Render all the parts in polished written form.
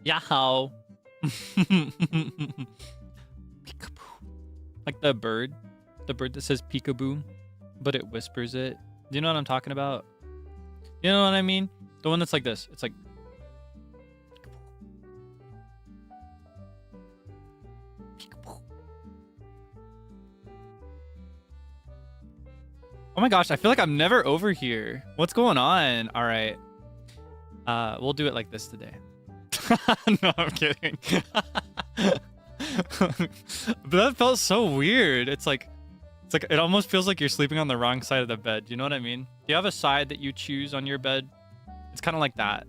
Yahoo! Like the bird that says peekaboo, but it whispers it. Do you know what I'm talking about? You know what I mean? The one that's like this. It's like... Oh my gosh, I feel like I'm never over here. What's going on? All right. We'll do it like this today. No, I'm kidding. But that felt so weird. It's like it almost feels like you're sleeping on the wrong side of the bed. You know what I mean? Do you have a side that you choose on your bed? It's kind of like that.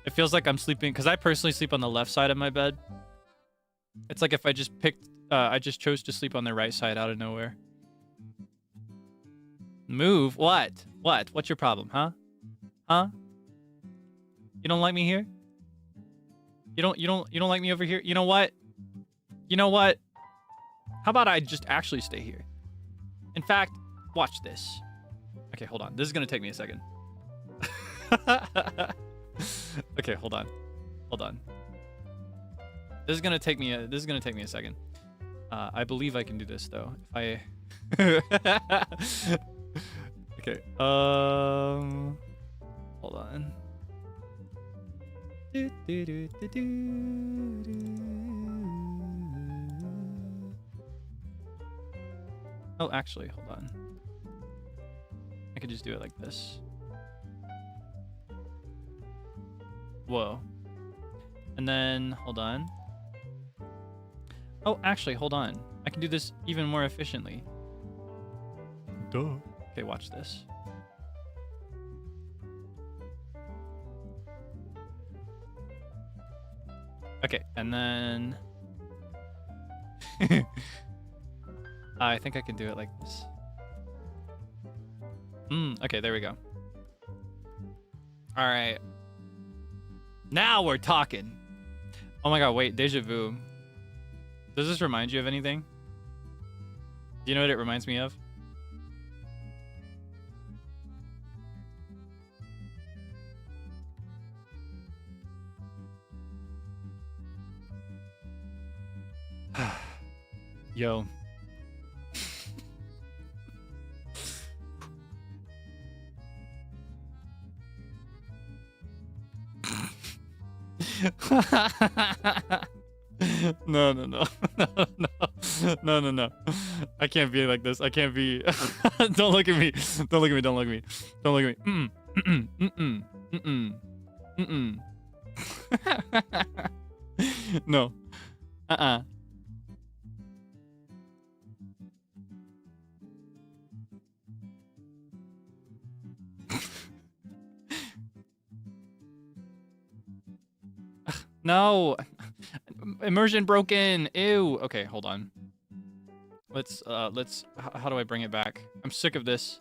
It feels like I'm sleeping, because I personally sleep on the left side of my bed. It's like if I just chose to sleep on the right side out of nowhere. Move? What? What? What's your problem, huh? Huh? You don't like me here? You don't like me over here? You know what? You know what? How about I just actually stay here? In fact, watch this. Okay, hold on. This is gonna take me a second. Okay, hold on. Hold on. This is gonna take me a second. I believe I can do this though. If I okay. Hold on. Oh, actually, hold on. I could just do it like this. Whoa. And then, hold on. Oh, actually, hold on. I can do this even more efficiently. Duh. Okay, watch this. Okay, and then... I think I can do it like this. Okay, there we go. All right. Now we're talking. Oh my god, wait, deja vu. Does this remind you of anything? Do you know what it reminds me of? Yo. No. I can't be like this. I can't be. Don't look at me. Don't look at me. Don't look at me. Don't look at me. No. No. Immersion broken. Ew. Okay, hold on. Let's how do I bring it back? I'm sick of this.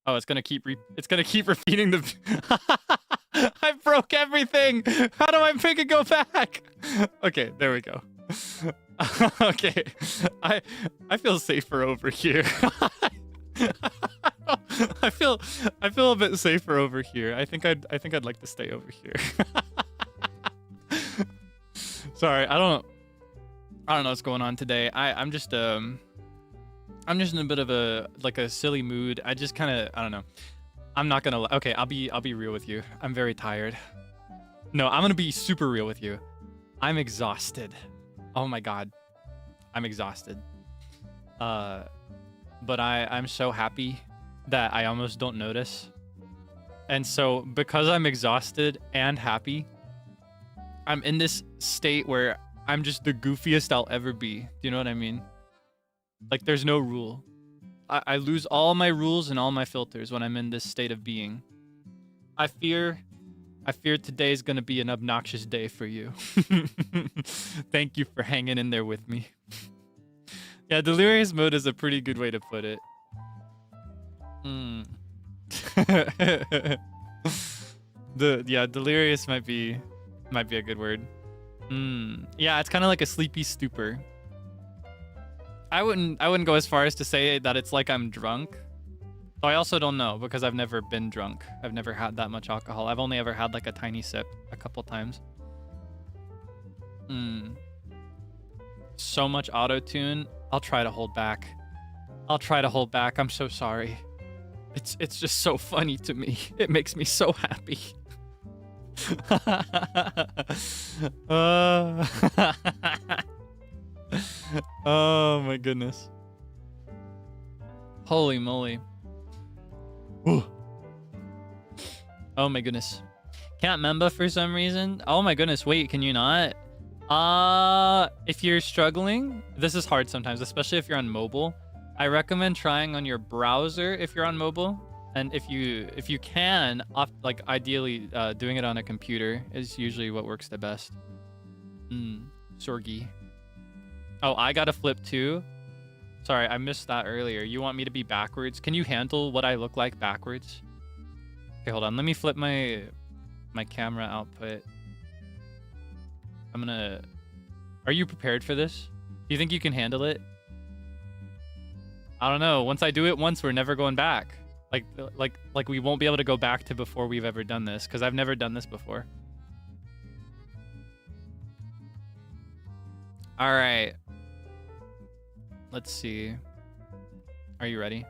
Oh, it's gonna keep repeating the I broke everything. How do I make it go back? Okay, there we go. Okay. I feel safer over here. I feel a bit safer over here. I think I'd like to stay over here. Sorry, I don't know what's going on today. I'm just in a bit of a silly mood. I just kind of, I don't know. I'm not gonna, okay, I'll be real with you. I'm very tired. No, I'm gonna be super real with you. I'm exhausted. Oh my god. I'm exhausted. But I'm so happy that I almost don't notice. And so because I'm exhausted and happy, I'm in this state where I'm just the goofiest I'll ever be. Do you know what I mean? Like there's no rule. I lose all my rules and all my filters when I'm in this state of being. I fear today's gonna be an obnoxious day for you. Thank you for hanging in there with me. Yeah, delirious mode is a pretty good way to put it. Delirious might be a good word. Yeah, it's kind of like a sleepy stupor. I wouldn't go as far as to say that it's like I'm drunk, Though I also don't know because I've never been drunk. I've never had that much alcohol. I've only ever had like a tiny sip a couple times. So much auto-tune. I'll try to hold back. I'll try to hold back. I'm so sorry. It's just so funny to me. It makes me so happy. Oh my goodness. Holy moly. Ooh. Oh my goodness. Can't remember for some reason. Oh my goodness. Wait, can you not? If you're struggling, this is hard sometimes, especially if you're on mobile. I recommend trying on your browser if you're on mobile. And if you can, like ideally doing it on a computer is usually what works the best. Sorgi. Oh, I got a flip too. Sorry, I missed that earlier. You want me to be backwards? Can you handle what I look like backwards? Okay, hold on. Let me flip my camera output. I'm gonna... Are you prepared for this? Do you think you can handle it? I don't know. Once I do it once, we're never going back. Like we won't be able to go back to before we've ever done this, because I've never done this before. All right. Let's see. Are you ready?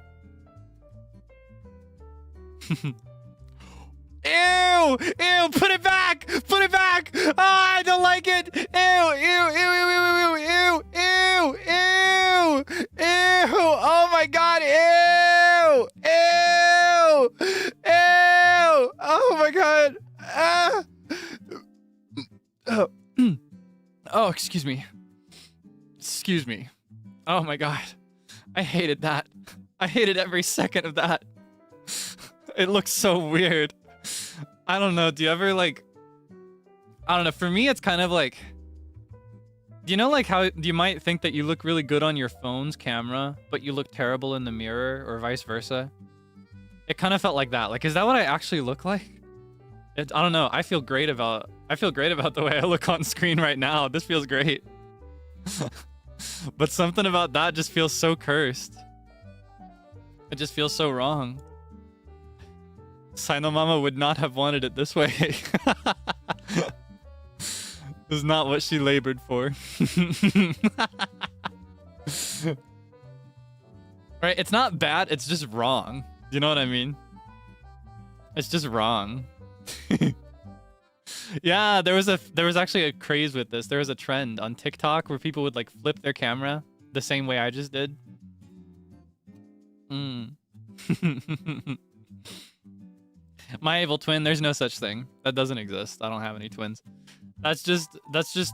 Ew! Ew! Put it back! Put it back! Oh, I don't like it! Ew! Ew! Ew! Ew! Ew! Ew! Ew! Ew! Oh my God! Ew! Ew! Ew! Oh my God! Oh, excuse me. Excuse me. Oh my God. I hated that. I hated every second of that. It looks so weird. I don't know. Do you ever like... I don't know. For me, it's kind of like... Do you know like how you might think that you look really good on your phone's camera, but you look terrible in the mirror or vice versa? It kind of felt like that. Like, is that what I actually look like? I don't know. I feel great about the way I look on screen right now. This feels great. But something about that just feels so cursed. It just feels so wrong. Sino Mama would not have wanted it this way. This is not what she labored for. Right? It's not bad, it's just wrong. You know what I mean? It's just wrong. Yeah, there was actually a craze with this. There was a trend on TikTok where people would like flip their camera the same way I just did. My evil twin, there's no such thing. That doesn't exist. I don't have any twins. That's just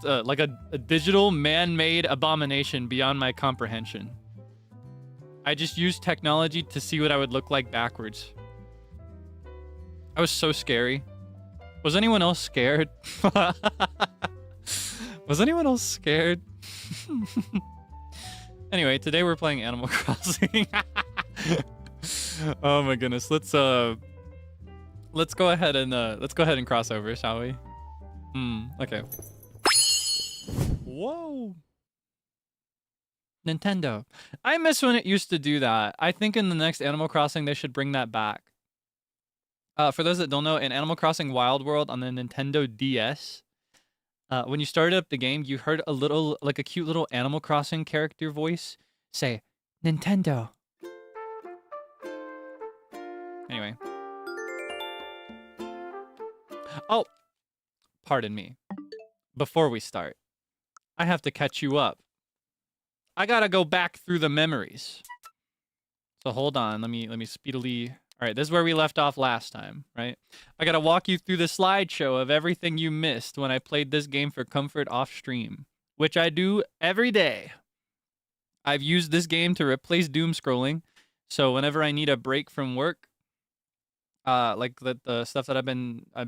like a digital man-made abomination beyond my comprehension. I just used technology to see what I would look like backwards. I was so scary. Was anyone else scared? Was anyone else scared? Anyway, today we're playing Animal Crossing. Oh my goodness. Let's go ahead and cross over, shall we? Okay. Whoa. Nintendo. I miss when it used to do that. I think in the next Animal Crossing they should bring that back. For those that don't know, in Animal Crossing Wild World on the Nintendo DS, when you started up the game, you heard a cute little Animal Crossing character voice say, Nintendo. Anyway. Oh, pardon me. Before we start, I have to catch you up. I gotta go back through the memories. So hold on, let me speedily... All right, this is where we left off last time, right? I gotta walk you through the slideshow of everything you missed when I played this game for comfort off stream, which I do every day. I've used this game to replace doom scrolling, so whenever I need a break from work, like the stuff that I've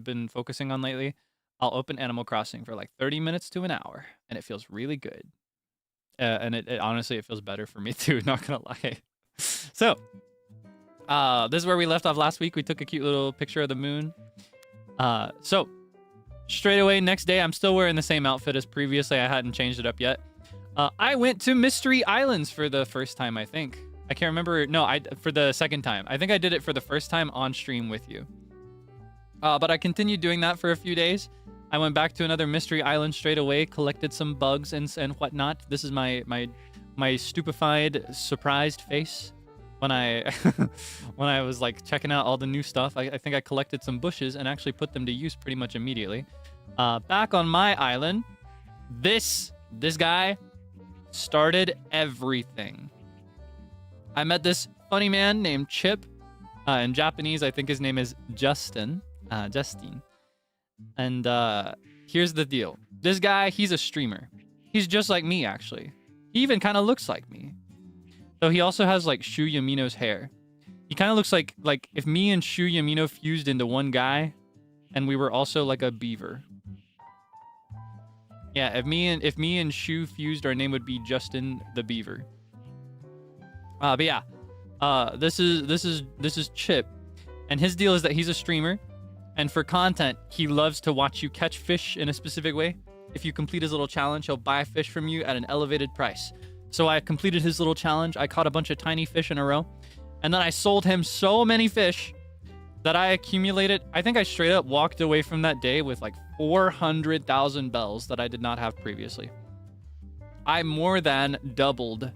been focusing on lately, I'll open Animal Crossing for like 30 minutes to an hour, and it feels really good. And it honestly, it feels better for me too, not gonna lie. So, this is where we left off last week. We took a cute little picture of the moon. So, straight away, next day, I'm still wearing the same outfit as previously. I hadn't changed it up yet. I went to Mystery Islands for the first time, I think. I can't remember. No, for the second time. I think I did it for the first time on stream with you. But I continued doing that for a few days. I went back to another mystery island straight away, collected some bugs and whatnot. This is my stupefied, surprised face when I when I was like checking out all the new stuff. I think I collected some bushes and actually put them to use pretty much immediately. Back on my island, this guy started everything. I met this funny man named Chip. In Japanese, I think his name is Justin. Justine. And here's the deal. This guy, he's a streamer. He's just like me, actually. He even kind of looks like me. So he also has like Shu Yamino's hair. He kind of looks like if me and Shu Yamino fused into one guy, and we were also like a beaver. Yeah, if me and Shu fused, our name would be Justin the Beaver. But yeah, this is Chip, and his deal is that he's a streamer, and for content, he loves to watch you catch fish in a specific way. If you complete his little challenge, he'll buy fish from you at an elevated price. So I completed his little challenge. I caught a bunch of tiny fish in a row, and then I sold him so many fish that I accumulated. I think I straight up walked away from that day with like 400,000 bells that I did not have previously. I more than doubled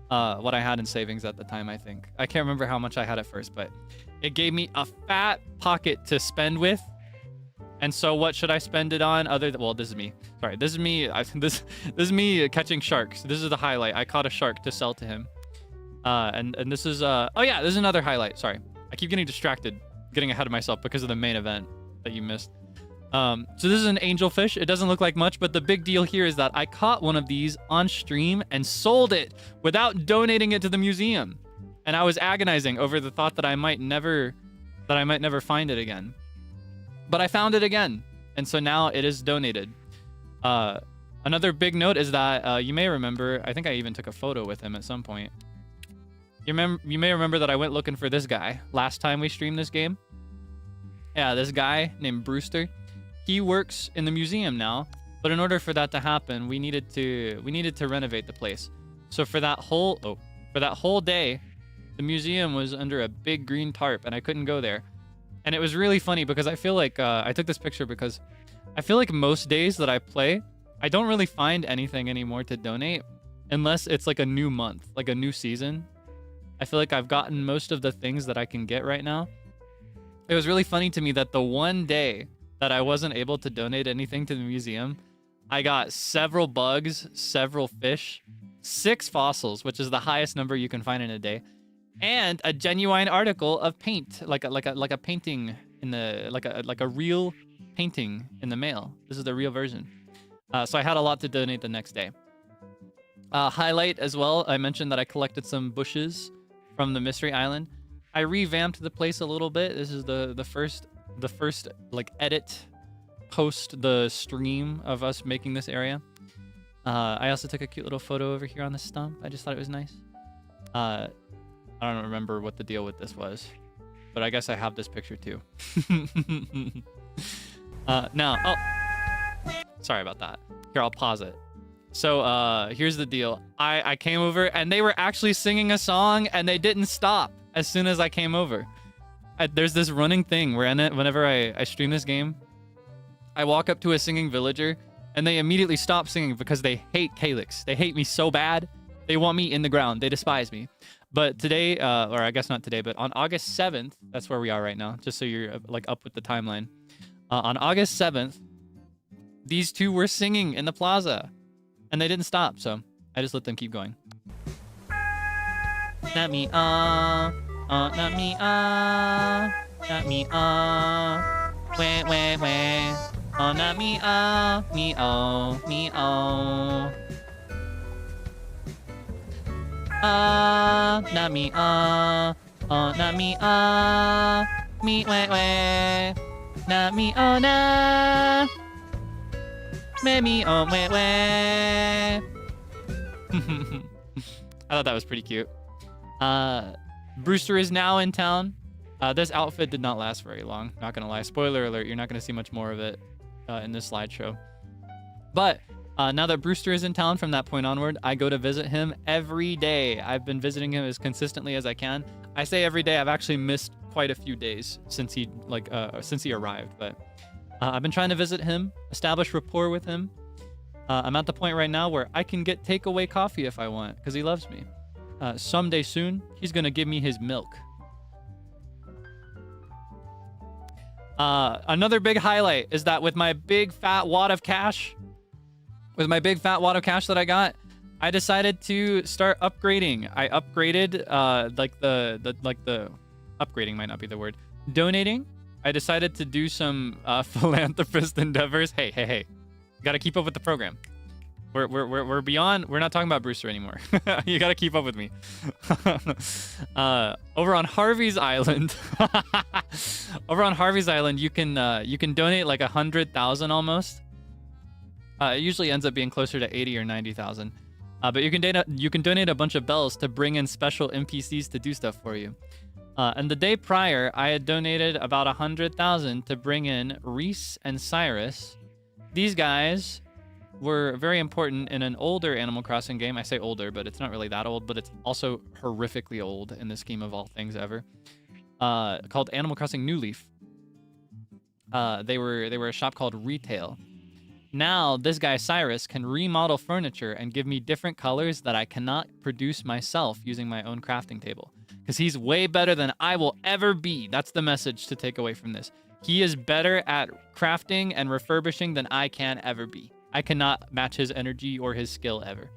what I had in savings at the time, I think. I can't remember how much I had at first, but it gave me a fat pocket to spend with. And so what should I spend it on other than, well, this is me. Sorry, this is me. This is me catching sharks. This is the highlight. I caught a shark to sell to him. And this is, oh yeah, this is another highlight. Sorry. I keep getting distracted, getting ahead of myself because of the main event that you missed. So this is an angelfish. It doesn't look like much, but the big deal here is that I caught one of these on stream and sold it without donating it to the museum. And I was agonizing over the thought that I might never find it again. But I found it again, and so now it is donated. Another big note is that you may remember, I think I even took a photo with him at some point. You may remember that I went looking for this guy last time we streamed this game. Yeah, this guy named Brewster. He works in the museum now, but in order for that to happen, we needed to renovate the place. So for that whole day, the museum was under a big green tarp, and I couldn't go there. And it was really funny because I feel like I took this picture because I feel like most days that I play, I don't really find anything anymore to donate unless it's like a new month, like a new season. I feel like I've gotten most of the things that I can get right now. It was really funny to me that the one day that I wasn't able to donate anything to the museum, I got several bugs, several fish, 6 fossils, which is the highest number you can find in a day, and a genuine article of paint, like a painting in the like a real painting in the mail. This is the real version. So I had a lot to donate the next day. Highlight as well, I mentioned that I collected some bushes from the Mystery Island. I revamped the place a little bit. This is the first like edit post the stream of us making this area. I also took a cute little photo over here on the stump. I just thought it was nice. I don't remember what the deal with this was, but I guess I have this picture too. Now, oh, sorry about that. Here, I'll pause it. So here's the deal. I came over and they were actually singing a song and they didn't stop as soon as I came over. There's this running thing where whenever I stream this game, I walk up to a singing villager and they immediately stop singing because they hate Kaelix. They hate me so bad. They want me in the ground. They despise me. But today, or I guess not today, but on August 7th, that's where we are right now, just so you're like up with the timeline. On August 7th, these two were singing in the plaza and they didn't stop. So I just let them keep going. Not me, not me, not me, wah, wah, wah. Oh, not me, me, me, not me, not me, me, wah, wah. Not me, nah. Me, wah, wah. I thought that was pretty cute. Brewster is now in town. This outfit did not last very long. Not gonna lie. Spoiler alert, you're not gonna see much more of it in this slideshow. But Now that Brewster is in town from that point onward, I go to visit him every day. I've been visiting him as consistently as I can. I say every day. I've actually missed quite a few days since he arrived, but I've been trying to visit him, establish rapport with him. I'm at the point right now where I can get takeaway coffee if I want, because he loves me. Someday soon, he's gonna give me his milk. Another big highlight is that with my big fat wad of cash, that I got, I decided to start upgrading. I upgraded, upgrading might not be the word. Donating. I decided to do some philanthropist endeavors. Hey. Got to keep up with the program. We're beyond. We're not talking about Brewster anymore. You got to keep up with me. Over on Harvey's Island, you can donate like 100,000 almost. It usually ends up being closer to 80 or 90,000. But you can donate a bunch of bells to bring in special NPCs to do stuff for you. And the day prior, I had donated about 100,000 to bring in Reese and Cyrus. These guys were very important in an older Animal Crossing game. I say older, but it's not really that old, but it's also horrifically old in the scheme of all things ever. Called Animal Crossing New Leaf. They were a shop called Retail. Now, this guy Cyrus can remodel furniture and give me different colors that I cannot produce myself using my own crafting table. Because he's way better than I will ever be. That's the message to take away from this. He is better at crafting and refurbishing than I can ever be. I cannot match his energy or his skill ever.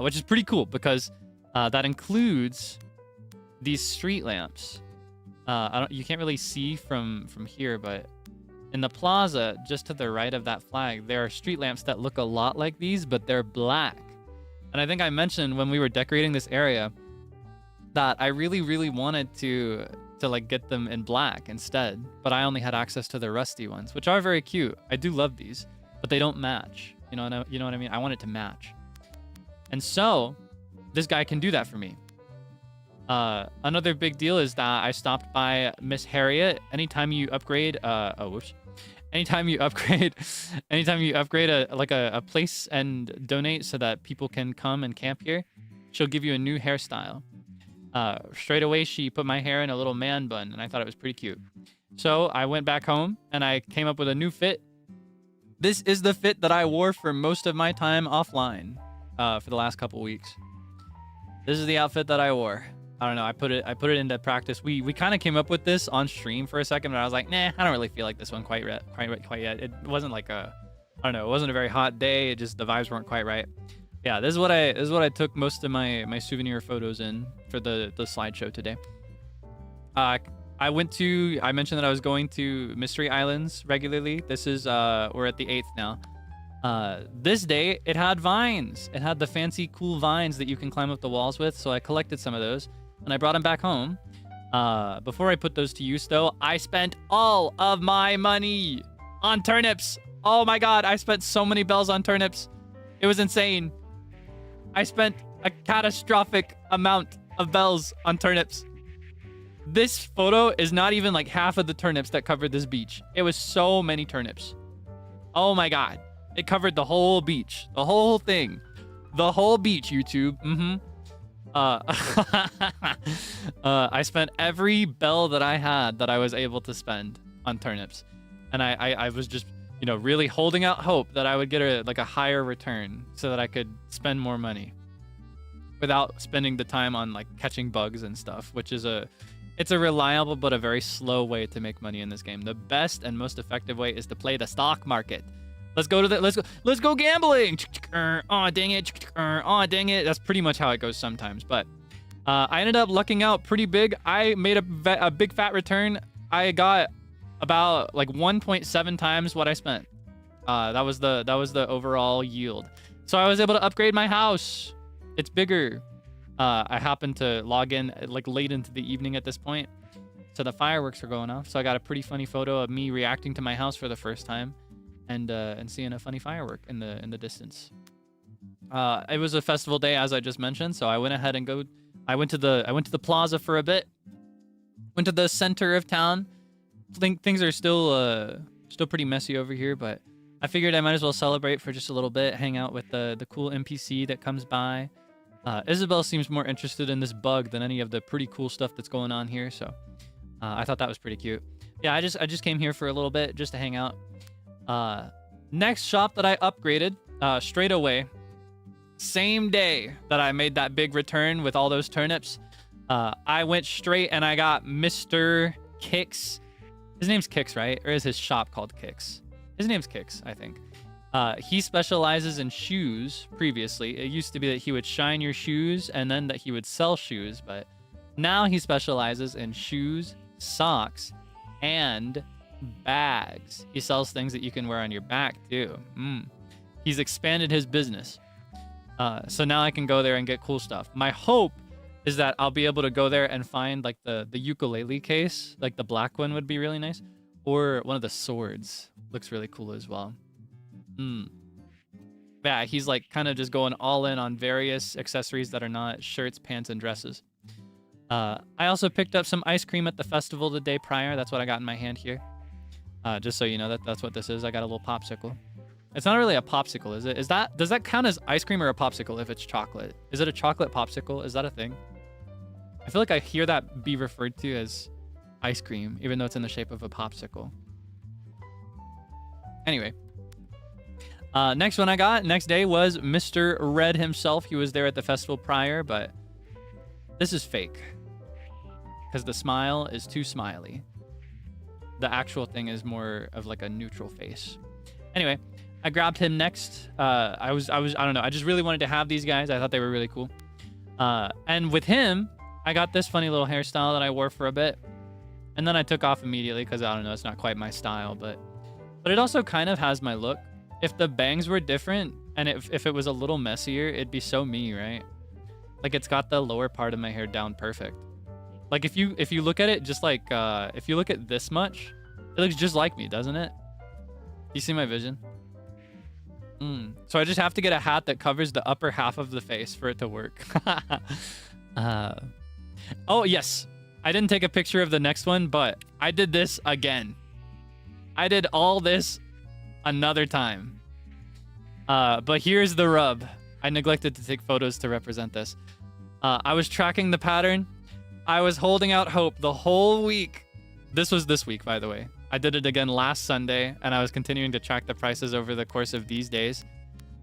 Which is pretty cool because that includes these street lamps. You can't really see from here, but in the plaza, just to the right of that flag, there are street lamps that look a lot like these, but they're black. And I think I mentioned when we were decorating this area that I really, really wanted to like get them in black instead, but I only had access to the rusty ones, which are very cute. I do love these, but they don't match. You know what I mean? I want it to match. And so this guy can do that for me. Another big deal is that I stopped by Miss Harriet. Anytime you upgrade, anytime you upgrade a place and donate so that people can come and camp here, she'll give you a new hairstyle. Straight away, she put my hair in a little man bun, and I thought it was pretty cute. So I went back home, and I came up with a new fit. This is the fit that I wore for most of my time offline for the last couple weeks. This is the outfit that I wore. I don't know. I put it into practice. We kind of came up with this on stream for a second, but I was like, nah, I don't really feel like this one quite yet. It wasn't like I don't know. It wasn't a very hot day. It just the vibes weren't quite right. Yeah, this is what I took most of my souvenir photos in for the slideshow today. I mentioned that I was going to Mystery Islands regularly. This is we're at the 8th now. This day it had vines. It had the fancy cool vines that you can climb up the walls with. So I collected some of those and I brought them back home. Before I put those to use though, I spent all of my money on turnips. Oh my god, I spent so many bells on turnips. It was insane. I spent a catastrophic amount of bells on turnips. This photo is not even like half of the turnips that covered this beach. It was so many turnips. Oh my god. It covered the whole beach. The whole thing. The whole beach, YouTube. I spent every bell that I had that I was able to spend on turnips. And I was just, really holding out hope that I would get a higher return so that I could spend more money without spending the time on like catching bugs and stuff, which is it's a reliable but a very slow way to make money in this game. The best and most effective way is to play the stock market. Let's go gambling. Oh, dang it. Oh, dang it. That's pretty much how it goes sometimes. But I ended up lucking out pretty big. I made a big fat return. I got about like 1.7 times what I spent. That was the overall yield. So I was able to upgrade my house. It's bigger. I happened to log in like late into the evening at this point. So the fireworks are going off. So I got a pretty funny photo of me reacting to my house for the first time. And seeing a funny firework in the distance. It was a festival day, as I just mentioned, so I went ahead and I went to the plaza for a bit. Went to the center of town. Things are still pretty messy over here, but I figured I might as well celebrate for just a little bit, hang out with the cool NPC that comes by. Isabel seems more interested in this bug than any of the pretty cool stuff that's going on here, so I thought that was pretty cute. Yeah, I just came here for a little bit just to hang out. Next shop that I upgraded straight away, same day that I made that big return with all those turnips, I went straight and I got Mr. Kix. His name's Kix, right? Or is his shop called Kix? His name's Kix, I think. He specializes in shoes previously. It used to be that he would shine your shoes and then that he would sell shoes, but now he specializes in shoes, socks, and bags. He sells things that you can wear on your back too. He's expanded his business. So now I can go there and get cool stuff. My hope is that I'll be able to go there and find like the ukulele case, like the black one would be really nice, or one of the swords. Looks really cool as well. Yeah, he's like kind of just going all in on various accessories that are not shirts, pants, and dresses. I also picked up some ice cream at the festival the day prior. That's what I got in my hand here. Just so you know, that's what this is. I got a little popsicle. It's not really a popsicle, is it? Does that count as ice cream or a popsicle if it's chocolate? Is it a chocolate popsicle? Is that a thing? I feel like I hear that be referred to as ice cream, even though it's in the shape of a popsicle. Anyway. Next one I got, next day, was Mr. Red himself. He was there at the festival prior, but this is fake. Because the smile is too smiley. The actual thing is more of like a neutral face. Anyway, I grabbed him next. I don't know. I just really wanted to have these guys. I thought they were really cool. And with him, I got this funny little hairstyle that I wore for a bit. And then I took off immediately because I don't know, it's not quite my style, but it also kind of has my look. If the bangs were different and if it was a little messier, it'd be so me, right? Like it's got the lower part of my hair down perfect. Like if you look at it just like if you look at this much, it looks just like me, doesn't it? You see my vision? So I just have to get a hat that covers the upper half of the face for it to work. Oh, yes. I didn't take a picture of the next one, but I did this again. I did all this another time. But here's the rub. I neglected to take photos to represent this. I was tracking the pattern. I was holding out hope the whole week. This was this week, by the way. I did it again last Sunday, and I was continuing to track the prices over the course of these days.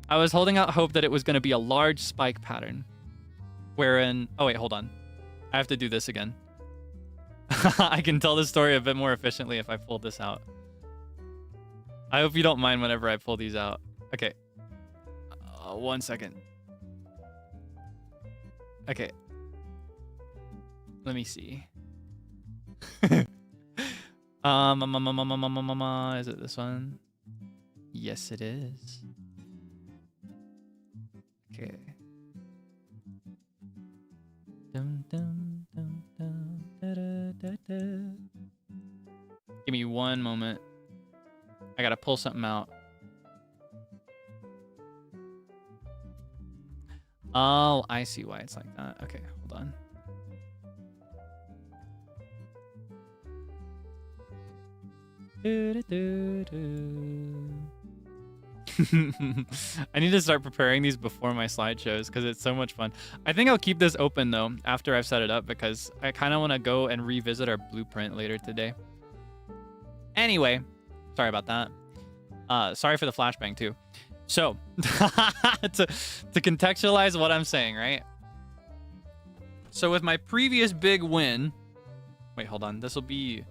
I was holding out hope that it was going to be a large spike pattern. Wherein... Oh, wait, hold on. I have to do this again. I can tell this story a bit more efficiently if I pull this out. I hope you don't mind whenever I pull these out. Okay. 1 second. Okay. Let me see. Is it this one? Yes, it is. Okay. Dum, dum, dum, dum, da, da, da, da. Give me one moment. I gotta pull something out. Oh, I see why it's like that. Okay, hold on. I need to start preparing these before my slideshows because it's so much fun. I think I'll keep this open though after I've set it up because I kind of want to go and revisit our blueprint later today. Anyway, sorry about that. Sorry for the flashbang too. So, to contextualize what I'm saying, right? So with my previous big win, wait, hold on. This will be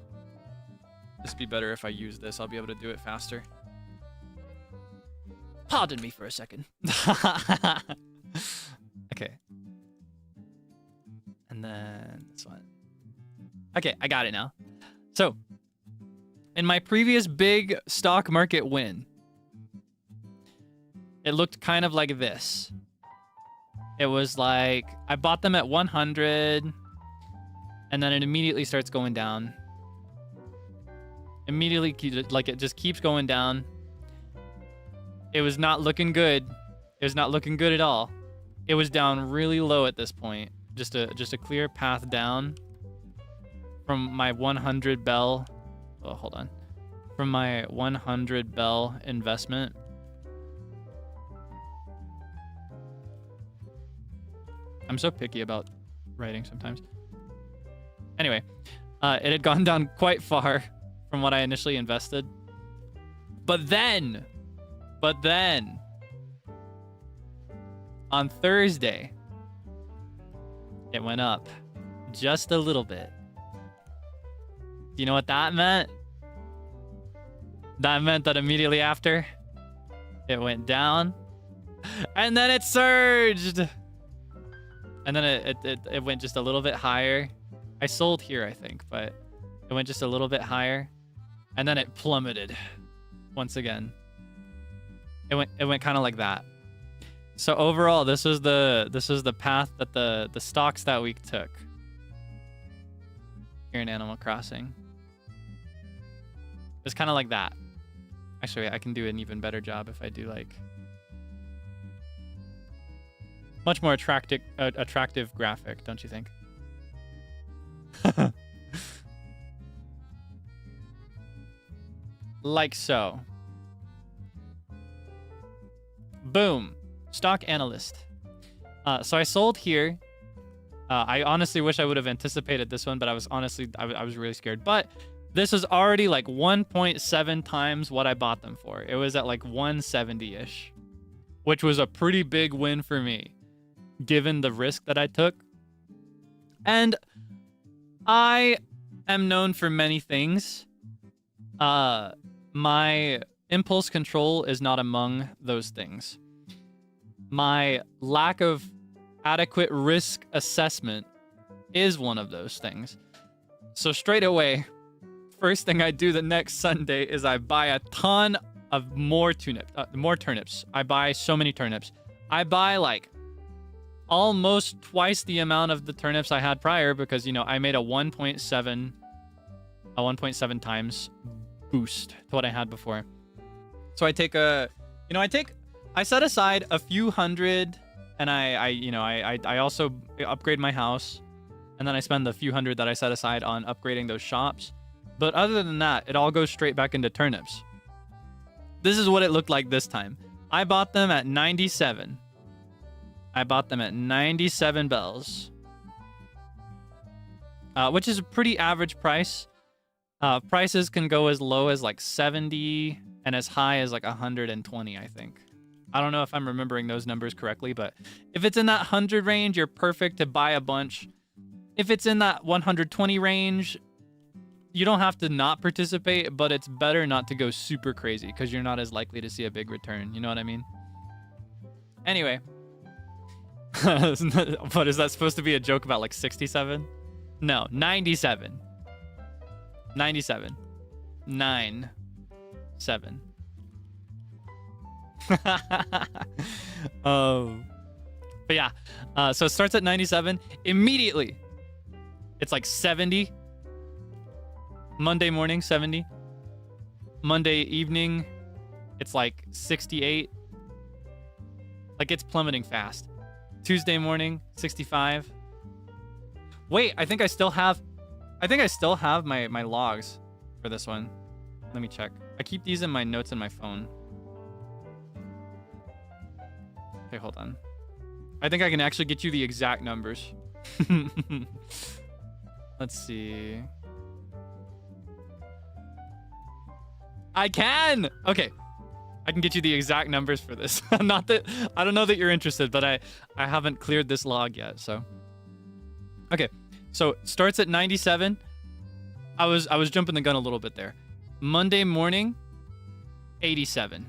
better if I use this. I'll be able to do it faster. Pardon me for a second. Okay. And then this one. Okay, I got it now. So, in my previous big stock market win, it looked kind of like this. It was like, I bought them at 100, and then it immediately starts going down. Immediately, like it just keeps going down. It was not looking good. It was not looking good at all. It was down really low at this point. Just a clear path down from my 100 bell. Oh, hold on. from my 100 bell investment. I'm so picky about writing sometimes. Anyway, it had gone down quite far from what I initially invested. But then, on Thursday, it went up just a little bit. Do you know what that meant? That meant that immediately after, it went down, and then it surged. And then it went just a little bit higher. I sold here, I think, but it went just a little bit higher, and then it plummeted once again. It went kind of like that. So overall, this is the path that the stocks that week took here in Animal Crossing. It's kind of like that. Actually, I can do an even better job if I do like much more attractive graphic, don't you think? Like so. Boom. Stock analyst. So I sold here. I honestly wish I would have anticipated this one, but I was really scared. But this is already like 1.7 times what I bought them for. It was at like 170-ish, which was a pretty big win for me, given the risk that I took. And I am known for many things. My impulse control is not among those things. My lack of adequate risk assessment is one of those things. So straight away, first thing I do the next Sunday is I buy a ton of more turnips. I buy so many turnips. I buy like almost twice the amount of the turnips I had prior because, you know, I made a 1.7 times boost to what I had before. So I take I set aside a few hundred, and I also upgrade my house, and then I spend the few hundred that I set aside on upgrading those shops. But other than that, it all goes straight back into turnips. This is what it looked like this time. I bought them at 97. I bought them at 97 bells, which is a pretty average price. Prices can go as low as like 70 and as high as like 120, I think. I don't know if I'm remembering those numbers correctly, but if it's in that 100 range, you're perfect to buy a bunch. If it's in that 120 range, you don't have to not participate, but it's better not to go super crazy because you're not as likely to see a big return. You know what I mean? Anyway. What, is that supposed to be a joke about like 67? No, 97. 97. 9. 7. But yeah, so it starts at 97. Immediately, it's like 70. Monday morning, 70. Monday evening, it's like 68. Like, it's plummeting fast. Tuesday morning, 65. Wait, I think I still have my logs for this one. Let me check. I keep these in my notes in my phone. Okay, hold on. I think I can actually get you the exact numbers. Let's see. I can! Okay. I can get you the exact numbers for this. Not that I don't know that you're interested, but I haven't cleared this log yet, so. Okay. So, starts at 97. I was jumping the gun a little bit there. Monday morning, 87.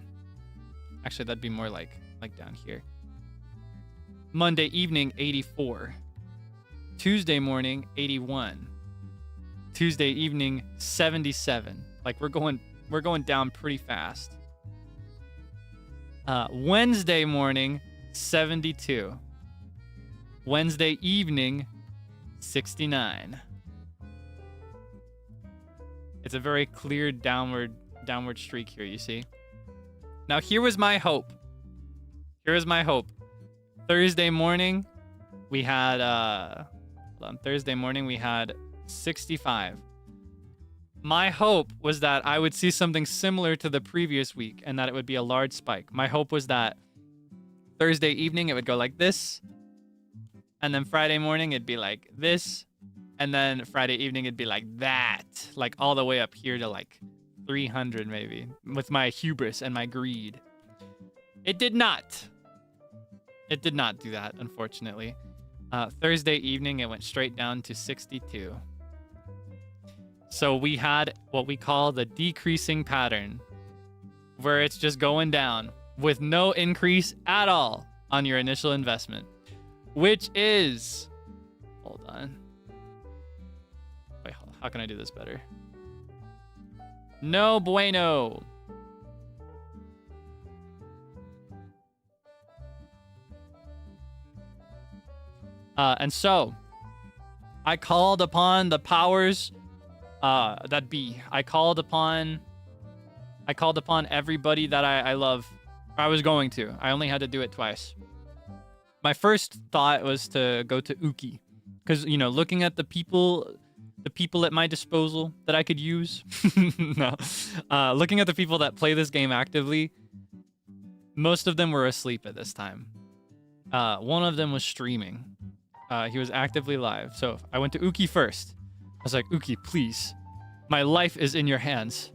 Actually, that'd be more like down here. Monday evening, 84. Tuesday morning, 81. Tuesday evening, 77. Like, we're going down pretty fast. Wednesday morning, 72. Wednesday evening, 69. It's a very clear downward streak here, you see. Now, here was my hope. Thursday morning, we had Thursday morning we had 65. My hope was that I would see something similar to the previous week and that it would be a large spike. My hope was that Thursday evening it would go like this, and then Friday morning it'd be like this, and then Friday evening it'd be like that, like all the way up here to like 300 maybe, with my hubris and my greed. It did not. It did not do that, unfortunately. Thursday evening it went straight down to 62. So we had what we call the decreasing pattern, where it's just going down with no increase at all on your initial investment, which is, hold on. Wait, how can I do this better? No bueno. And so I called upon the powers that be. I called upon everybody that I love. I was going to. I only had to do it twice. My first thought was to go to Uki, because, you know, looking at the people at my disposal that I could use. No. Looking at the people that play this game actively, most of them were asleep at this time. One of them was streaming. He was actively live. So I went to Uki first. I was like, Uki, please. My life is in your hands.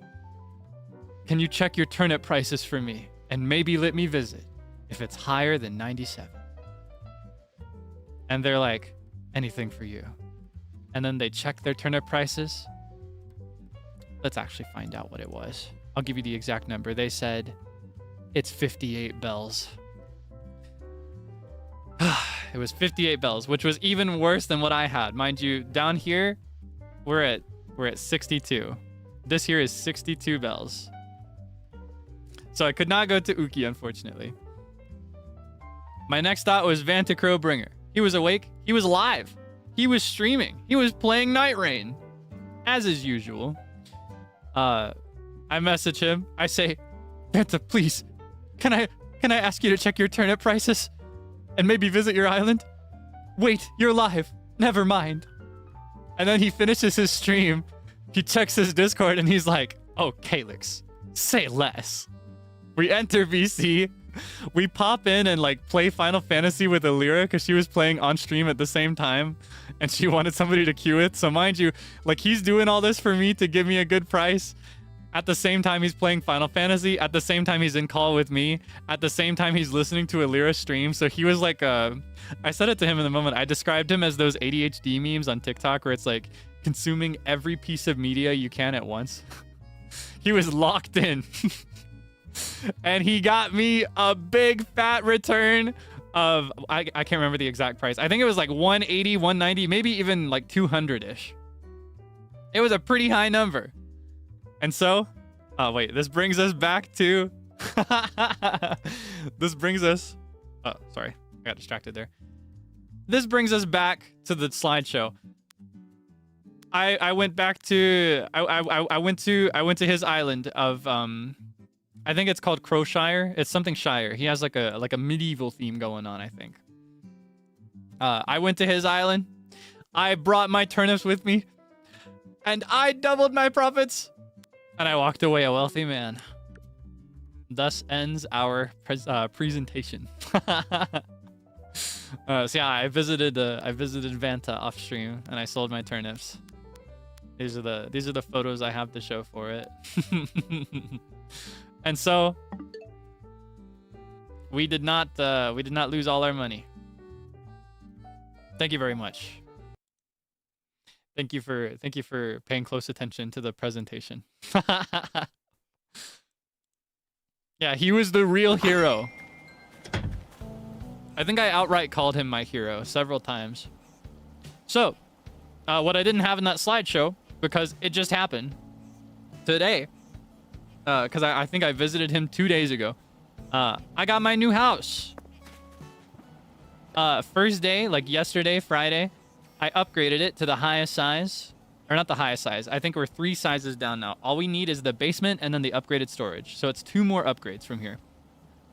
Can you check your turnip prices for me? And maybe let me visit if it's higher than 97. And they're like, anything for you. And then they check their turnip prices. Let's actually find out what it was. I'll give you the exact number. They said it's 58 bells. It was 58 bells, which was even worse than what I had. Mind you, down here, we're at 62. This here is 62 bells. So I could not go to Uki, unfortunately. My next thought was Vanta Crowbringer. He was awake. He was live. He was streaming. He was playing Night Rain, as is usual. I message him. I say, Vanta, please, can I ask you to check your turnip prices and maybe visit your island? Wait, you're live. Never mind. And then he finishes his stream. He checks his Discord and he's like, oh, Kaelix, say less. We enter VC. We pop in and like play Final Fantasy with Alira because she was playing on stream at the same time and she wanted somebody to queue it. So mind you, like he's doing all this for me to give me a good price. At the same time, he's playing Final Fantasy. At the same time, he's in call with me. At the same time, he's listening to Alira stream. So he was like, I said it to him in the moment. I described him as those ADHD memes on TikTok where it's like consuming every piece of media you can at once. He was locked in. And he got me a big fat return of, I can't remember the exact price. I think it was like 180, 190, maybe even like 200-ish. It was a pretty high number. And so, oh wait, this brings us back to, this brings us, oh, sorry, I got distracted there. This brings us back to the slideshow. I went back to, I went to his island of, I think it's called Crowshire. It's something Shire. He has like a medieval theme going on, I think. I went to his island. I brought my turnips with me. And I doubled my profits. And I walked away a wealthy man. Thus ends our presentation. So yeah, I visited Vanta off stream and I sold my turnips. These are the photos I have to show for it. And so we did not lose all our money. Thank you very much. Thank you for paying close attention to the presentation. Yeah, he was the real hero. I think I outright called him my hero several times. So, what I didn't have in that slideshow, because it just happened today, because I think I visited him 2 days ago. I got my new house. First day, like yesterday, Friday, I upgraded it to the highest size. Or not the highest size. I think we're 3 sizes down now. All we need is the basement and then the upgraded storage. So it's 2 more upgrades from here.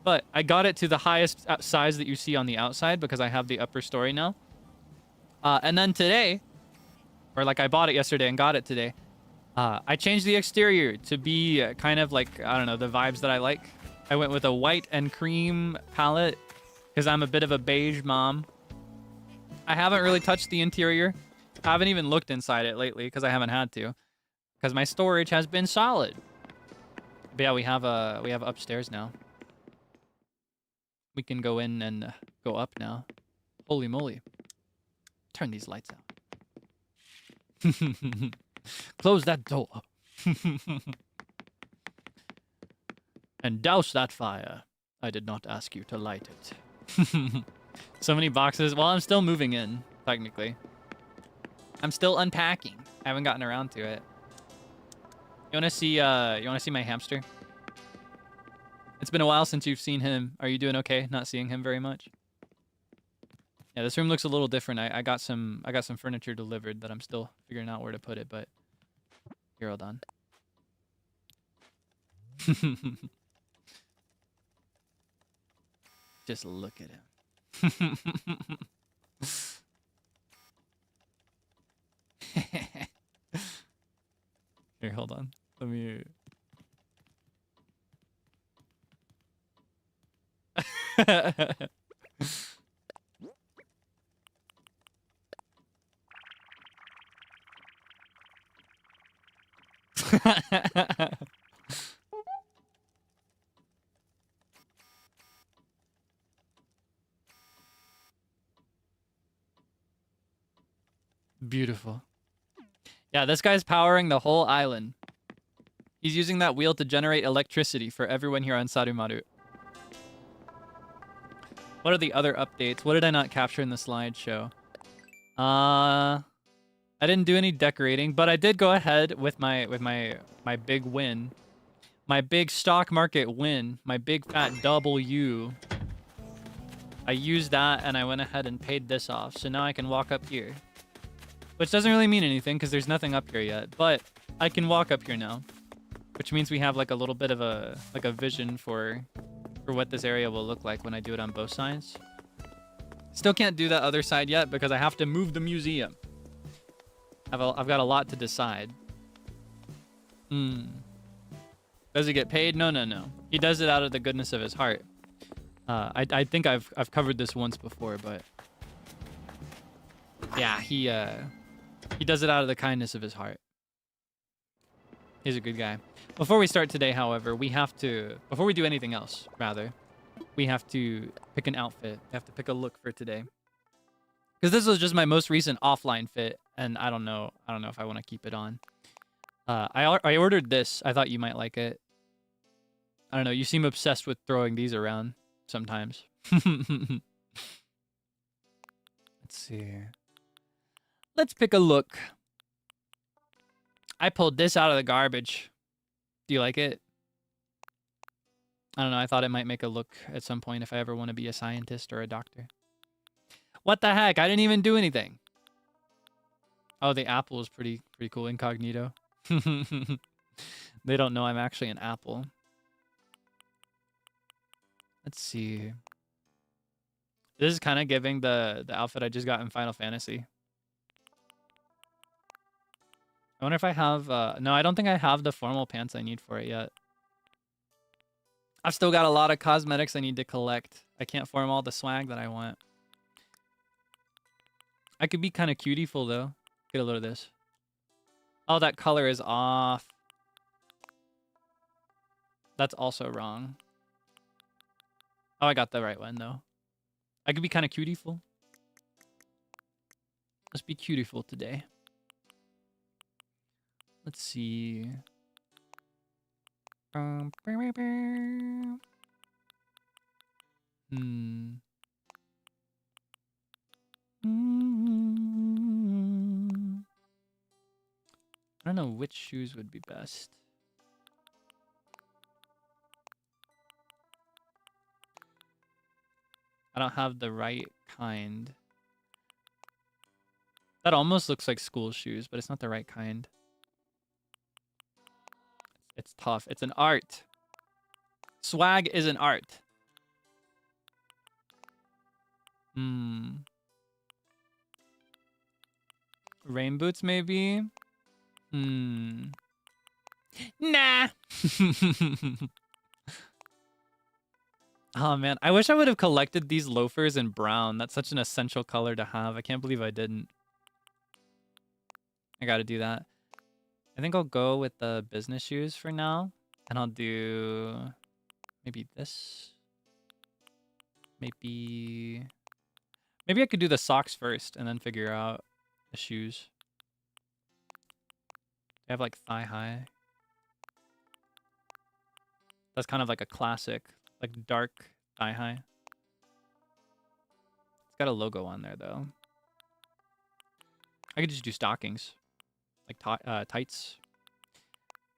But I got it to the highest size that you see on the outside because I have the upper story now. And then today, or like I bought it yesterday and got it today, I changed the exterior to be kind of like, I don't know, the vibes that I like. I went with a white and cream palette because I'm a bit of a beige mom. I haven't really touched the interior. I haven't even looked inside it lately because I haven't had to. Because my storage has been solid. But yeah, we have upstairs now. We can go in and go up now. Holy moly. Turn these lights out. Close that door. And douse that fire. I did not ask you to light it. So many boxes. Well, I'm still moving in, technically. I'm still unpacking. I haven't gotten around to it. You wanna see my hamster? It's been a while since you've seen him. Are you doing okay? Not seeing him very much? Yeah, this room looks a little different. I got some furniture delivered that I'm still figuring out where to put it, but here, hold on. Just look at him. Here, hold on. Let me... Beautiful. Yeah, this guy's powering the whole island. He's using that wheel to generate electricity for everyone here on Sarumaru. What are the other updates? What did I not capture in the slideshow? I didn't do any decorating, but I did go ahead with my big win. My big stock market win. My big fat W. I used that and I went ahead and paid this off. So now I can walk up here. Which doesn't really mean anything because there's nothing up here yet. But I can walk up here now. Which means we have like a little bit of a vision for what this area will look like when I do it on both sides. Still can't do that other side yet because I have to move the museum. I've got a lot to decide. Does he get paid? No. He does it out of the goodness of his heart. I think I've covered this once before, but yeah, he does it out of the kindness of his heart. He's a good guy. Before we start today, however, before we do anything else, rather, we have to pick an outfit. We have to pick a look for today. Because this was just my most recent offline fit, and I don't know if I want to keep it on. I ordered this. I thought you might like it. I don't know. You seem obsessed with throwing these around sometimes. Let's see. Let's pick a look. I pulled this out of the garbage. Do you like it? I don't know. I thought it might make a look at some point if I ever want to be a scientist or a doctor. What the heck? I didn't even do anything. Oh, the apple is pretty cool. Incognito. They don't know I'm actually an apple. Let's see. This is kind of giving the outfit I just got in Final Fantasy. I wonder if I have... no, I don't think I have the formal pants I need for it yet. I've still got a lot of cosmetics I need to collect. I can't form all the swag that I want. I could be kind of cutieful, though. Get a load of this. Oh, that color is off. That's also wrong. Oh, I got the right one, though. I could be kind of cutieful. Let's be cutieful today. Let's see. I don't know which shoes would be best. I don't have the right kind. That almost looks like school shoes, but it's not the right kind. It's tough. It's an art. Swag is an art. Rain boots, maybe? Nah. Oh man, I wish I would have collected these loafers in brown. That's such an essential color to have. I can't believe I didn't. I gotta do that. I think I'll go with the business shoes for now. And I'll do maybe this. Maybe I could do the socks first and then figure out the shoes. They have like thigh high. That's kind of like a classic, like dark thigh high. It's got a logo on there though. I could just do stockings, like tights.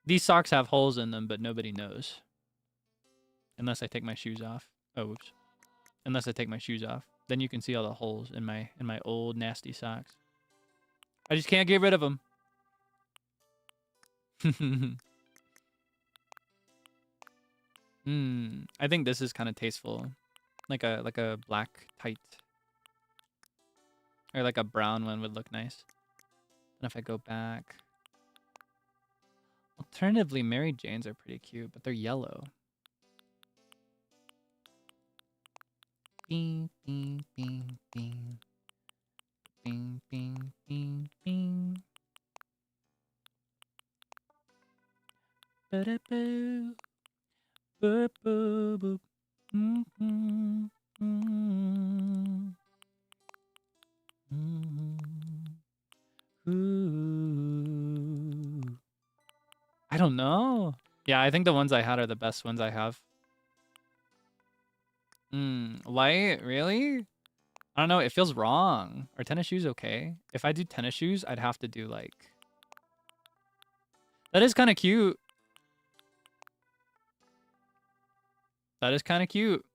These socks have holes in them, but nobody knows. Unless I take my shoes off. Oh, oops. Unless I take my shoes off. Then you can see all the holes in my old nasty socks. I just can't get rid of them. I think this is kind of tasteful. Like a black tight. Or like a brown one would look nice. And if I go back. Alternatively, Mary Janes are pretty cute, but they're yellow. Bing, bing, bing, bing. Bing, bing, bing, bing. Ba-da-boo. Boop, boop, boop. Mm-hmm. Mm-hmm. Mm-hmm. Ooh. I don't know. Yeah, I think the ones I had are the best ones I have. Light? Really? I don't know. It feels wrong. Are tennis shoes okay? If I do tennis shoes, I'd have to do like... That is kind of cute. That is kind of cute.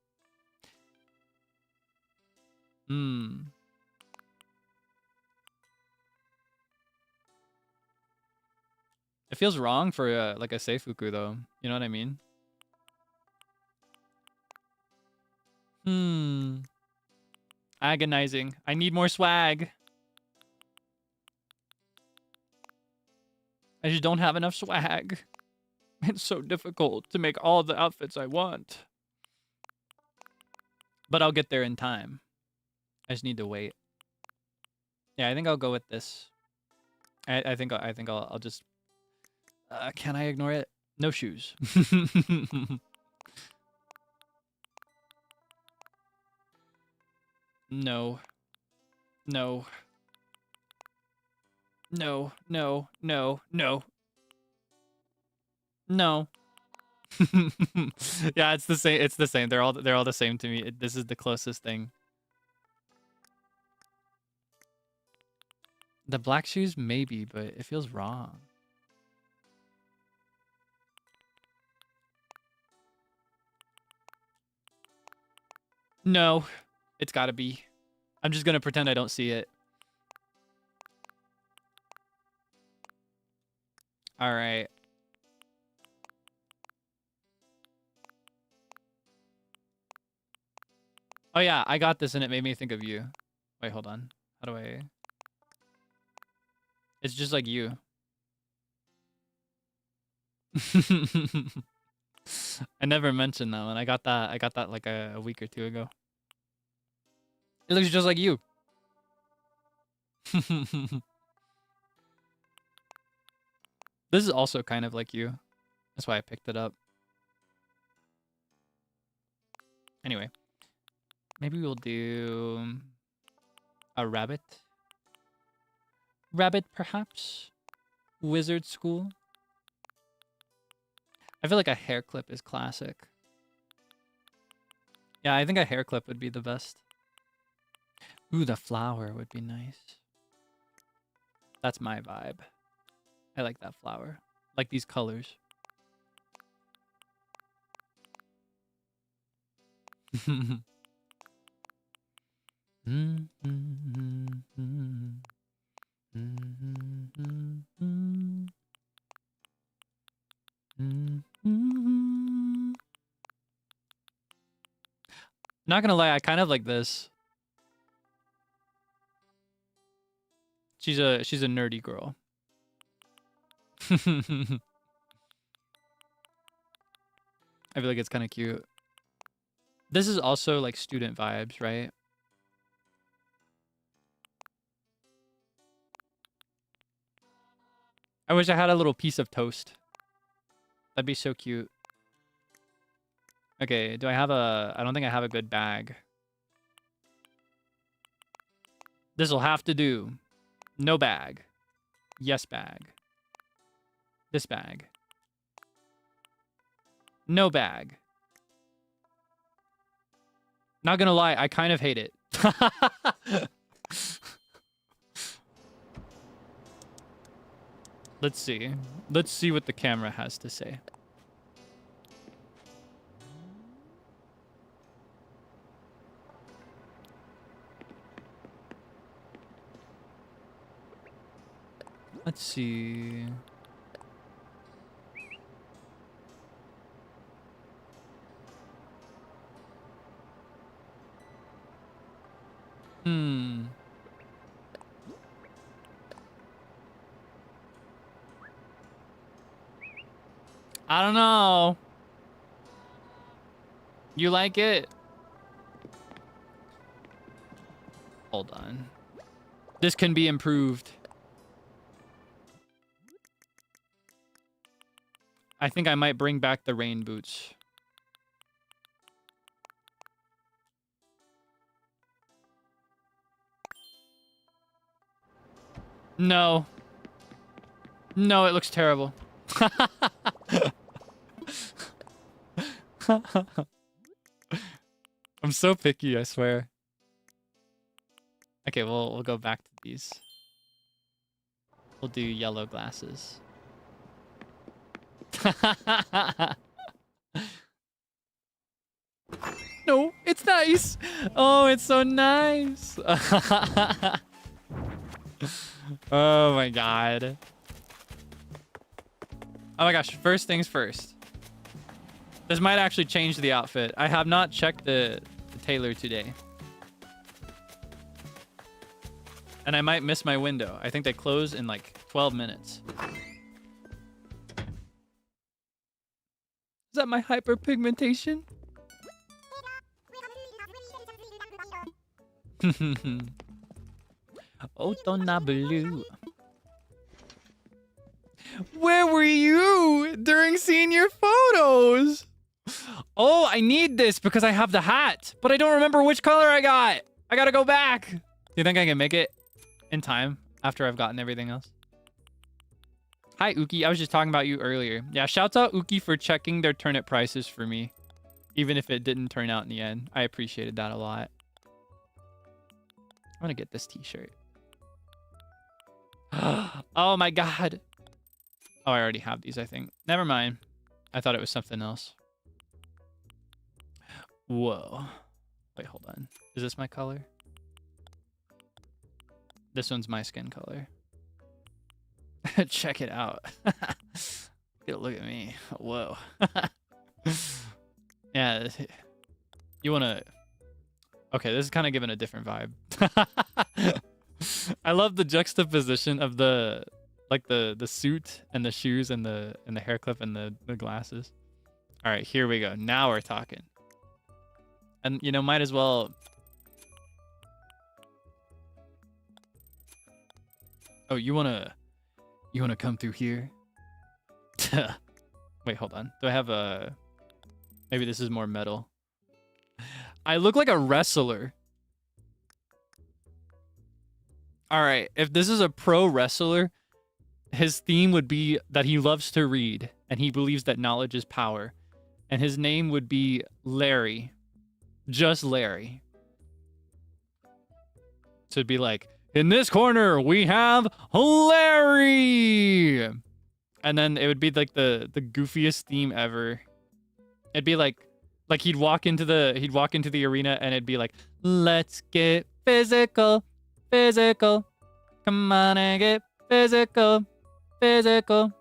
It feels wrong for like a seifuku though. You know what I mean? Agonizing. I need more swag. I just don't have enough swag. It's so difficult to make all the outfits I want. But I'll get there in time. I just need to wait. Yeah, I think I'll go with this. I think I'll just... can I ignore it? No shoes. No. No. No, no, no, no. No. Yeah, it's the same. It's the same. They're all the same to me. This is the closest thing. The black shoes, maybe, but it feels wrong. No, it's gotta be. I'm just gonna pretend I don't see it. All right. Oh yeah, I got this and it made me think of you. Wait, hold on. How do I... It's just like you. I never mentioned that one. I got that like a week or two ago. It looks just like you. This is also kind of like you. That's why I picked it up. Anyway. Maybe we'll do a rabbit. Rabbit, perhaps? Wizard school? I feel like a hair clip is classic. Yeah, I think a hair clip would be the best. Ooh, the flower would be nice. That's my vibe. I like that flower. Like these colors. Not gonna lie, I kind of like this. She's a nerdy girl. I feel like it's kind of cute. This is also like student vibes, right? I wish I had a little piece of toast. That'd be so cute. Okay, do I have a... I don't think I have a good bag. This'll have to do. No bag. Yes bag. This bag. No bag. Not gonna lie, I kind of hate it. Let's see. Let's see what the camera has to say. Let's see. I don't know. You like it? Hold on. This can be improved. I think I might bring back the rain boots. No. No, it looks terrible. I'm so picky, I swear. Okay, we'll go back to these. We'll do yellow glasses. No, it's nice. Oh, it's so nice. Oh my god. Oh my gosh, first things first. This might actually change the outfit. I have not checked the tailor today. And I might miss my window. I think they close in like 12 minutes. Is that my hyperpigmentation? Otona blue. Where were you during senior photos? Oh, I need this because I have the hat, but I don't remember which color I got. I gotta go back. Do you think I can make it in time after I've gotten everything else? Hi, Uki. I was just talking about you earlier. Yeah, shouts out Uki for checking their turnip prices for me, even if it didn't turn out in the end. I appreciated that a lot. I'm gonna get this t-shirt. Oh my god. Oh, I already have these, I think. Never mind. I thought it was something else. Whoa. Wait, hold on. Is this my color? This one's my skin color. Check it out. Look at me. Whoa. Yeah. You wanna... Okay, this is kind of giving a different vibe. I love the juxtaposition of the... Like the suit and the shoes and the hair clip and the glasses. All right, here we go. Now we're talking. And you know, might as well. Oh, you wanna come through here? Wait, hold on. Do I have a? Maybe this is more metal. I look like a wrestler. All right, if this is a pro wrestler. His theme would be that he loves to read, and he believes that knowledge is power. And his name would be Larry. Just Larry. So it'd be like, in this corner, we have Larry! And then it would be like the goofiest theme ever. It'd be like he'd walk into the arena, and it'd be like, let's get physical, physical. Come on and get physical. Physical.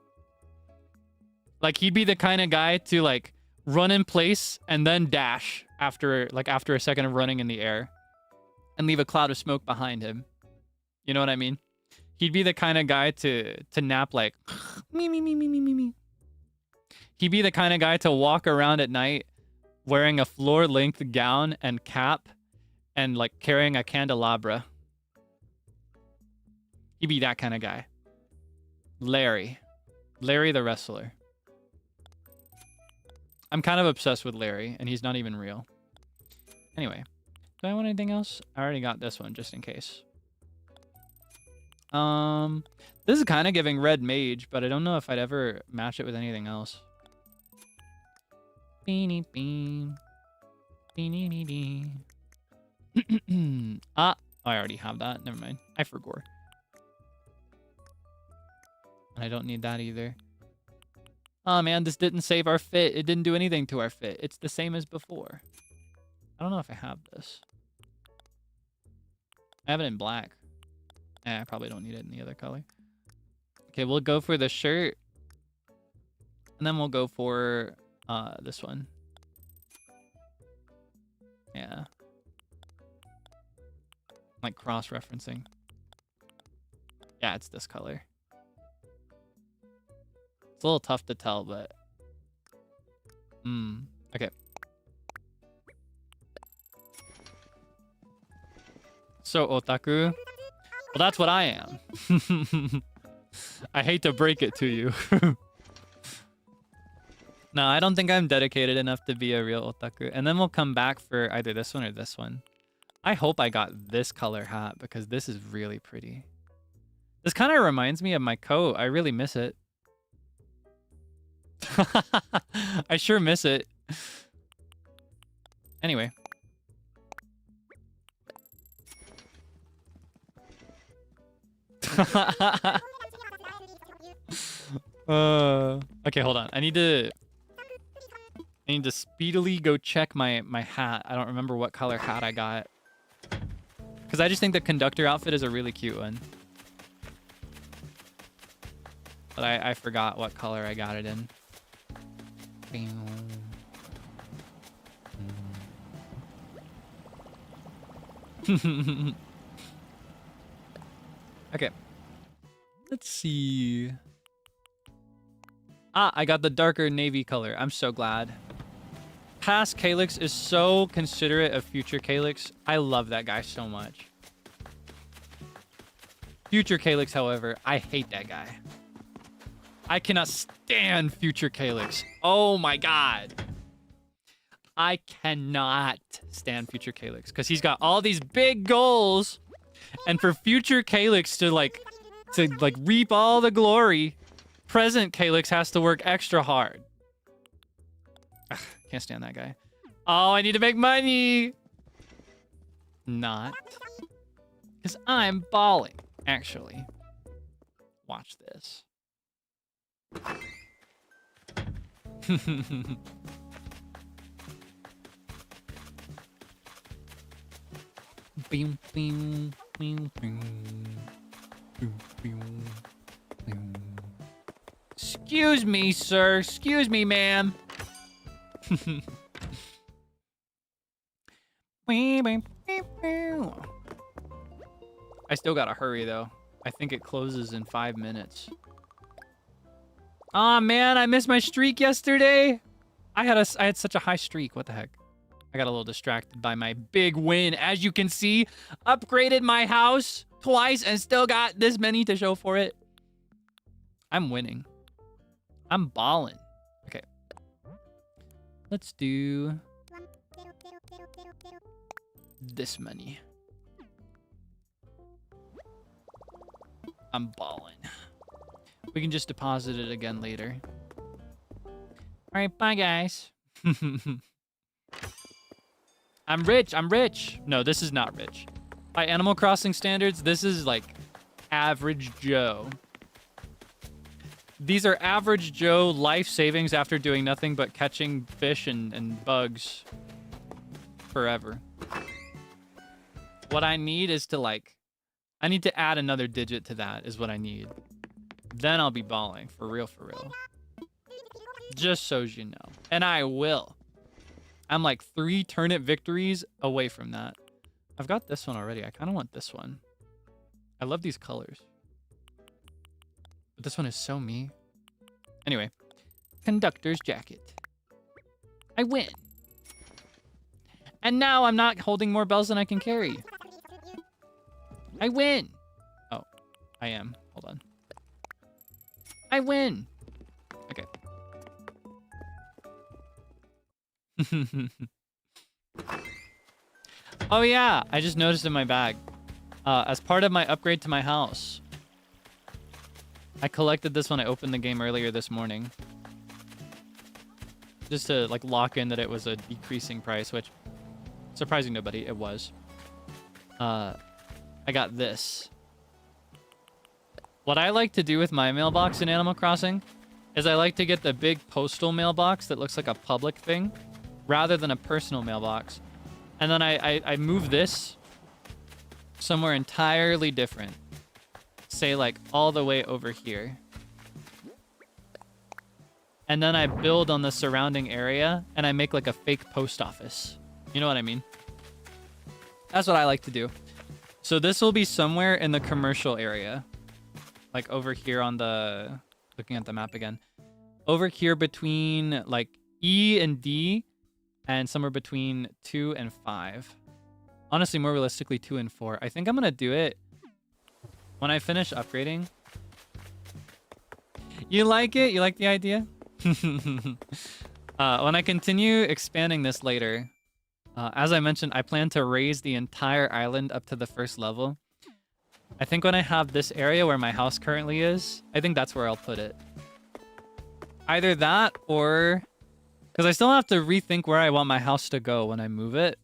Like he'd be the kind of guy to like run in place and then dash after a second of running in the air and leave a cloud of smoke behind him. You know what I mean? He'd be the kind of guy to nap like me. He'd be the kind of guy to walk around at night wearing a floor-length gown and cap and like carrying a candelabra. He'd be that kind of guy. Larry the wrestler. I'm kind of obsessed with Larry, and he's not even real. Anyway, do I want anything else? I already got this one, just in case. This is kind of giving red mage, but I don't know if I'd ever match it with anything else. Beanie bean. Beanie beanie. Ah, I already have that. Never mind. I forgot. And I don't need that either. Oh man, this didn't save our fit. It didn't do anything to our fit. It's the same as before. I don't know if I have this. I have it in black. I probably don't need it in the other color. Okay, we'll go for the shirt. And then we'll go for this one. Yeah. Like cross-referencing. Yeah, it's this color. It's a little tough to tell, but... Okay. So, otaku? Well, that's what I am. I hate to break it to you. No, I don't think I'm dedicated enough to be a real otaku. And then we'll come back for either this one or this one. I hope I got this color hat because this is really pretty. This kind of reminds me of my coat. I really miss it. I sure miss it. Anyway. Okay, hold on. I need to speedily go check my hat. I don't remember what color hat I got. Because I just think the conductor outfit is a really cute one. But I forgot what color I got it in. Okay. Let's see. Ah, I got the darker navy color. I'm so glad. Past Kaelix is so considerate of future Kaelix. I love that guy so much. Future Kaelix, however, I hate that guy. I cannot stand future Kaelix. Oh my god. I cannot stand future Kaelix because he's got all these big goals, and for future Kaelix to reap all the glory, present Kaelix has to work extra hard. Ugh, can't stand that guy. Oh, I need to make money. Not. Because I'm balling, actually. Watch this. Bing, bing, bing, bing. Bing, bing, bing. Excuse me, sir. Excuse me, ma'am. I still gotta hurry, though. I think it closes in 5 minutes. Aw, man, I missed my streak yesterday. I had such a high streak. What the heck? I got a little distracted by my big win. As you can see, upgraded my house twice and still got this many to show for it. I'm winning. I'm balling. Okay. Let's do this many. I'm balling. We can just deposit it again later. All right, bye, guys. I'm rich. I'm rich. No, this is not rich. By Animal Crossing standards, this is like average Joe. These are average Joe life savings after doing nothing but catching fish and bugs forever. What I need is to I need to add another digit to that is what I need. Then I'll be balling. For real, for real. Just so you know. And I will. I'm like 3 turnip victories away from that. I've got this one already. I kind of want this one. I love these colors. But this one is so me. Anyway. conductor's jacket. I win. And now I'm not holding more bells than I can carry. I win. Oh, I am. Hold on. I win. Okay. Oh yeah, I just noticed in my bag. As part of my upgrade to my house, I collected this when I opened the game earlier this morning. Just to like lock in that it was a decreasing price, which, surprising nobody, it was. I got this. What I like to do with my mailbox in Animal Crossing is I like to get the big postal mailbox that looks like a public thing rather than a personal mailbox. And then I move this somewhere entirely different. Say like all the way over here. And then I build on the surrounding area and I make like a fake post office. You know what I mean? That's what I like to do. So this will be somewhere in the commercial area. Like over here on the... Looking at the map again. Over here between like E and D. And somewhere between 2 and 5. Honestly, more realistically, 2 and 4. I think I'm going to do it when I finish upgrading. You like it? You like the idea? When I continue expanding this later, as I mentioned, I plan to raise the entire island up to the first level. I think when I have this area where my house currently is, I think that's where I'll put it. Either that or... Because I still have to rethink where I want my house to go when I move it.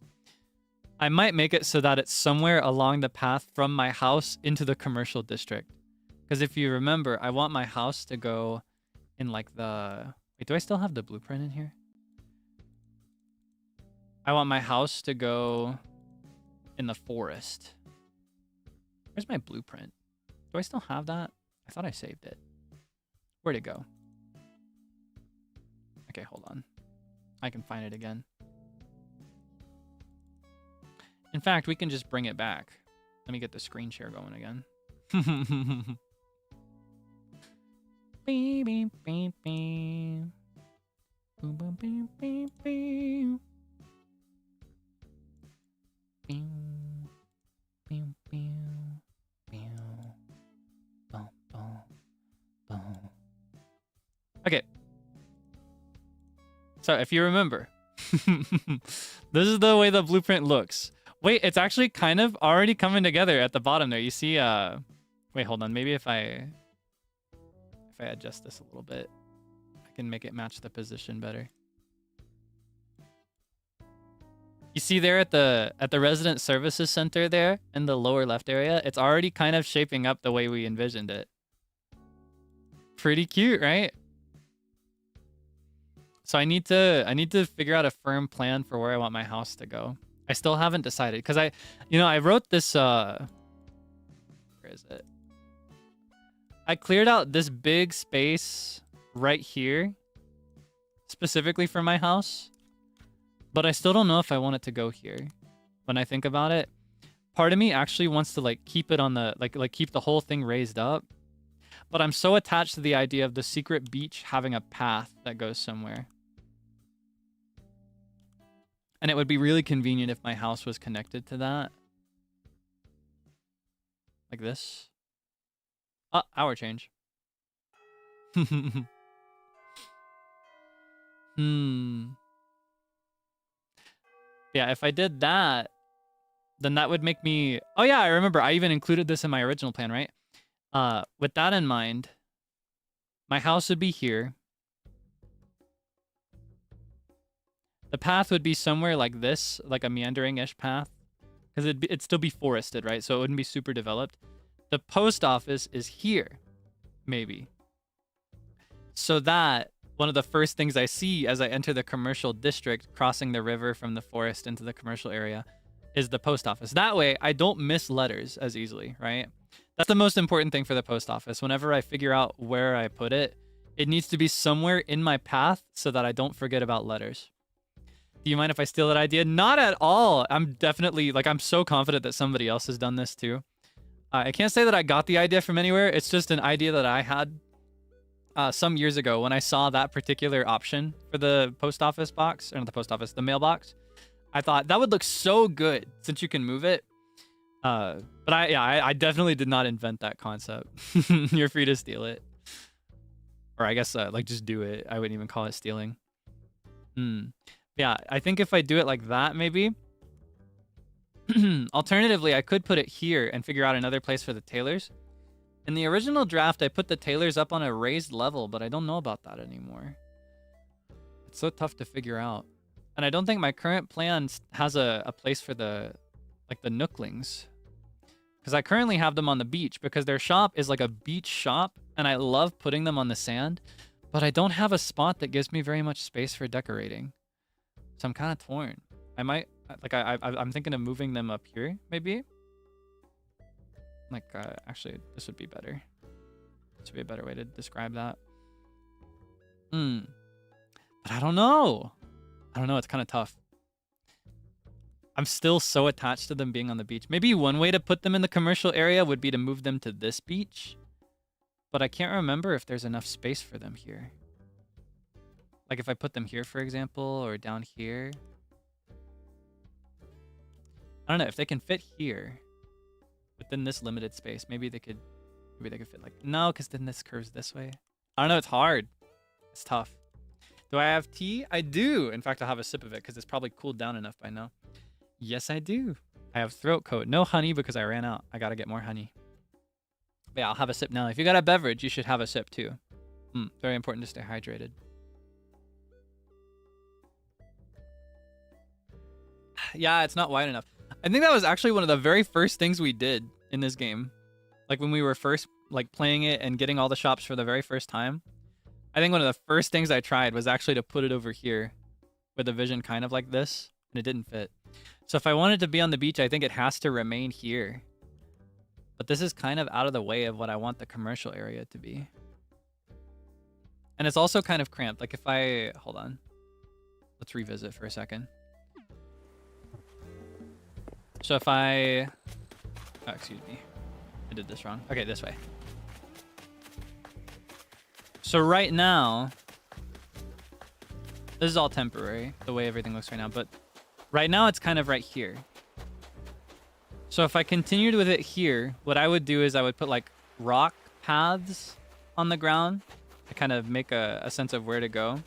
I might make it so that it's somewhere along the path from my house into the commercial district. Because if you remember, I want my house to go in like the... Wait, do I still have the blueprint in here? I want my house to go in the forest. Where's my blueprint? Do I still have that? I thought I saved it. Where'd it go? Okay, hold on. I can find it again. In fact, we can just bring it back. Let me get the screen share going again. Beep, beep, beep, beep. Boom, boom, beep, beep, beep. Beep, beep, beep, beep. Boom, boom, boom. Okay. So if you remember, this is the way the blueprint looks. Wait, it's actually kind of already coming together at the bottom there. You see, wait, hold on. Maybe if I adjust this a little bit, I can make it match the position better. You see there at the Resident Services Center there in the lower left area, it's already kind of shaping up the way we envisioned it. Pretty cute, right? So I need to figure out a firm plan for where I want my house to go. I still haven't decided because I wrote this where is it? I cleared out this big space right here specifically for my house, but I still don't know if I want it to go here. When I think about it, part of me actually wants to like keep it on the like keep the whole thing raised up, but I'm so attached to the idea of the secret beach having a path that goes somewhere. And it would be really convenient if my house was connected to that. Like this. Hour change. Yeah, if I did that, then that would make me... Oh yeah, I remember. I even included this in my original plan, right? With that in mind, my house would be here. The path would be somewhere like this, like a meandering-ish path. Because it'd still be forested, right? So it wouldn't be super developed. The post office is here, maybe. So that, one of the first things I see as I enter the commercial district, crossing the river from the forest into the commercial area, is the post office. That way, I don't miss letters as easily, right? That's the most important thing for the post office. Whenever I figure out where I put it, it needs to be somewhere in my path so that I don't forget about letters. Do you mind if I steal that idea? Not at all. I'm definitely, like, I'm so confident that somebody else has done this too. I can't say that I got the idea from anywhere. It's just an idea that I had. some years ago when I saw that particular option for the post office box, or not the post office, the mailbox. I thought that would look so good since you can move it. But I definitely did not invent that concept. You're free to steal it. Or I guess like just do it. I wouldn't even call it stealing. Yeah, I think if I do it like that, maybe. Alternatively, I could put it here and figure out another place for the tailors. In the original draft, I put the tailors up on a raised level, but I don't know about that anymore. It's so tough to figure out. And I don't think my current plan has a place for the nooklings. Because I currently have them on the beach because their shop is like a beach shop and I love putting them on the sand, but I don't have a spot that gives me very much space for decorating. So I'm kind of torn. I might, like, I'm thinking of moving them up here, maybe. Like, actually, this would be better. This would be a better way to describe that. But I don't know. It's kind of tough. I'm still so attached to them being on the beach. Maybe one way to put them in the commercial area would be to move them to this beach. But I can't remember if there's enough space for them here. Like if I put them here, for example, or down here. I don't know if they can fit here within this limited space. Maybe they could fit like, no, because then this curves this way. I don't know. It's hard. It's tough. Do I have tea? I do. In fact, I'll have a sip of it because it's probably cooled down enough by now. Yes, I do. I have throat coat. No honey because I ran out. I got to get more honey. But yeah, I'll have a sip now. If you got a beverage, you should have a sip too. Very important to stay hydrated. Yeah, it's not wide enough. I think that was actually one of the very first things we did in this game. Like when we were first like playing it and getting all the shops for the very first time. I think one of the first things I tried was actually to put it over here with the vision kind of like this, and it didn't fit. So if I want it to be on the beach, I think it has to remain here. But this is kind of out of the way of what I want the commercial area to be. And it's also kind of cramped. Like if I, hold on. Let's revisit for a second. So if I, oh, excuse me. I did this wrong. Okay, this way. So right now, this is all temporary, the way everything looks right now, but right now it's kind of right here. So if I continued with it here, what I would do is I would put like rock paths on the ground to kind of make a sense of where to go.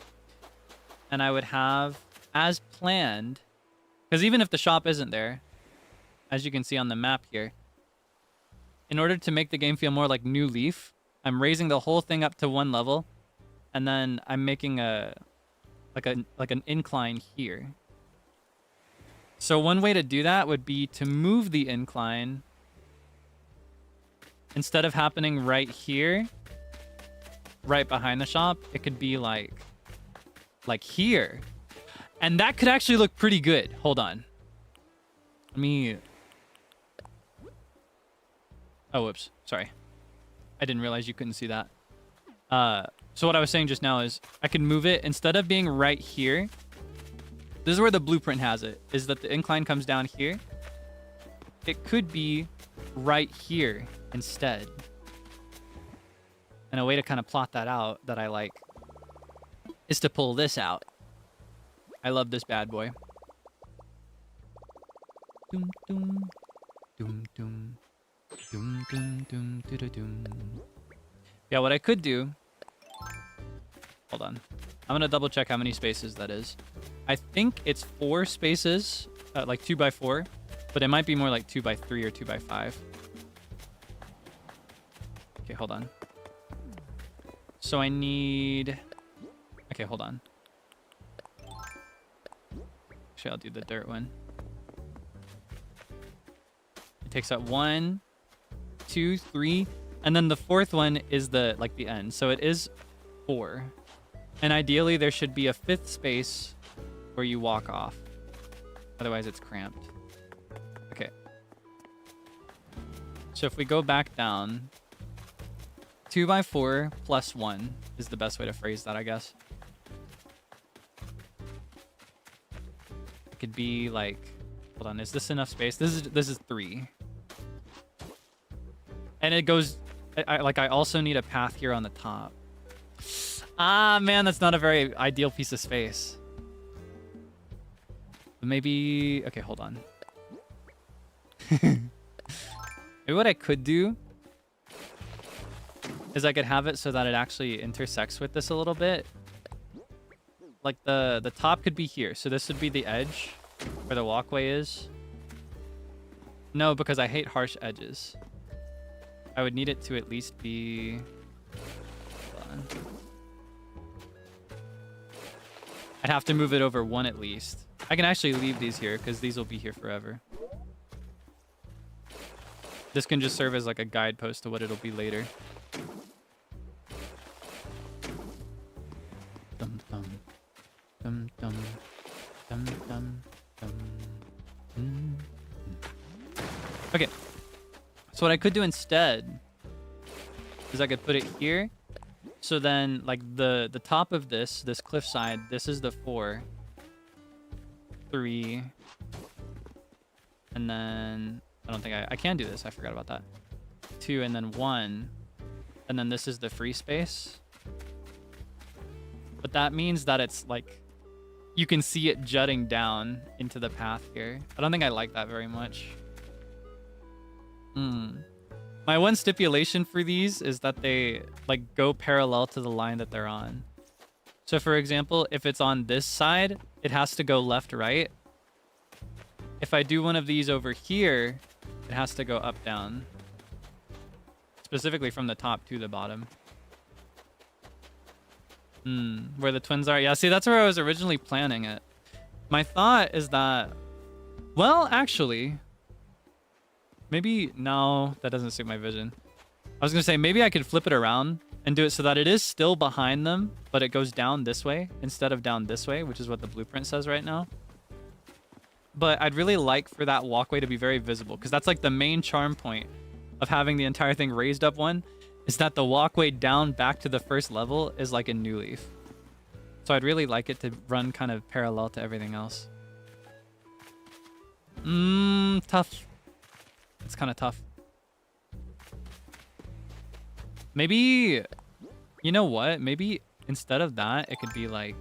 And I would have, as planned, because even if the shop isn't there, as you can see on the map here, in order to make the game feel more like New Leaf, I'm raising the whole thing up to one level, and then I'm making an incline here. So one way to do that would be to move the incline instead of happening right here, right behind the shop. It could be like here, and that could actually look pretty good. Hold on, let me. Oh, whoops, sorry. I didn't realize you couldn't see that. So what I was saying just now is I can move it instead of being right here. This is where the blueprint has it, is that the incline comes down here. It could be right here instead. And a way to kind of plot that out that I like is to pull this out. I love this bad boy. Doom, doom, doom, doom. Doom, doom, doom, doo, doo, doom. Yeah, what I could do... Hold on. I'm going to double check how many spaces that is. I think it's 4 spaces, like 2x4, but it might be more like 2x3 or 2x5. Okay, hold on. So I need... Okay, hold on. Actually, I'll do the dirt one. It takes up 1, 2, 3, and then the 4th one is the end. So it is 4. And ideally there should be a 5th space where you walk off. Otherwise it's cramped. Okay. So if we go back down, 2x4 plus 1 is the best way to phrase that, I guess. It could be like, hold on, is this enough space? This is 3. And it goes, I also need a path here on the top. Ah, man, that's not a very ideal piece of space. Maybe... Okay, hold on. Maybe what I could do is I could have it so that it actually intersects with this a little bit. Like the top could be here. So this would be the edge where the walkway is. No, because I hate harsh edges. I would need it to at least be... Hold on. I'd have to move it over one at least. I can actually leave these here because these will be here forever. This can just serve as like a guidepost to what it'll be later. Dum dum dum dum dum dum dum. Okay. So what I could do instead is I could put it here. So then like the top of this cliffside, this is the 4, 3, and then I don't think I can do this. I forgot about that. 2 and then 1. And then this is the free space. But that means that it's like you can see it jutting down into the path here. I don't think I like that very much. My one stipulation for these is that they like go parallel to the line that they're on. So for example, if it's on this side, it has to go left, right. If I do one of these over here, it has to go up, down. Specifically from the top to the bottom. Where the twins are. Yeah, see, that's where I was originally planning it. My thought is that... Well, actually... Maybe... No, that doesn't suit my vision. I was going to say, maybe I could flip it around and do it so that it is still behind them, but it goes down this way instead of down this way, which is what the blueprint says right now. But I'd really like for that walkway to be very visible, because that's like the main charm point of having the entire thing raised up one, is that the walkway down back to the first level is like a new leaf. So I'd really like it to run kind of parallel to everything else. Tough. It's kind of tough. Maybe, you know what? Maybe instead of that, it could be like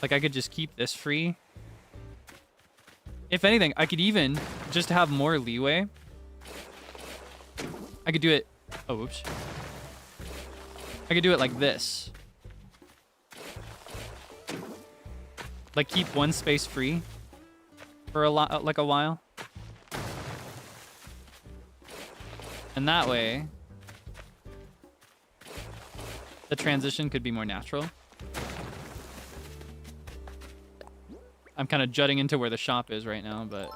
I could just keep this free. If anything, I could even just have more leeway. I could do it. Oh, oops. I could do it like this. Like keep one space free for like a while. And that way, the transition could be more natural. I'm kind of jutting into where the shop is right now, but...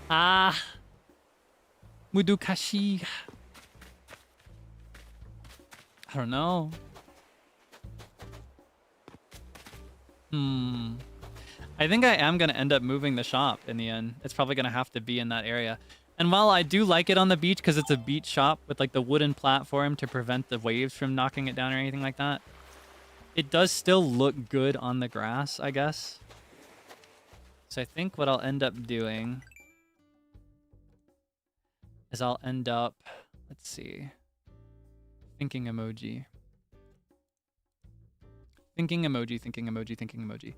Ah! Mudukashi. I don't know. I think I am going to end up moving the shop in the end. It's probably going to have to be in that area. And while I do like it on the beach because it's a beach shop with like the wooden platform to prevent the waves from knocking it down or anything like that, it does still look good on the grass, I guess. So I think what I'll end up doing is I'll end up, let's see, thinking emoji. Thinking emoji, thinking emoji, thinking emoji.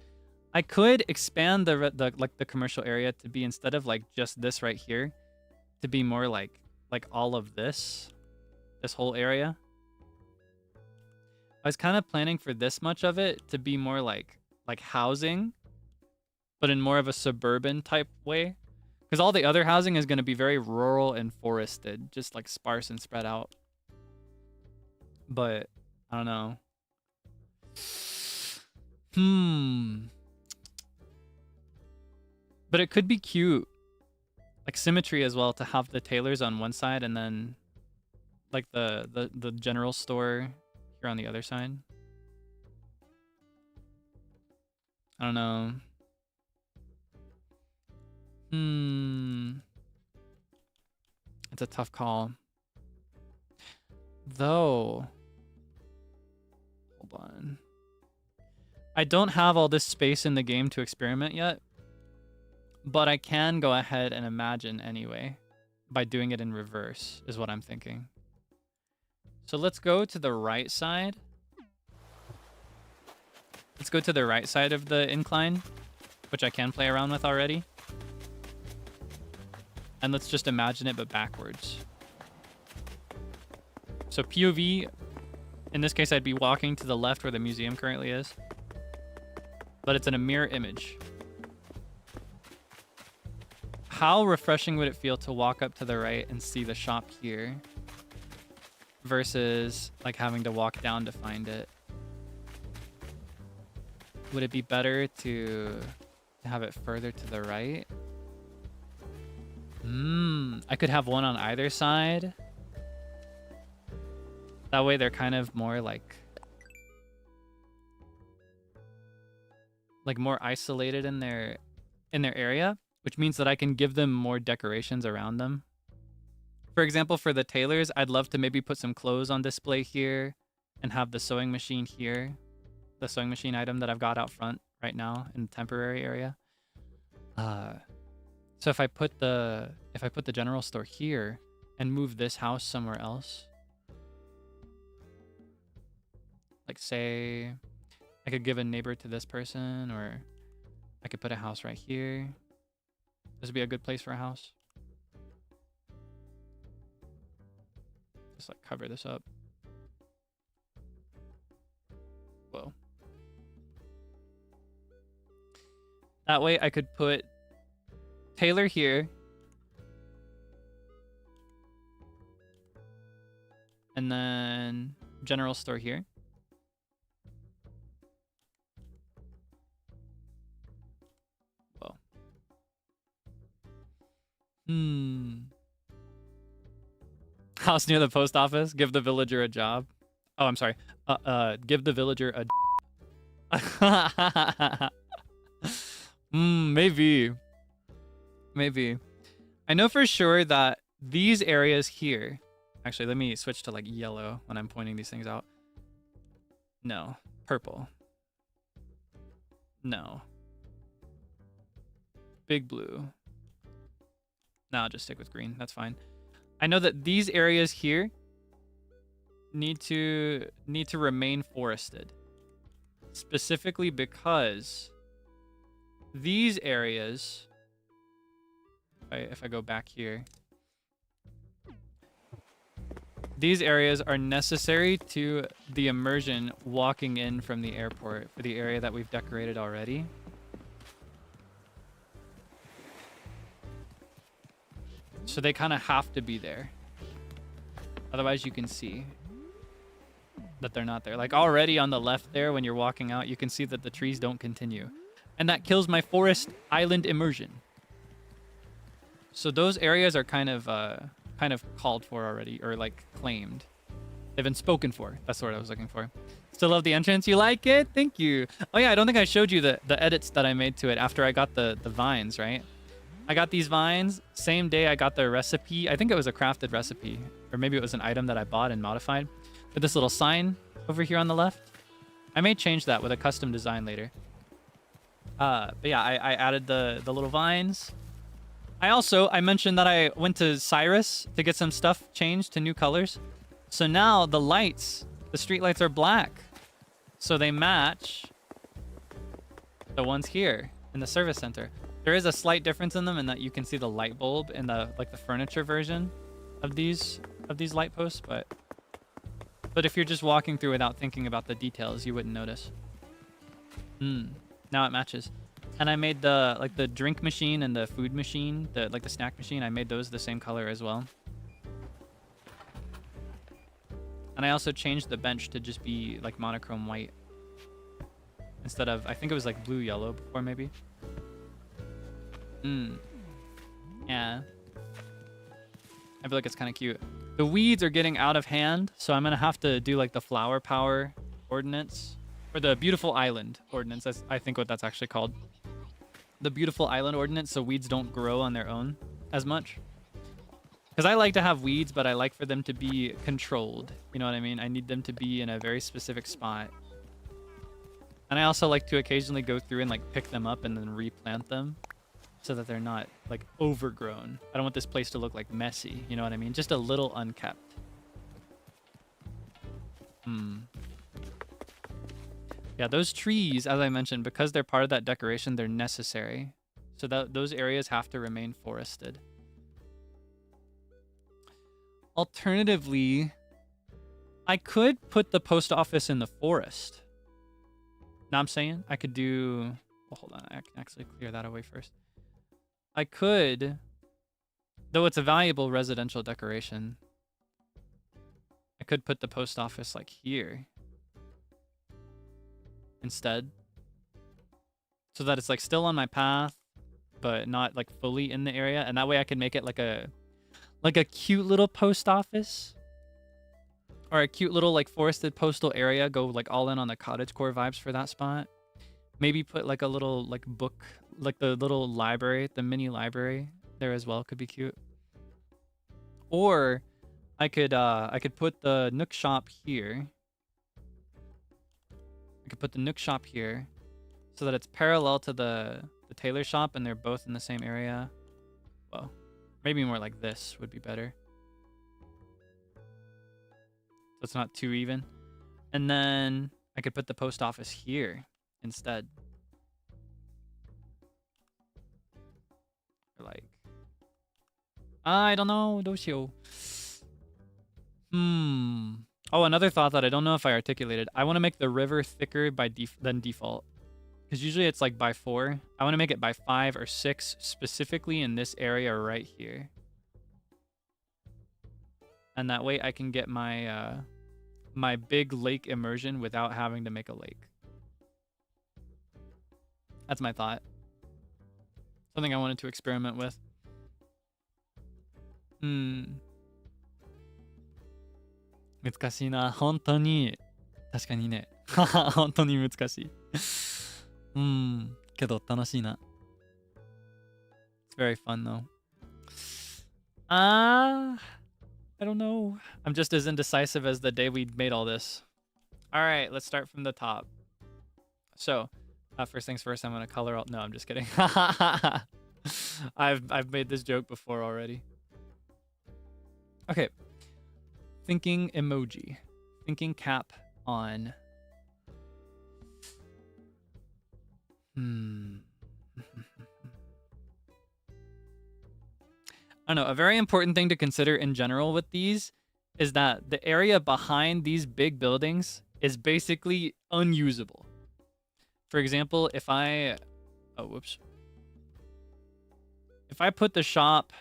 I could expand the commercial area to be, instead of like just this right here, to be more like all of this whole area. I was kind of planning for this much of it to be more like housing, but in more of a suburban type way. Because all the other housing is going to be very rural and forested, just like sparse and spread out. But I don't know. But it could be cute, like symmetry as well, to have the tailors on one side and then like the general store here on the other side. I don't know. It's a tough call. Though, hold on. I don't have all this space in the game to experiment yet. But I can go ahead and imagine anyway by doing it in reverse is what I'm thinking. So let's go to the right side. Let's go to the right side of the incline, which I can play around with already. And let's just imagine it, but backwards. So POV, in this case, I'd be walking to the left where the museum currently is. But it's in a mirror image. How refreshing would it feel to walk up to the right and see the shop here versus like having to walk down to find it? Would it be better to have it further to the right? I could have one on either side. That way they're kind of more like more isolated in their area, which means that I can give them more decorations around them. For example, for the tailors, I'd love to maybe put some clothes on display here and have the sewing machine here. The sewing machine item that I've got out front right now in the temporary area. So if I put the general store here and move this house somewhere else, like say I could give a neighbor to this person, or I could put a house right here. This would be a good place for a house. Just like cover this up. Whoa. That way I could put Taylor here. And then general store here. Whoa. House near the post office. Give the villager a job. Oh, I'm sorry. Give the villager a maybe. Maybe. I know for sure that these areas here... Actually, let me switch to like yellow when I'm pointing these things out. No. Purple. No. Big blue. No, I'll just stick with green. That's fine. I know that these areas here need to remain forested. Specifically because these areas... If I go back here... These areas are necessary to the immersion walking in from the airport for the area that we've decorated already. So they kind of have to be there. Otherwise you can see that they're not there. Like already on the left there when you're walking out, you can see that the trees don't continue. And that kills my forest island immersion. So those areas are kind of called for already, or like claimed. They've been spoken for. That's the word I was looking for. Still love the entrance. You like it? Thank you. Oh yeah, I don't think I showed you the edits that I made to it after I got the vines, right? I got these vines. Same day I got the recipe. I think it was a crafted recipe, or maybe it was an item that I bought and modified. With this little sign over here on the left. I may change that with a custom design later. But yeah, I added the little vines. I mentioned that I went to Cyrus to get some stuff changed to new colors. So now the lights, the street lights are black. So they match the ones here in the service center. There is a slight difference in them in that you can see the light bulb in the furniture version of these light posts, but if you're just walking through without thinking about the details, you wouldn't notice. Now it matches. And I made the drink machine and the food machine, the snack machine, I made those the same color as well. And I also changed the bench to just be like monochrome white. Instead of, I think it was like blue yellow before maybe. Yeah. I feel like it's kind of cute. The weeds are getting out of hand, so I'm gonna have to do like the flower power ordinance. Or the beautiful island ordinance, that's I think what that's actually called. The beautiful island ordinance, so weeds don't grow on their own as much. Because I like to have weeds, but I like for them to be controlled. You know what I mean? I need them to be in a very specific spot. And I also like to occasionally go through and like pick them up and then replant them. so that they're not like overgrown. I don't want this place to look like messy, you know what I mean? Just a little unkept. Yeah, those trees, as I mentioned, because they're part of that decoration, they're necessary. So those areas have to remain forested. Alternatively, I could put the post office in the forest. Now I'm saying I could do... Well, hold on. I can actually clear that away first. I could, though it's a valuable residential decoration, I could put the post office like here instead. So that it's like still on my path, but not like fully in the area. And that way I can make it like a cute little post office. Or a cute little like forested postal area. Go like all in on the cottagecore vibes for that spot. Maybe put like a little like book, like the little library, the mini library there as well could be cute. Or I could put the Nook shop here. I could put the Nook shop here so that it's parallel to the tailor shop and they're both in the same area. Well, maybe more like this would be better. So it's not too even. And then I could put the post office here instead. Or like, I don't know. Oh, another thought that I don't know if I articulated. I want to make the river thicker than default. Because usually it's like by 4. I want to make it by 5 or 6, specifically in this area right here. And that way I can get my my big lake immersion without having to make a lake. That's my thought. Something I wanted to experiment with. 難しいな。本当に。確かにね。本当に難しい。けど楽しいな。It's very fun though. I don't know. I'm just as indecisive as the day we made all this. All right, let's start from the top. So, first things first, I'm gonna color all. No, I'm just kidding. I've made this joke before already. Okay. Thinking emoji. Thinking cap on. I don't know. A very important thing to consider in general with these is that the area behind these big buildings is basically unusable. For example, if I... Oh, whoops. If I put the shop...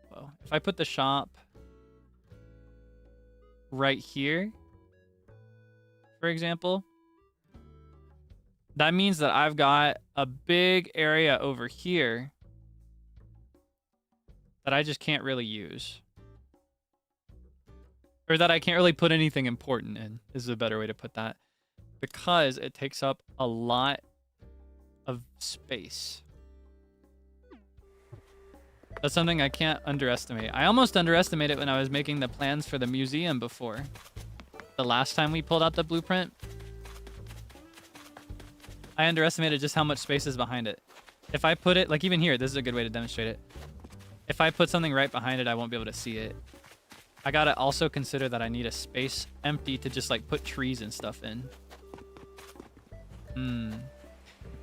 Well, if I put the shop right here, for example, that means that I've got a big area over here that I just can't really use. Or that I can't really put anything important in, is a better way to put that. Because it takes up a lot of space. That's something I can't underestimate. I almost underestimated it when I was making the plans for the museum before. The last time we pulled out the blueprint. I underestimated just how much space is behind it. If I put it, like even here, this is a good way to demonstrate it. If I put something right behind it, I won't be able to see it. I gotta also consider that I need a space empty to just like put trees and stuff in.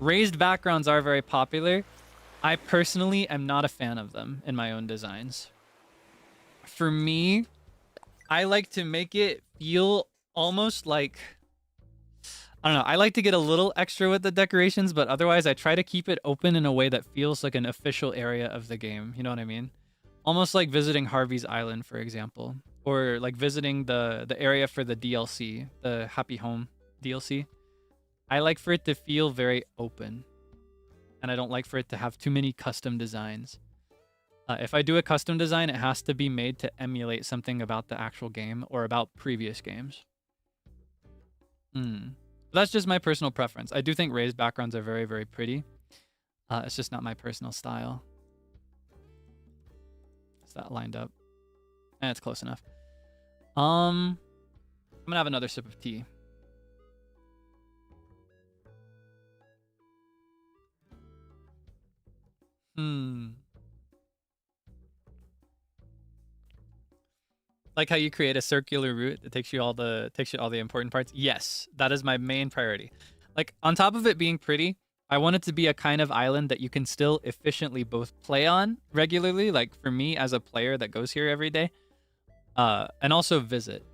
Raised backgrounds are very popular. I personally am not a fan of them in my own designs. For me, I like to make it feel almost like... I don't know. I like to get a little extra with the decorations, but otherwise I try to keep it open in a way that feels like an official area of the game. You know what I mean? Almost like visiting Harvey's Island, for example. Or like visiting the area for the DLC, the Happy Home DLC. I like for it to feel very open. And I don't like for it to have too many custom designs. If I do a custom design, it has to be made to emulate something about the actual game or about previous games. That's just my personal preference. I do think raised backgrounds are very, very pretty. It's just not my personal style. Is that lined up? And it's close enough. I'm gonna have another sip of tea. Like how you create a circular route that takes you all the important parts. Yes, that is my main priority. Like on top of it being pretty, I want it to be a kind of island that you can still efficiently both play on regularly, like for me as a player that goes here every day, and also visit.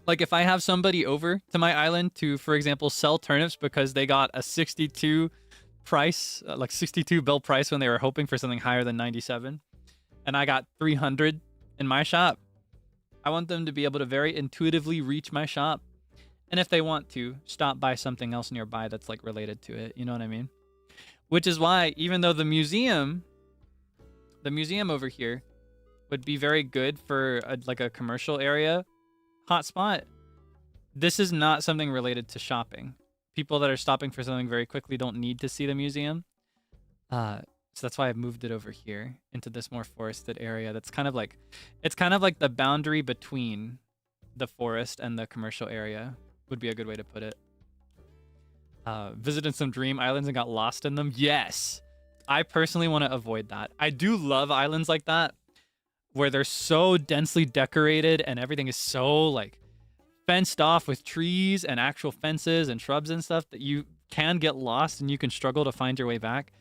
Like if I have somebody over to my island to, for example, sell turnips because they got a 62 price, like 62 bill price when they were hoping for something higher than 97, and I got 300 in my shop, I want them to be able to very intuitively reach my shop. And if they want to, stop by something else nearby that's like related to it. You know what I mean? Which is why, even though the museum over here would be very good for like a commercial area hotspot, this is not something related to shopping. People that are stopping for something very quickly don't need to see the museum. So that's why I've moved it over here into this more forested area. That's kind of like, it's kind of like the boundary between the forest and the commercial area would be a good way to put it. Visited some dream islands and got lost in them. Yes, I personally want to avoid that. I do love islands like that where they're so densely decorated and everything is so like fenced off with trees and actual fences and shrubs and stuff that you can get lost and you can struggle to find your way back.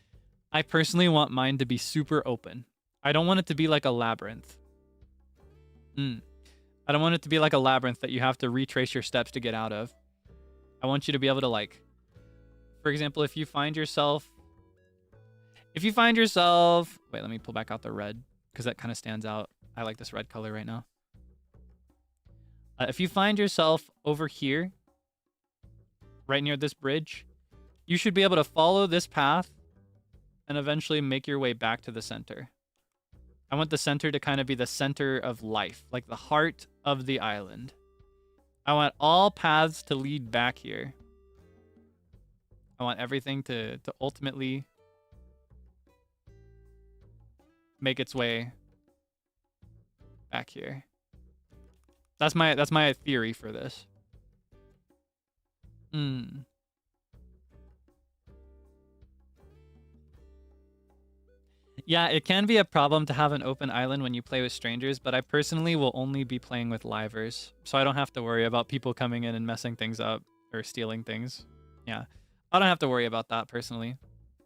I personally want mine to be super open. I don't want it to be like a labyrinth. I don't want it to be like a labyrinth that you have to retrace your steps to get out of. I want you to be able to, like, for example, if you find yourself, wait, let me pull back out the red because that kind of stands out. I like this red color right now. If you find yourself over here, right near this bridge, you should be able to follow this path and eventually make your way back to the center. I want the center to kind of be the center of life, like the heart of the island. I want all paths to lead back here. I want everything to ultimately make its way back here. That's my theory for this. Yeah, it can be a problem to have an open island when you play with strangers, but I personally will only be playing with livers, so I don't have to worry about people coming in and messing things up or stealing things. Yeah, I don't have to worry about that personally.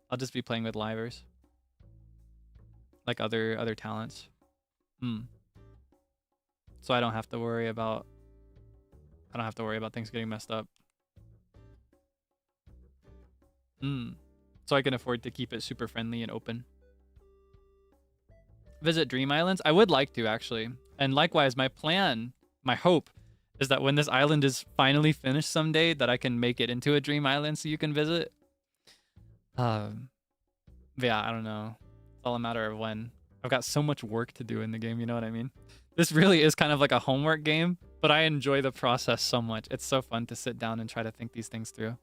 I'll just be playing with livers, like other talents. So I don't have to worry about things getting messed up. So I can afford to keep it super friendly and open. Visit dream islands? I would like to, actually. And likewise, my plan, my hope, is that when this island is finally finished someday, that I can make it into a dream island so you can visit. Yeah, I don't know. It's all a matter of when. I've got so much work to do in the game, you know what I mean? This really is kind of like a homework game, but I enjoy the process so much. It's so fun to sit down and try to think these things through.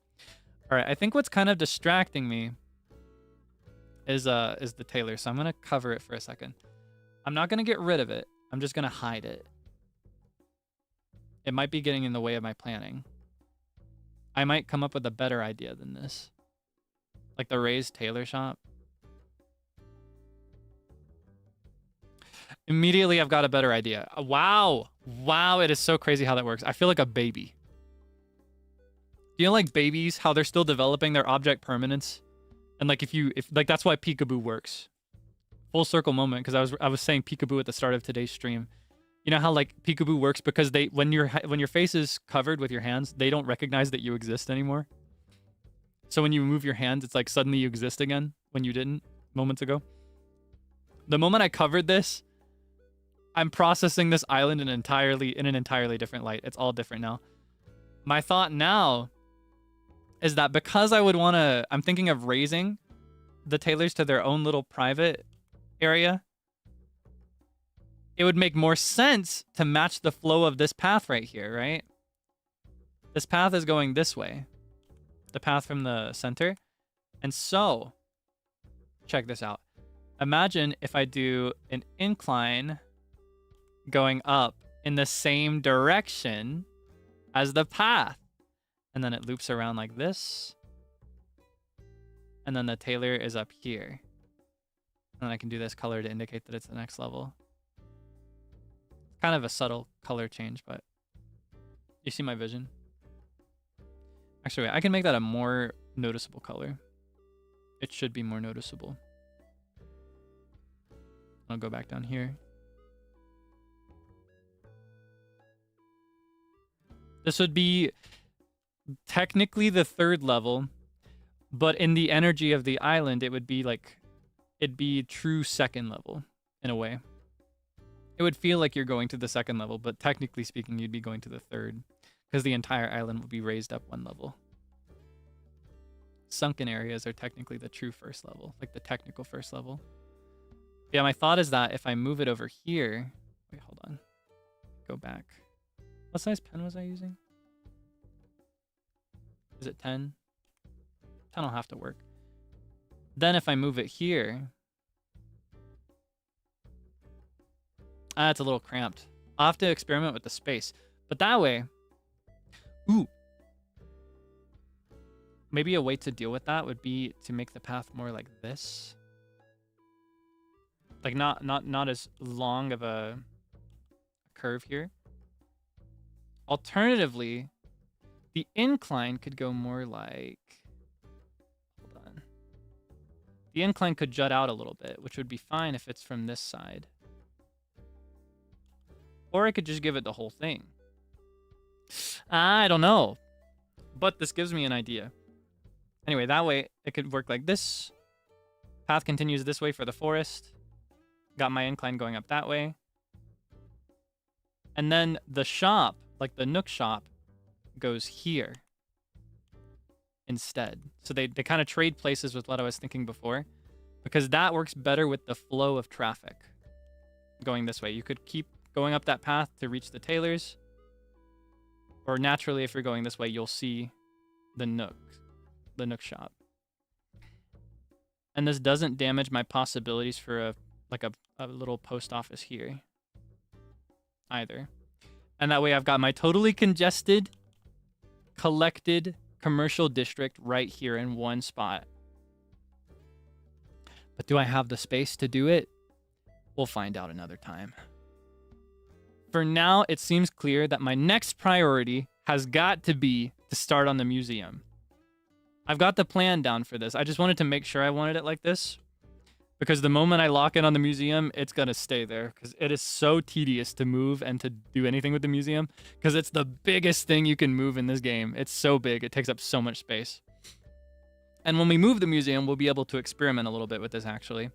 All right, I think what's kind of distracting me is the tailor, so I'm gonna cover it for a second. I'm not gonna get rid of it. I'm just gonna hide it. It might be getting in the way of my planning. I might come up with a better idea than this, like the raised tailor shop. Immediately, I've got a better idea. Wow, it is so crazy how that works. I feel like a baby. Do you know, like babies, how they're still developing their object permanence? And like if like that's why peekaboo works. Full circle moment, because I was saying peekaboo at the start of today's stream. You know how like peekaboo works because when your face is covered with your hands, they don't recognize that you exist anymore. So when you move your hands, it's like suddenly you exist again when you didn't moments ago. The moment I covered this, I'm processing this island in an entirely different light. It's all different now. My thought now is that because I would want to, I'm thinking of raising the tailors to their own little private area. It would make more sense to match the flow of this path right here, right? This path is going this way. The path from the center. And so, check this out. Imagine if I do an incline going up in the same direction as the path. And then it loops around like this. And then the tailor is up here. And I can do this color to indicate that it's the next level. Kind of a subtle color change, but you see my vision? Actually, wait, I can make that a more noticeable color. It should be more noticeable. I'll go back down here. This would be technically the 3rd level, but in the energy of the island, it would be like, it'd be true 2nd level in a way. It would feel like you're going to the 2nd level, but technically speaking, you'd be going to the 3rd because the entire island will be raised up 1 level. Sunken areas are technically the true 1st level, like the technical 1st level. Yeah, my thought is that if I move it over here, wait, hold on, go back. What size pen was I using? Is it 10? 10 will have to work. Then if I move it here, it's a little cramped. I'll have to experiment with the space. But that way, ooh, maybe a way to deal with that would be to make the path more like this. Like not as long of a curve here. Alternatively, the incline could go more like, hold on. The incline could jut out a little bit, which would be fine if it's from this side. Or I could just give it the whole thing. I don't know. But this gives me an idea. Anyway, that way it could work like this. Path continues this way for the forest. Got my incline going up that way. And then the shop, like the Nook shop, goes here instead. So they kind of trade places with what I was thinking before, because that works better with the flow of traffic going this way. You could keep going up that path to reach the tailors, or naturally, if you're going this way, you'll see the Nook shop. And this doesn't damage my possibilities for a little post office here either. And that way I've got my totally congested, collected commercial district right here in one spot. But do I have the space to do it? We'll find out another time. For now, it seems clear that my next priority has got to be to start on the museum. I've got the plan down for this. I just wanted to make sure I wanted it like this, because the moment I lock in on the museum, it's going to stay there, because it is so tedious to move and to do anything with the museum, because it's the biggest thing you can move in this game. It's so big. It takes up so much space. And when we move the museum, we'll be able to experiment a little bit with this, actually.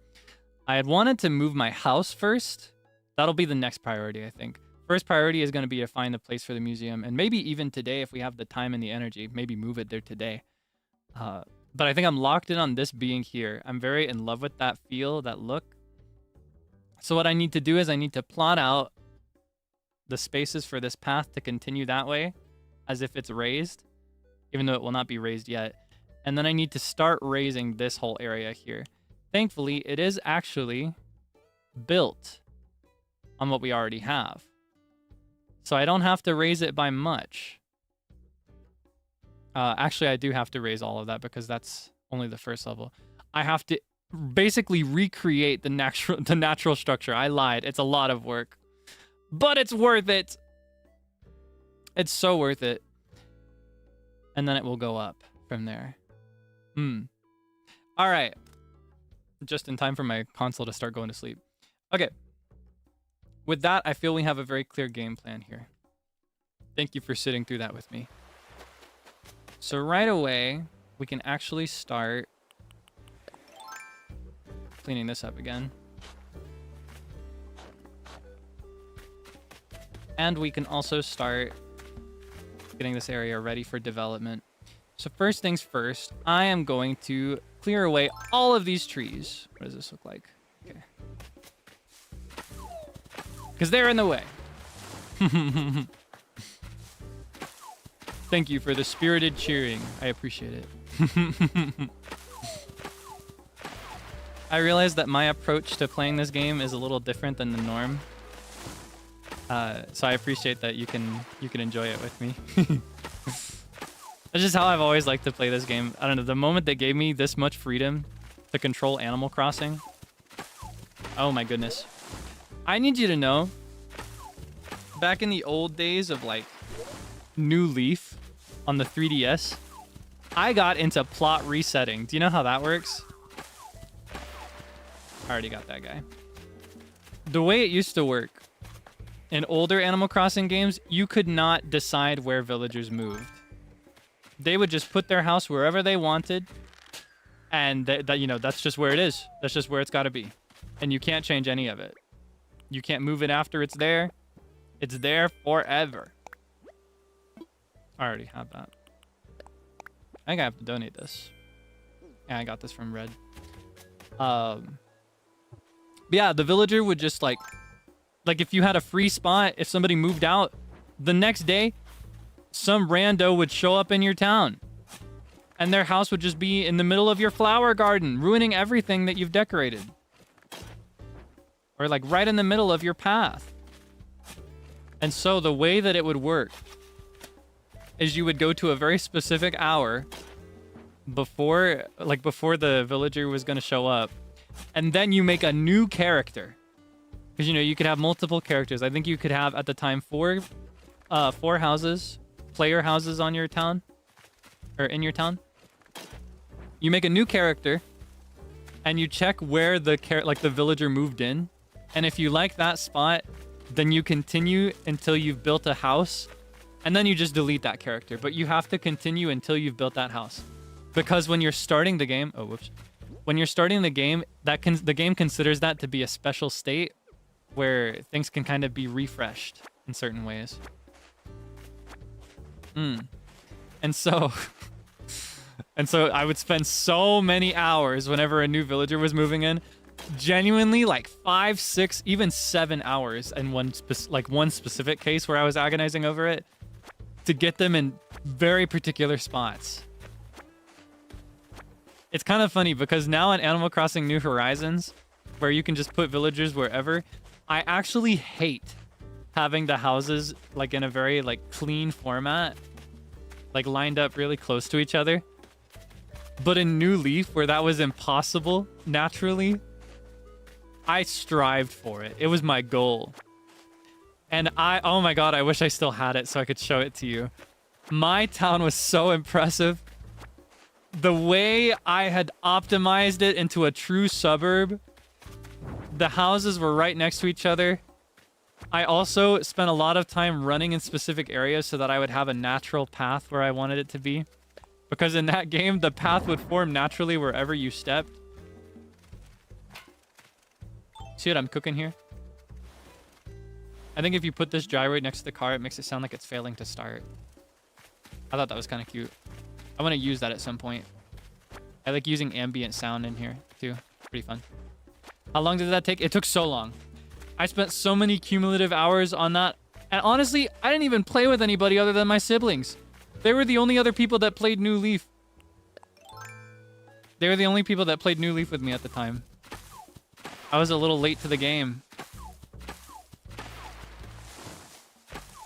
I had wanted to move my house first. That'll be the next priority, I think. First priority is going to be to find a place for the museum, and maybe even today, if we have the time and the energy, maybe move it there today. But I think I'm locked in on this being here. I'm very in love with that feel, that look. So what I need to do is I need to plot out the spaces for this path to continue that way, as if it's raised, even though it will not be raised yet. And then I need to start raising this whole area here. Thankfully, it is actually built on what we already have. So I don't have to raise it by much. Actually, I do have to raise all of that because that's only the first level. I have to basically recreate the natural structure. I lied. It's a lot of work, but it's worth it. It's so worth it. And then it will go up from there. All right. Just in time for my console to start going to sleep. Okay. With that, I feel we have a very clear game plan here. Thank you for sitting through that with me. So right away, we can actually start cleaning this up again. And we can also start getting this area ready for development. So first things first, I am going to clear away all of these trees. What does this look like? Okay. Because they're in the way. Thank you for the spirited cheering. I appreciate it. I realize that my approach to playing this game is a little different than the norm. So I appreciate that you can enjoy it with me. That's just how I've always liked to play this game. I don't know, the moment they gave me this much freedom to control Animal Crossing, Oh my goodness. I need you to know, back in the old days of like New Leaf on the 3DS, I got into plot resetting. Do you know how that works? I already got that guy. The way it used to work in older Animal Crossing games, you could not decide where villagers moved. They would just put their house wherever they wanted, and that you know, that's just where it is. That's just where it's got to be. And you can't change any of it. You can't move it after it's there. It's there forever. I already have that. I think I have to donate this. Yeah, I got this from Red. But yeah, the villager would just like if you had a free spot, if somebody moved out, the next day, some rando would show up in your town. And their house would just be in the middle of your flower garden, ruining everything that you've decorated. Or like right in the middle of your path. And so the way that it would work is you would go to a very specific hour before the villager was going to show up. And then you make a new character. Because, you know, you could have multiple characters. I think you could have, at the time, four houses, player houses on your town. Or in your town. You make a new character. And you check where the villager moved in. And if you like that spot, then you continue until you've built a house. And then you just delete that character. But you have to continue until you've built that house. Because when you're starting the game... Oh, whoops. When you're starting the game, the game considers that to be a special state where things can kind of be refreshed in certain ways. And so... and so I would spend so many hours whenever a new villager was moving in. Genuinely, like 5, 6, even 7 hours in one specific case where I was agonizing over it to get them in very particular spots. It's kind of funny because now in Animal Crossing New Horizons, where you can just put villagers wherever, I actually hate having the houses like in a very like clean format, like lined up really close to each other. But in New Leaf, where that was impossible naturally, I strived for it. It was my goal. And oh my god, I wish I still had it so I could show it to you. My town was so impressive. The way I had optimized it into a true suburb, the houses were right next to each other. I also spent a lot of time running in specific areas so that I would have a natural path where I wanted it to be. Because in that game, the path would form naturally wherever you stepped. See what I'm cooking here? I think if you put this gyroid next to the car, it makes it sound like it's failing to start. I thought that was kind of cute. I want to use that at some point. I like using ambient sound in here, too. Pretty fun. How long did that take? It took so long. I spent so many cumulative hours on that. And honestly, I didn't even play with anybody other than my siblings. They were the only other people that played New Leaf. They were the only people that played New Leaf with me at the time. I was a little late to the game.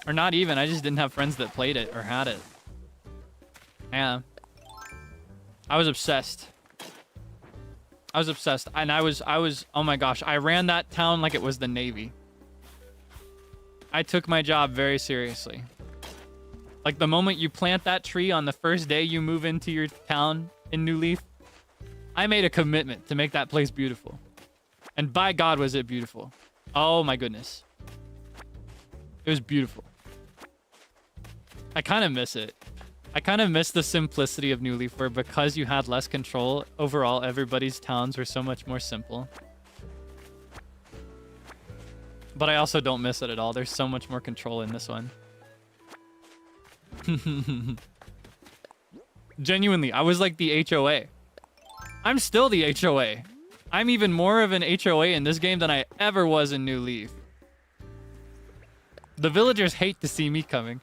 Or not even. I just didn't have friends that played it or had it. Yeah. I was obsessed. I was obsessed. And I was, oh my gosh. I ran that town like it was the Navy. I took my job very seriously. Like the moment you plant that tree on the first day you move into your town in New Leaf, I made a commitment to make that place beautiful. And by God, was it beautiful. Oh my goodness. It was beautiful. I kind of miss it. I kind of miss the simplicity of New Leaf, where because you had less control, overall everybody's towns were so much more simple. But I also don't miss it at all. There's so much more control in this one. Genuinely, I was like the HOA. I'm still the HOA. I'm even more of an HOA in this game than I ever was in New Leaf. The villagers hate to see me coming.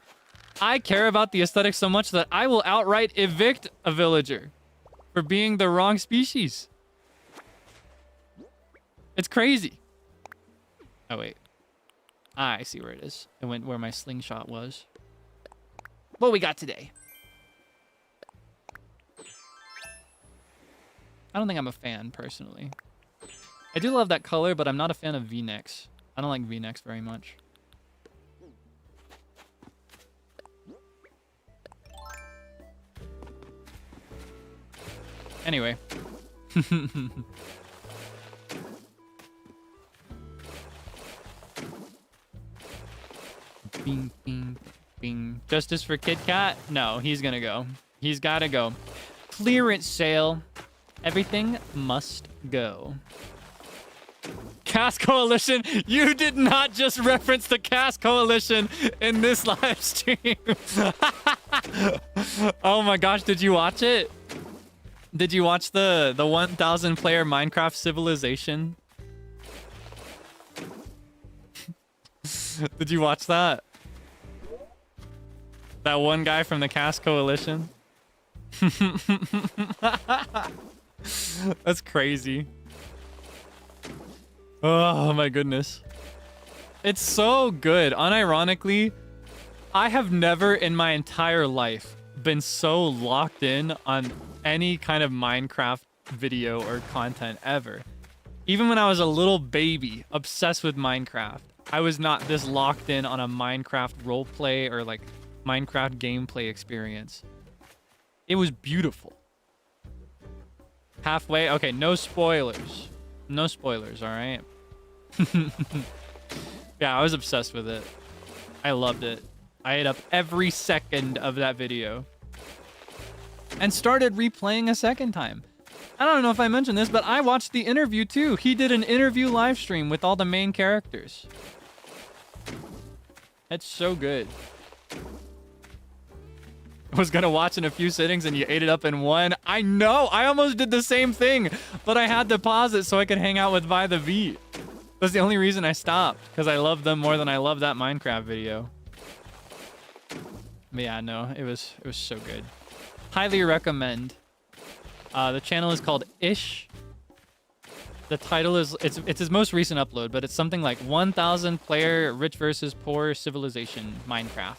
I care about the aesthetic so much that I will outright evict a villager for being the wrong species. It's crazy. Oh, wait. Ah, I see where it is. It went where my slingshot was. What we got today? I don't think I'm a fan, personally. I do love that color, but I'm not a fan of V-necks. I don't like V-necks very much. Anyway. Bing, bing, bing. Justice for Kit Kat? No, he's gonna go. He's gotta go. Clearance sale. Everything must go. Cast Coalition, you did not just reference the Cast Coalition in this live stream. Oh my gosh, did you watch it? Did you watch the 1,000 player Minecraft Civilization? Did you watch that? That one guy from the Cast Coalition? That's crazy. Oh my goodness. It's so good. Unironically, I have never in my entire life been so locked in on any kind of Minecraft video or content ever. Even when I was a little baby obsessed with Minecraft, I was not this locked in on a Minecraft roleplay or like Minecraft gameplay experience. It was beautiful. Halfway? Okay, no spoilers. No spoilers, all right? Yeah, I was obsessed with it. I loved it. I ate up every second of that video. And started replaying a second time. I don't know if I mentioned this, but I watched the interview too. He did an interview live stream with all the main characters. It's so good. I was gonna watch in a few sittings and you ate it up in one. I know, I almost did the same thing, but I had to pause it so I could hang out with Vi the V. That's the only reason I stopped, because I love them more than I love that Minecraft video. But yeah, no, it was so good. Highly recommend. The channel is called Ish. The title is, it's his most recent upload, but it's something like 1,000 player rich versus poor civilization Minecraft.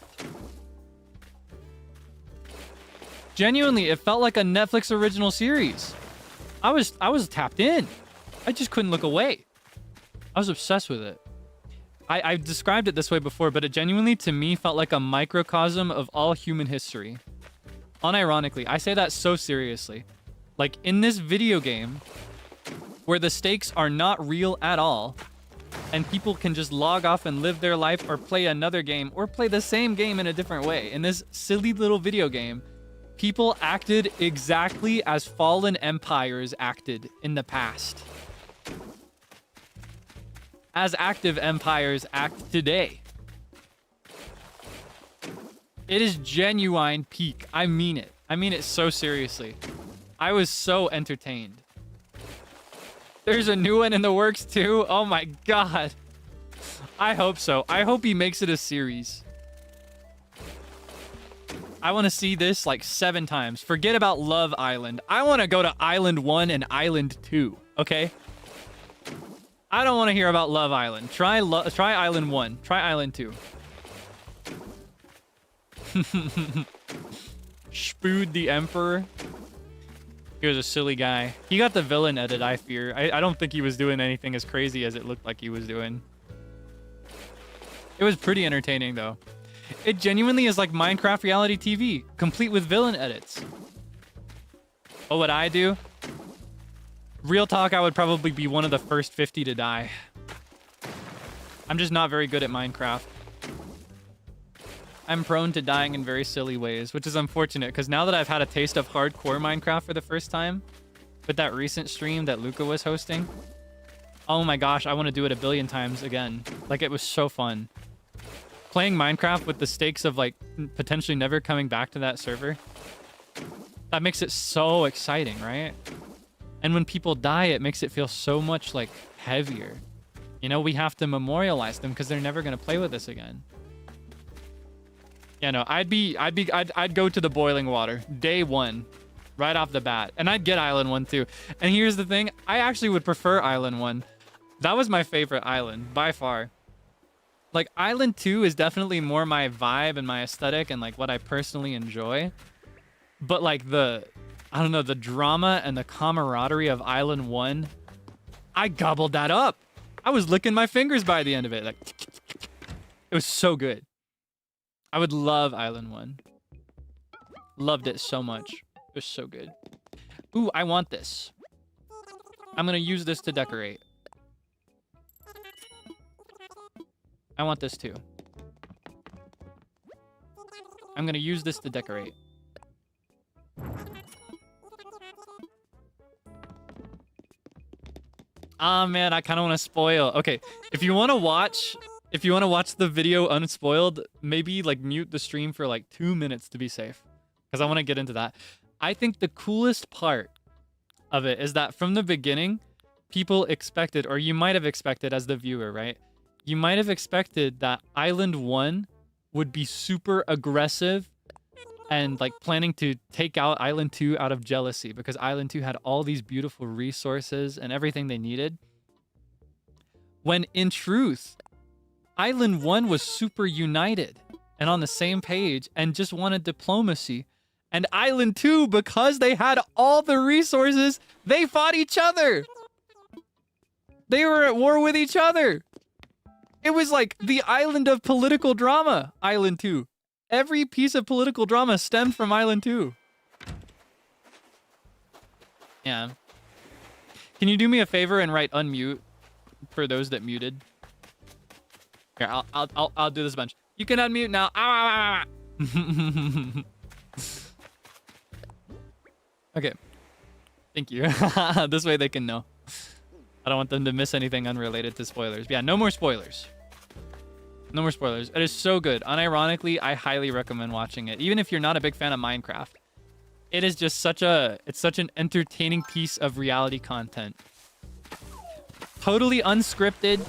Genuinely, it felt like a Netflix original series. I was tapped in. I just couldn't look away. I was obsessed with it. I described it this way before, but it genuinely, to me, felt like a microcosm of all human history. Unironically, I say that so seriously. Like, in this video game, where the stakes are not real at all, and people can just log off and live their life or play another game, or play the same game in a different way. In this silly little video game, people acted exactly as fallen empires acted in the past. As active empires act today. It is genuine peak. I mean it. I mean it so seriously. I was so entertained. There's a new one in the works too. Oh my god. I hope so. I hope he makes it a series. I want to see this like 7 times. Forget about Love Island. I want to go to Island 1 and Island 2. Okay? I don't want to hear about Love Island. Try Island 1. Try Island 2. Spood the Emperor. He was a silly guy. He got the villain edit, I fear. I don't think he was doing anything as crazy as it looked like he was doing. It was pretty entertaining, though. It genuinely is like Minecraft reality TV, complete with villain edits. What would I do? Real talk, I would probably be one of the first 50 to die. I'm just not very good at Minecraft. I'm prone to dying in very silly ways, which is unfortunate, because now that I've had a taste of hardcore Minecraft for the first time, with that recent stream that Luca was hosting, oh my gosh, I want to do it a billion times again. Like, it was so fun. Playing Minecraft with the stakes of, like, potentially never coming back to that server, that makes it so exciting, right? And when people die, it makes it feel so much, like, heavier. You know, we have to memorialize them because they're never going to play with us again. Yeah, no, I'd go to the boiling water day 1, right off the bat, and I'd get Island 1 too. And here's the thing, I actually would prefer Island 1. That was my favorite island by far. Like, Island 2 is definitely more my vibe and my aesthetic and like what I personally enjoy. But like I don't know, the drama and the camaraderie of Island 1 I gobbled that up. I was licking my fingers by the end of it. Like, it was so good. I would love Island 1. Loved it so much. It was so good. Ooh, I want this. I'm gonna use this to decorate. I want this too. I'm gonna use this to decorate. Ah, man, I kind of want to spoil. Okay, if you want to watch the video unspoiled, maybe like mute the stream for like 2 minutes to be safe, because I want to get into that. I think the coolest part of it is that from the beginning, people expected, or you might have expected as the viewer, right? You might have expected that Island 1 would be super aggressive and like planning to take out Island 2 out of jealousy, because Island 2 had all these beautiful resources and everything they needed. When in truth, Island 1 was super united and on the same page and just wanted diplomacy. And Island 2, because they had all the resources, they fought each other. They were at war with each other. It was like the island of political drama, Island 2. Every piece of political drama stemmed from Island 2. Yeah. Can you do me a favor and write unmute for those that muted? Here, I'll do this a bunch. You can unmute now. Okay. Thank you. This way they can know. I don't want them to miss anything unrelated to spoilers. But yeah, no more spoilers. No more spoilers. It is so good. Unironically, I highly recommend watching it. Even if you're not a big fan of Minecraft. It is just such an entertaining piece of reality content. Totally unscripted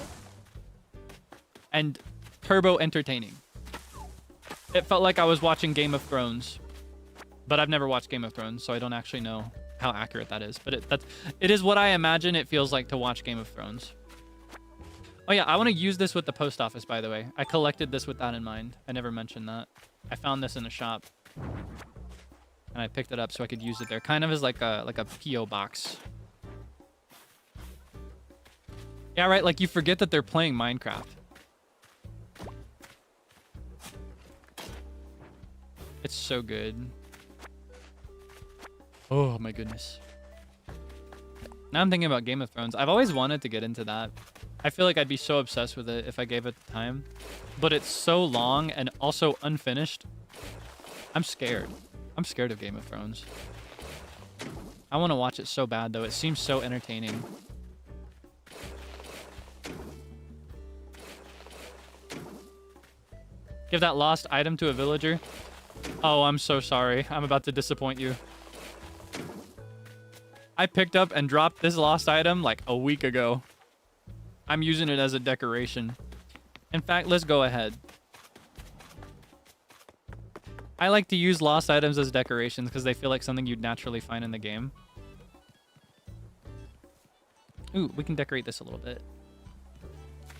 and turbo entertaining. It felt like I was watching Game of Thrones. But I've never watched Game of Thrones, so I don't actually know how accurate that is. But it is what I imagine it feels like to watch Game of Thrones. Oh yeah, I want to use this with the post office, by the way. I collected this with that in mind. I never mentioned that. I found this in a shop. And I picked it up so I could use it there. Kind of as like a P.O. box. Yeah, right, like you forget that they're playing Minecraft. It's so good. Oh my goodness. Now I'm thinking about Game of Thrones. I've always wanted to get into that. I feel like I'd be so obsessed with it if I gave it the time. But it's so long and also unfinished. I'm scared. I'm scared of Game of Thrones. I want to watch it so bad, though. It seems so entertaining. Give that lost item to a villager. Oh, I'm so sorry. I'm about to disappoint you. I picked up and dropped this lost item like a week ago. I'm using it as a decoration. In fact, let's go ahead. I like to use lost items as decorations because they feel like something you'd naturally find in the game. Ooh, we can decorate this a little bit.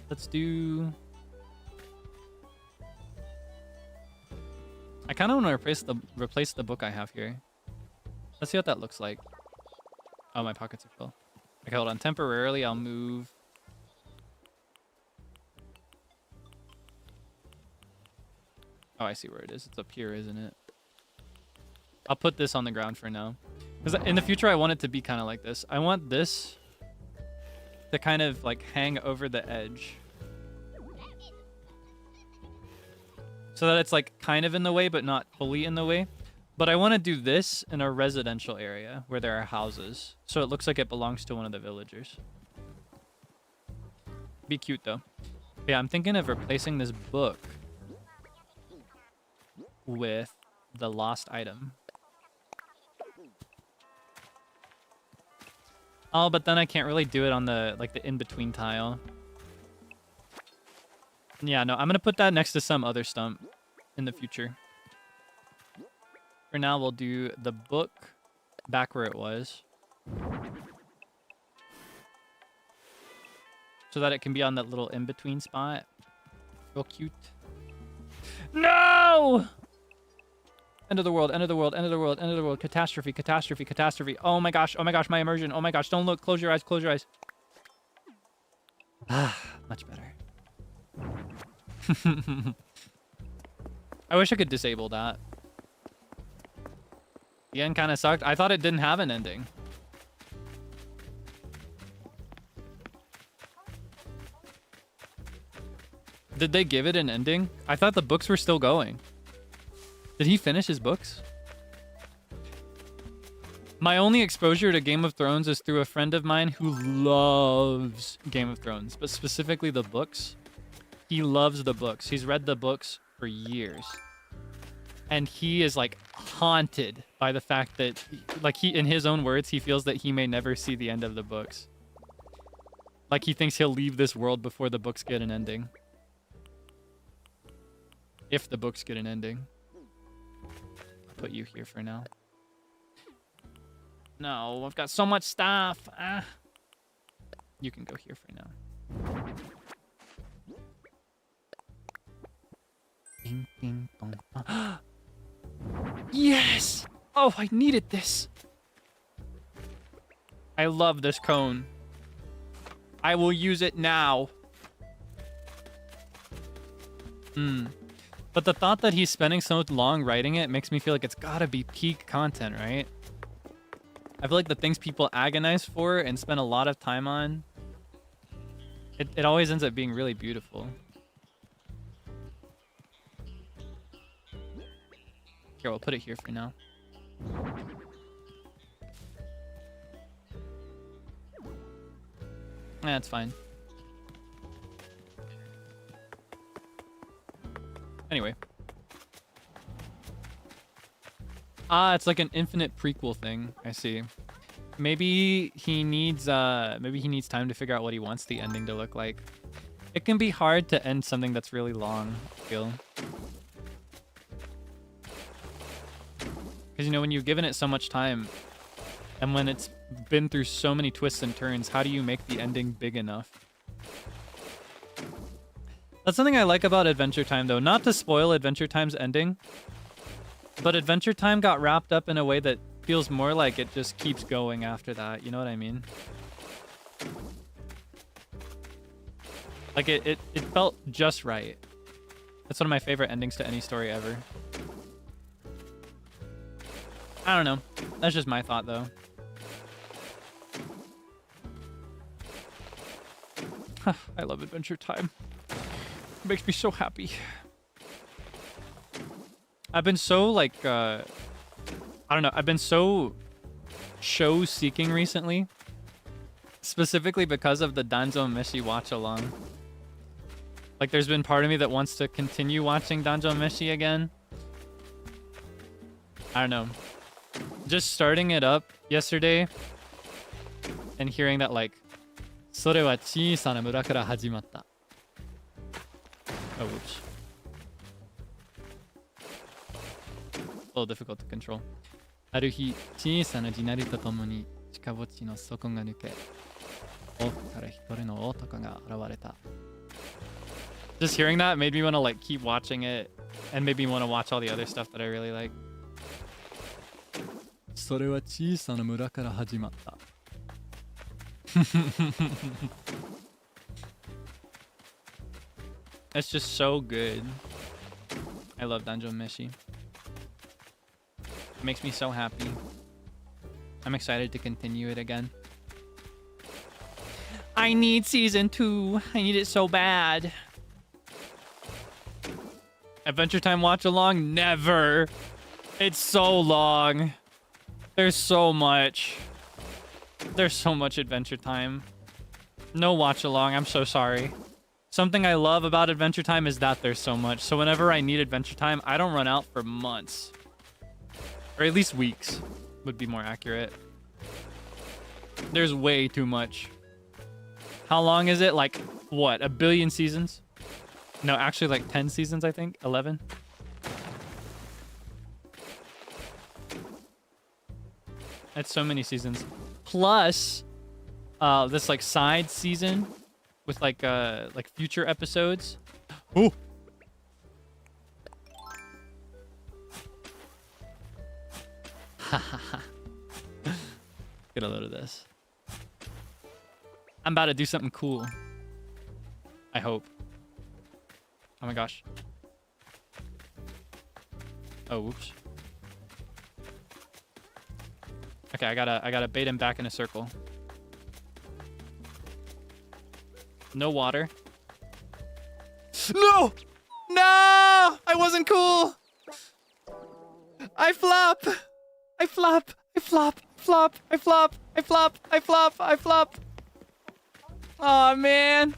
Let's do... I kind of want to replace the book I have here. Let's see what that looks like. Oh, my pockets are full. Okay, hold on. Temporarily, I'll move... Oh, I see where it is. It's up here, isn't it? I'll put this on the ground for now. Because in the future, I want it to be kind of like this. I want this to kind of like hang over the edge. So that it's like kind of in the way, but not fully in the way. But I want to do this in a residential area where there are houses. So it looks like it belongs to one of the villagers. Be cute, though. Yeah, I'm thinking of replacing this book with the lost item. Oh, but then I can't really do it on the like the in-between tile. Yeah, no, I'm gonna put that next to some other stump in the future. For now, we'll do the book back where it was, so that it can be on that little in-between spot. Real cute. No! End of the world, end of the world, end of the world, end of the world. Catastrophe, catastrophe, catastrophe. Oh my gosh, my immersion. Oh my gosh, don't look. Close your eyes, close your eyes. Ah, much better. I wish I could disable that. The end kind of sucked. I thought it didn't have an ending. Did they give it an ending? I thought the books were still going. Did he finish his books? My only exposure to Game of Thrones is through a friend of mine who loves Game of Thrones, but specifically the books. He loves the books. He's read the books for years. And he is like haunted by the fact that, like, he, in his own words, he feels that he may never see the end of the books. Like, he thinks he'll leave this world before the books get an ending. If the books get an ending. I'll put you here for now. No, I've got so much stuff. Ah. You can go here for now. Ding, ding, dong, dong. Yes! Oh, I needed this. I love this cone. I will use it now. But the thought that he's spending so long writing it makes me feel like it's gotta be peak content, right? I feel like the things people agonize for and spend a lot of time on, it always ends up being really beautiful. Here, we'll put it here for now. That's fine. Anyway. Ah, it's like an infinite prequel thing. I see. Maybe he needs time to figure out what he wants the ending to look like. It can be hard to end something that's really long, I feel. Because, you know, when you've given it so much time, and when it's been through so many twists and turns, how do you make the ending big enough? That's something I like about Adventure Time, though. Not to spoil Adventure Time's ending, but Adventure Time got wrapped up in a way that feels more like it just keeps going after that. You know what I mean? Like, it felt just right. That's one of my favorite endings to any story ever. I don't know. That's just my thought, though. I love Adventure Time. It makes me so happy. I've been so, like, I don't know. I've been so show-seeking recently. Specifically because of the Danjo Meshi watch-along. Like, there's been part of me that wants to continue watching Danjo Meshi again. I don't know. Just starting it up yesterday and hearing that, like, それは小さな村から始まった. Oh, whoops. A little difficult to control. ある日、小さな地鳴りとともに近墓地の底が抜け、奥から一人の男が現れた. Just hearing that made me want to, like, keep watching it and made me want to watch all the other stuff that I really like. それは小さな村から始まった. It's just so good. I love Danjo Meshi. It makes me so happy. I'm excited to continue it again. I need season 2. I need it so bad. Adventure Time watch along? Never. It's so long. There's so much. There's so much Adventure Time. No watch along. I'm so sorry. Something I love about Adventure Time is that there's so much. So whenever I need Adventure Time, I don't run out for months. Or at least weeks would be more accurate. There's way too much. How long is it? Like, what? 1 billion seasons? No, actually like 10 seasons, I think. 11. That's so many seasons. Plus, this like side season with like future episodes. Ooh. Get a load of this. I'm about to do something cool. I hope. Oh my gosh. Oh, whoops. Okay, I gotta bait him back in a circle. No water. No! No! I wasn't cool! I flop! I flop! I flop! Flop! I flop! I flop! I flop! I flop! Aw, man.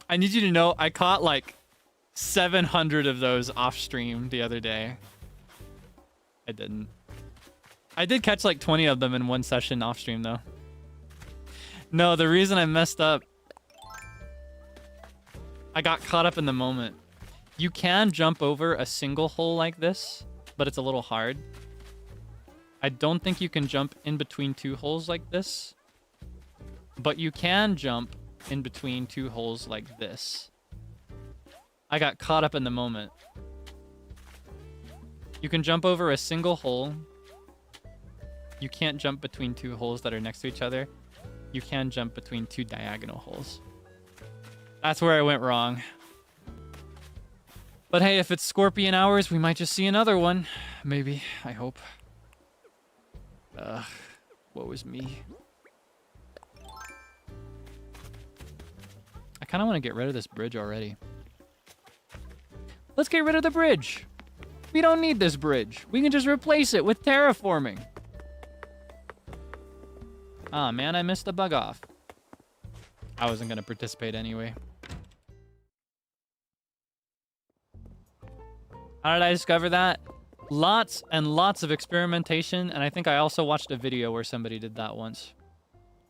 I need you to know I caught like 700 of those off stream the other day. I didn't. I did catch like 20 of them in one session off stream though. No, the reason I messed up, I got caught up in the moment. You can jump over a single hole like this, but it's a little hard. I don't think you can jump in between two holes like this, but you can jump in between two holes like this. I got caught up in the moment. You can jump over a single hole. You can't jump between two holes that are next to each other. You can jump between two diagonal holes. That's where I went wrong. But hey, if it's scorpion hours, we might just see another one. Maybe. I hope. Woe is me. I kind of want to get rid of this bridge already. Let's get rid of the bridge. We don't need this bridge. We can just replace it with terraforming. Ah, man, I missed the bug off. I wasn't going to participate anyway. How did I discover that? Lots and lots of experimentation, and I think I also watched a video where somebody did that once.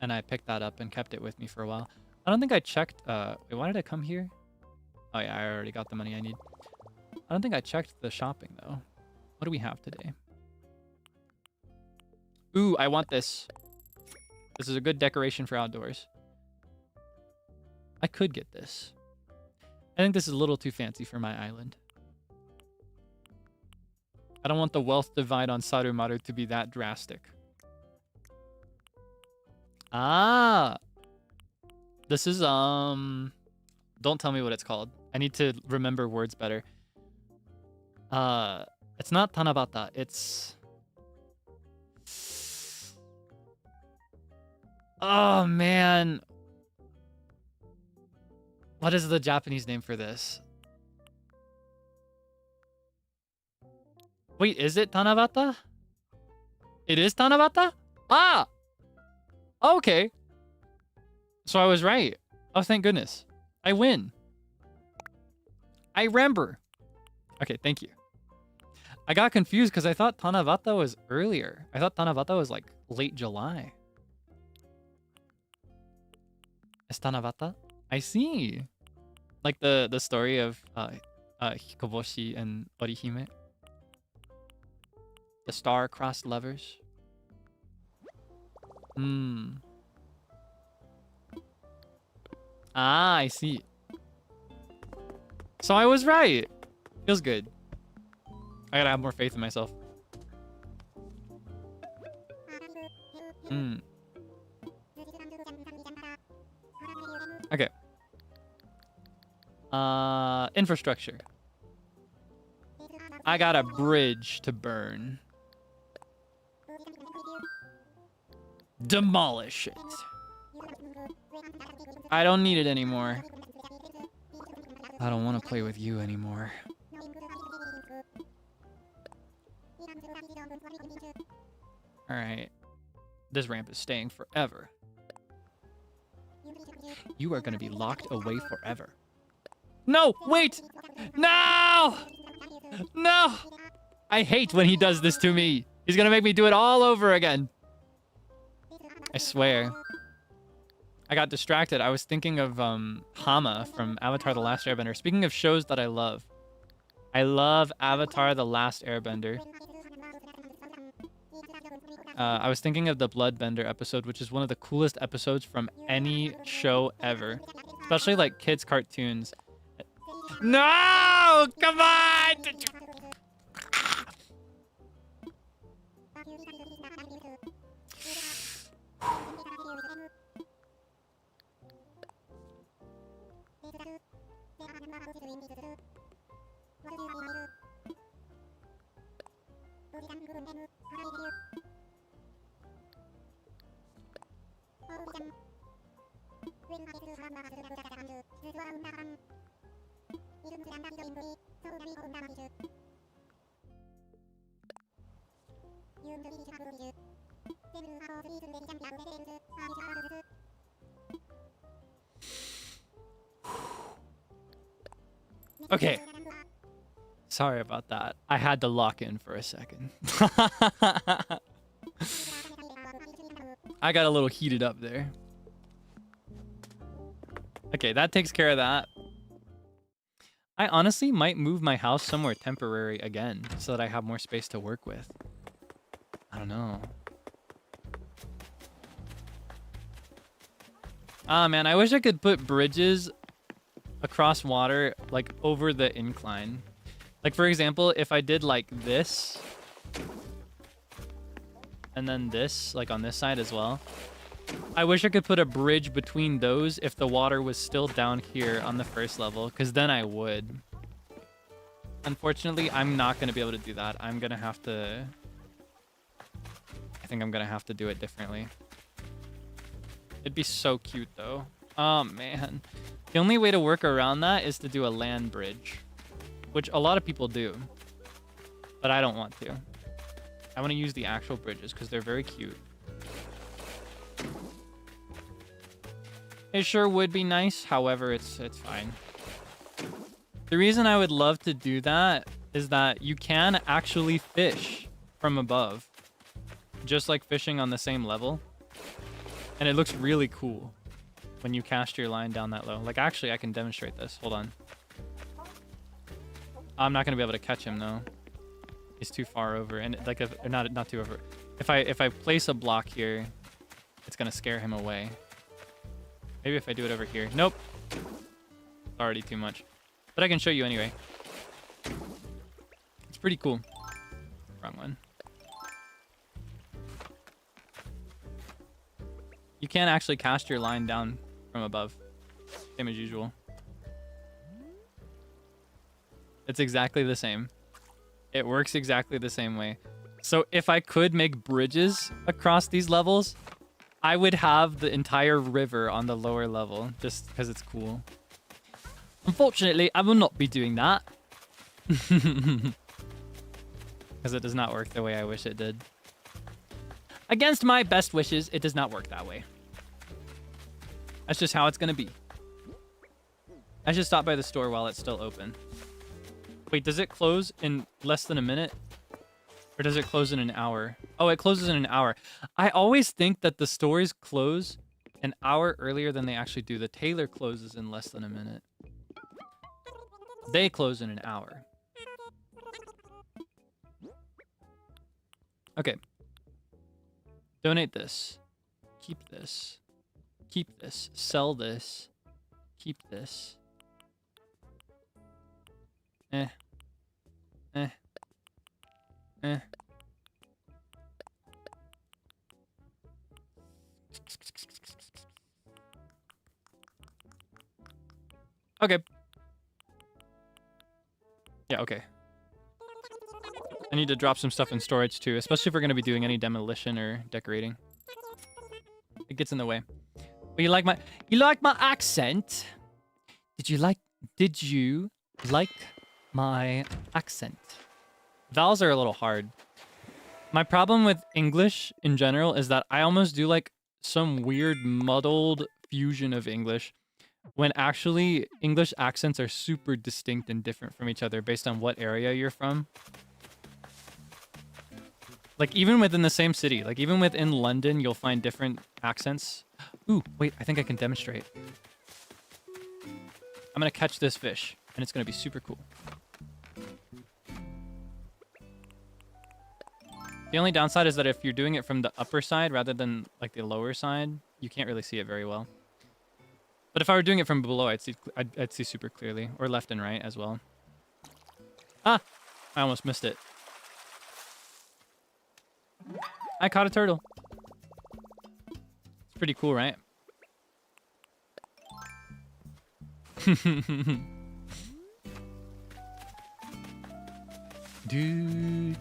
And I picked that up and kept it with me for a while. I don't think I checked... wait, why did I come here? Oh yeah, I already got the money I need. I don't think I checked the shopping, though. What do we have today? Ooh, I want this. This is a good decoration for outdoors. I could get this. I think this is a little too fancy for my island. I don't want the wealth divide on Sarumaru to be that drastic. Ah! This is, don't tell me what it's called. I need to remember words better. It's not Tanabata. It's... Oh, man. What is the Japanese name for this? Wait, is it Tanabata? It is Tanabata? Ah! Okay. So I was right. Oh, thank goodness. I win. I remember. Okay, thank you. I got confused because I thought Tanabata was earlier. I thought Tanabata was like late July. Is Tanabata? I see. Like the story of Hikoboshi and Orihime. The star-crossed lovers. Hmm. Ah, I see. So I was right. Feels good. I gotta have more faith in myself. Hmm. Okay. Infrastructure. I got a bridge to burn. Demolish it. I don't need it anymore. I don't want to play with you anymore. Alright. This ramp is staying forever. You are going to be locked away forever. No! Wait! No! No! I hate when he does this to me. He's going to make me do it all over again. I swear. I got distracted. I was thinking of Hama from Avatar The Last Airbender. Speaking of shows that I love Avatar The Last Airbender. I was thinking of the Bloodbender episode, which is one of the coolest episodes from any show ever. Especially like kids' cartoons. No! Come on! Okay. Sorry about that. I had to lock in for a second. I got a little heated up there. Okay, that takes care of that. I honestly might move my house somewhere temporary again so that I have more space to work with. I don't know. Ah, man, I wish I could put bridges across water, like, over the incline. Like, for example, if I did, like, this, and then this, like, on this side as well. I wish I could put a bridge between those if the water was still down here on the first level, because then I would. Unfortunately, I'm not going to be able to do that. I'm going to have to... I think I'm going to have to do it differently. It'd be so cute, though. Oh, man. The only way to work around that is to do a land bridge, which a lot of people do, but I don't want to. I want to use the actual bridges because they're very cute. It sure would be nice. However, it's fine. The reason I would love to do that is that you can actually fish from above, just like fishing on the same level. And it looks really cool when you cast your line down that low. Like, actually, I can demonstrate this. Hold on. I'm not going to be able to catch him, though. He's too far over. And, like, not too over. If I place a block here, it's going to scare him away. Maybe if I do it over here. Nope. It's already too much. But I can show you anyway. It's pretty cool. Wrong one. You can actually cast your line down from above. Same as usual. It's exactly the same. It works exactly the same way. So if I could make bridges across these levels, I would have the entire river on the lower level just because it's cool. Unfortunately, I will not be doing that. Because it does not work the way I wish it did. Against my best wishes, it does not work that way. That's just how it's going to be. I should stop by the store while it's still open. Wait, does it close in less than a minute? Or does it close in an hour? Oh, it closes in an hour. I always think that the stores close an hour earlier than they actually do. The tailor closes in less than a minute. They close in an hour. Okay. Donate this. Keep this. Keep this. Sell this. Keep this. Eh. Eh. Eh. Okay. Yeah, okay. I need to drop some stuff in storage too, especially if we're going to be doing any demolition or decorating. It gets in the way. But you like my accent? Did you like my accent? Vowels are a little hard. My problem with English in general is that I almost do like some weird muddled fusion of English when actually English accents are super distinct and different from each other based on what area you're from. Like, even within the same city, like, even within London, you'll find different accents. Ooh, wait, I think I can demonstrate. I'm gonna catch this fish, and it's gonna be super cool. The only downside is that if you're doing it from the upper side rather than, like, the lower side, you can't really see it very well. But if I were doing it from below, I'd see super clearly, or left and right as well. Ah! I almost missed it. I caught a turtle. It's pretty cool, right? Do.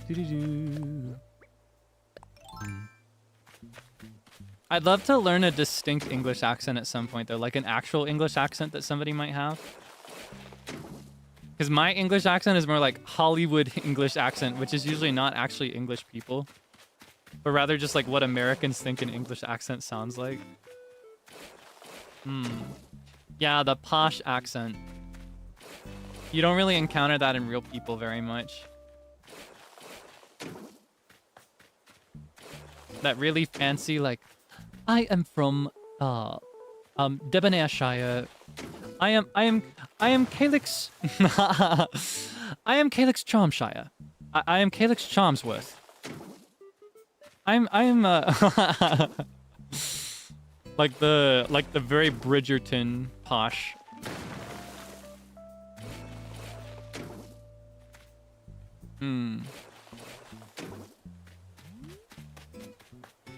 I'd love to learn a distinct English accent at some point, though, like an actual English accent that somebody might have. Because my English accent is more like Hollywood English accent, which is usually not actually English people, but rather just like what Americans think an English accent sounds like. Yeah, the posh accent. You don't really encounter that in real people very much. That really fancy, like, I am from Debonair Shire. I am Kaelix. I am Kaelix Charmshire. I am Kaelix Charmsworth. I'm like the very Bridgerton posh.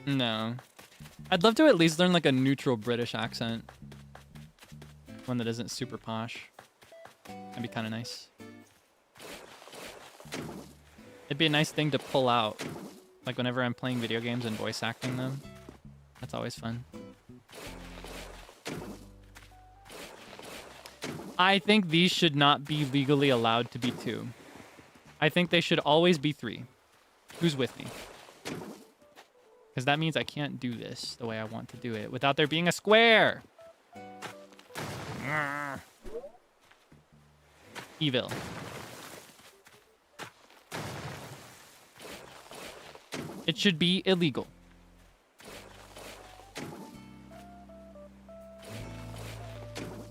No. I'd love to at least learn like a neutral British accent. One that isn't super posh. That'd be kind of nice. It'd be a nice thing to pull out. Like whenever I'm playing video games and voice acting them. That's always fun. I think these should not be legally allowed to be 2. I think they should always be 3. Who's with me? Because that means I can't do this the way I want to do it without there being a square. Evil. It should be illegal.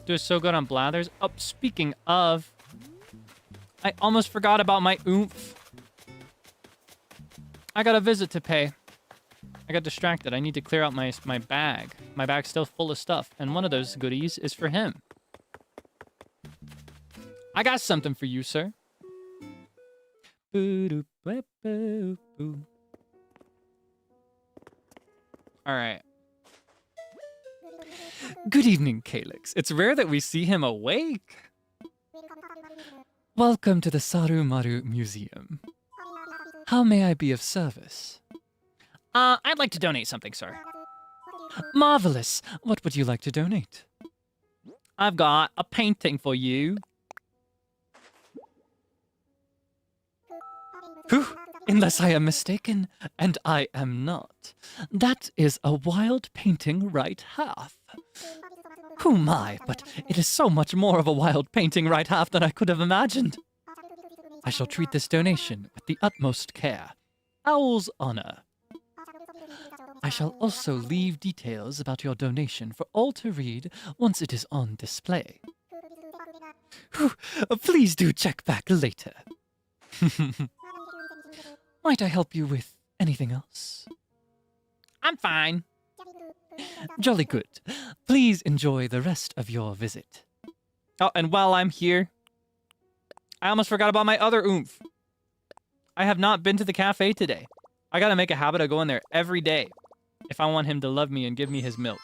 Do so good on blathers. Oh, speaking of, I almost forgot about my oomph. I got a visit to pay. I got distracted. I need to clear out my bag. My bag's still full of stuff, and one of those goodies is for him. I got something for you, sir. All right. Good evening, Kaelix. It's rare that we see him awake. Welcome to the Sarumaru Museum. How may I be of service? I'd like to donate something, sir. Marvelous. What would you like to donate? I've got a painting for you. Whew. Unless I am mistaken, and I am not. That is a wild painting right half. Who my, but it is so much more of a wild painting right half than I could have imagined. I shall treat this donation with the utmost care. Owl's honor. I shall also leave details about your donation for all to read once it is on display. Whew. Please do check back later. Might I help you with anything else? I'm fine. Jolly good. Please enjoy the rest of your visit. Oh, and while I'm here, I almost forgot about my other oomph. I have not been to the cafe today. I gotta make a habit of going there every day if I want him to love me and give me his milk.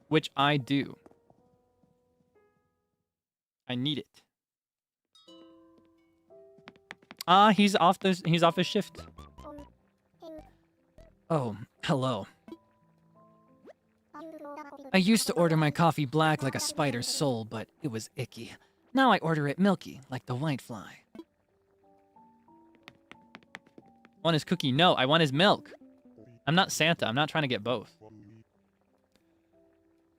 Which I do. I need it. He's off his shift. Oh, hello. I used to order my coffee black like a spider's soul, but it was icky. Now I order it milky, like the white fly. Want his cookie? No, I want his milk. I'm not Santa. I'm not trying to get both.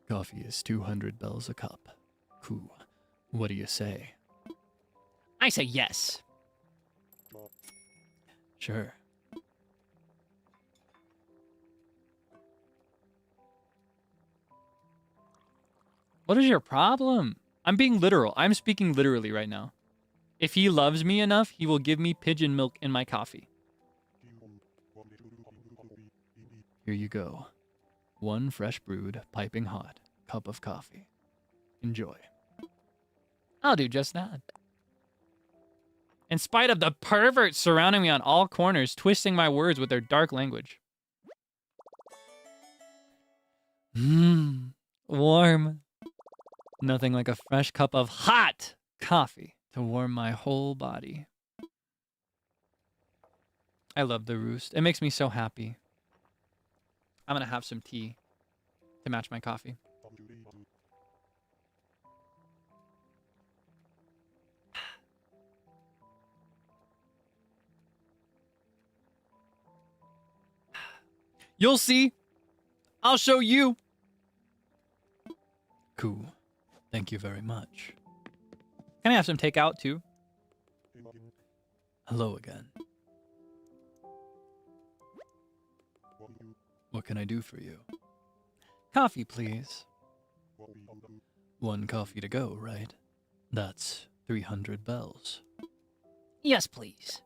Coffee is 200 bells a cup. Cool. What do you say? I say yes. Sure. What is your problem? I'm being literal. I'm speaking literally right now. If he loves me enough, he will give me pigeon milk in my coffee. Here you go. One fresh brewed, piping hot cup of coffee. Enjoy. I'll do just that. In spite of the perverts surrounding me on all corners, twisting my words with their dark language. Warm. Nothing like a fresh cup of hot coffee to warm my whole body. I love the roost. It makes me so happy. I'm gonna have some tea to match my coffee. You'll see. I'll show you. Cool. Thank you very much. Can I have some takeout too? Hello again. What can I do for you? Coffee, please. 1 coffee to go, right? That's 300 bells. Yes, please.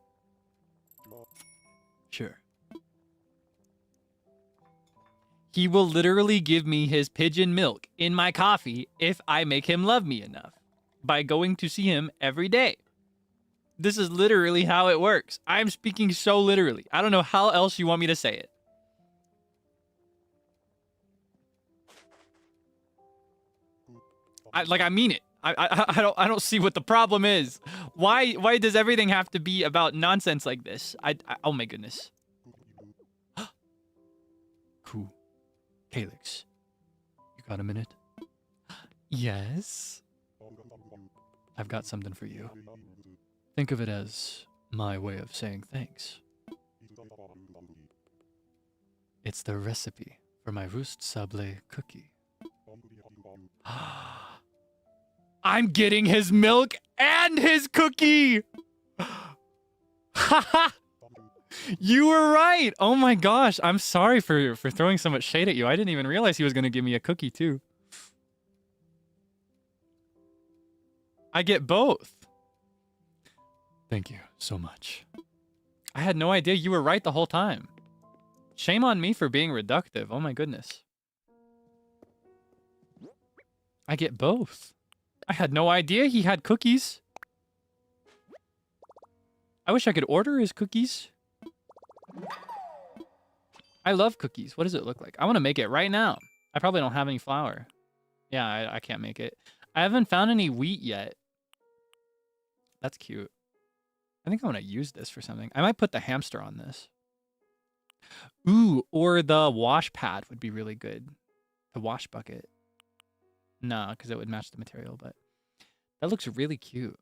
Sure. He will literally give me his pigeon milk in my coffee if I make him love me enough by going to see him every day. This is literally how it works. I'm speaking so literally. I don't know how else you want me to say it. I mean it. I don't see what the problem is. Why does everything have to be about nonsense like this? Oh my goodness. Cool. Kaelix, you got a minute? Yes. I've got something for you. Think of it as my way of saying thanks. It's the recipe for my roost sablé cookie. I'm getting his milk and his cookie! Haha! You were right! Oh my gosh, I'm sorry for throwing so much shade at you. I didn't even realize he was going to give me a cookie too. I get both. Thank you so much. I had no idea you were right the whole time. Shame on me for being reductive. Oh my goodness. I get both. I had no idea he had cookies. I wish I could order his cookies. I love cookies. What does it look like? I want to make it right now. I probably don't have any flour. Yeah, I can't make it. I haven't found any wheat yet. That's cute. I think I want to use this for something. I might put the hamster on this. Ooh, or the wash pad would be really good. The wash bucket. No, because it would match the material, but that looks really cute.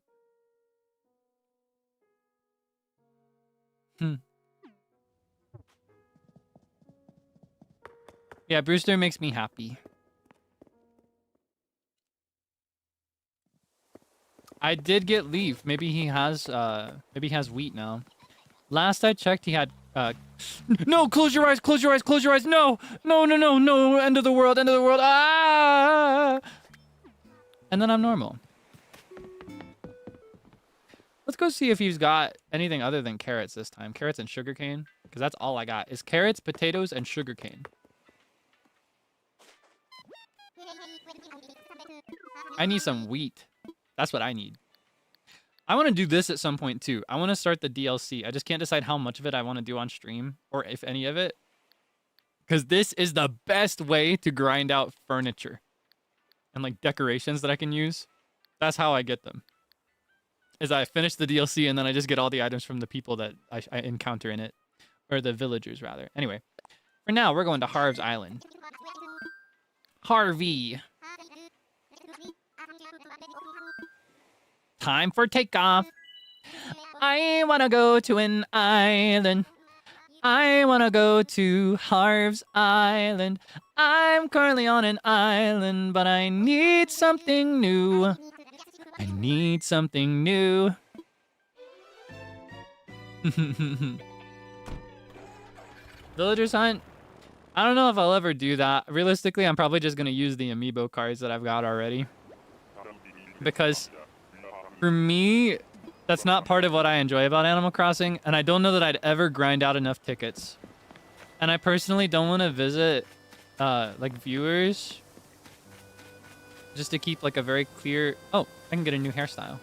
Yeah, Brewster makes me happy. I did get leaf. Maybe he has wheat now. Last I checked, he had no, close your eyes, close your eyes, close your eyes. No, no, no, no, no. End of the world, end of the world. Ah! And then I'm normal. Let's go see if he's got anything other than carrots this time. Carrots and sugarcane, because that's all I got. Is carrots, potatoes, and sugarcane. I need some wheat. That's what I need. I want to do this at some point too. I want to start the DLC. I just can't decide how much of it I want to do on stream, or if any of it. Because this is the best way to grind out furniture. And like decorations that I can use. That's how I get them. Is I finish the DLC and then I just get all the items from the people that I encounter in it. Or the villagers, rather. Anyway. For now, we're going to Harv's Island. Harvey. Time for takeoff. I want to go to an island. I want to go to Harv's Island. I'm currently on an island, but I need something new. I need something new. Villagers hunt. I don't know if I'll ever do that. Realistically, I'm probably just going to use the amiibo cards that I've got already. Because for me, that's not part of what I enjoy about Animal Crossing. And I don't know that I'd ever grind out enough tickets. And I personally don't want to visit like viewers. Just to keep like a very clear... Oh, I can get a new hairstyle.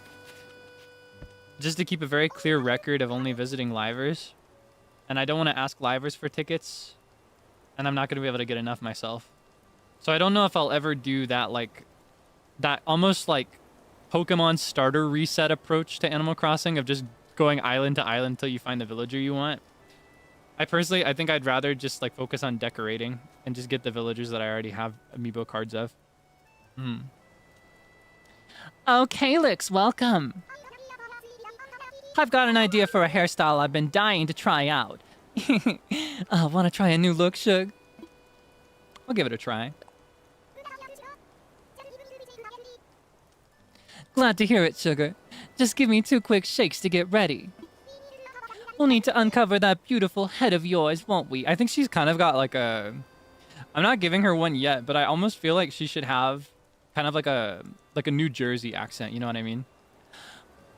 Just to keep a very clear record of only visiting livers. And I don't want to ask livers for tickets. And I'm not going to be able to get enough myself. So I don't know if I'll ever do that, like... That almost like Pokemon starter reset approach to Animal Crossing of just going island to island until you find the villager you want. I think I'd rather just like focus on decorating and just get the villagers that I already have amiibo cards of. Oh, Kaelix, welcome. I've got an idea for a hairstyle I've been dying to try out. Want to try a new look, Shug? I'll give it a try. Glad to hear it, Sugar. Just give me 2 quick shakes to get ready. We'll need to uncover that beautiful head of yours, won't we? I think she's kind of got like a... I'm not giving her one yet, but I almost feel like she should have kind of like a New Jersey accent, you know what I mean?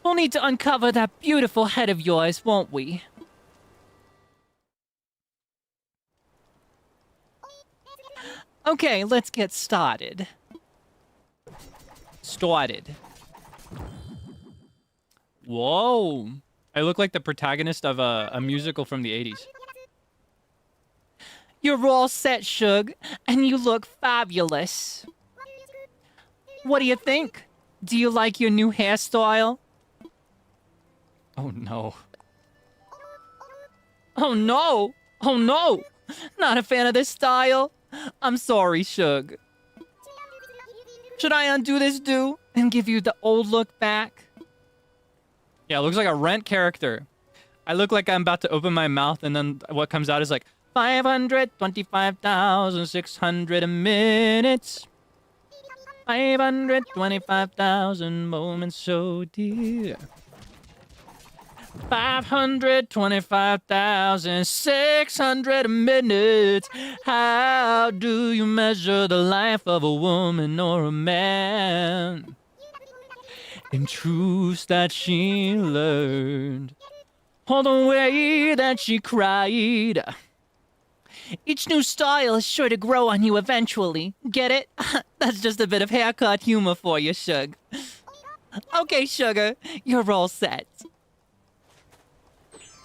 We'll need to uncover that beautiful head of yours, won't we? Okay, let's get started. Whoa. I look like the protagonist of a musical from the 80s. You're all set, Shug, and you look fabulous. What do you think? Do you like your new hairstyle? Oh no. Oh no! Oh no! Not a fan of this style? I'm sorry, Shug. Should I undo this do and give you the old look back? Yeah, it looks like a Rent character. I look like I'm about to open my mouth and then what comes out is like 525,600 minutes. 525,000 moments so dear. 525,600 minutes. How do you measure the life of a woman or a man? In truths that she learned, all the way that she cried. Each new style is sure to grow on you eventually. Get it? That's just a bit of haircut humor for you, Shug. Okay, Sugar, you're all set.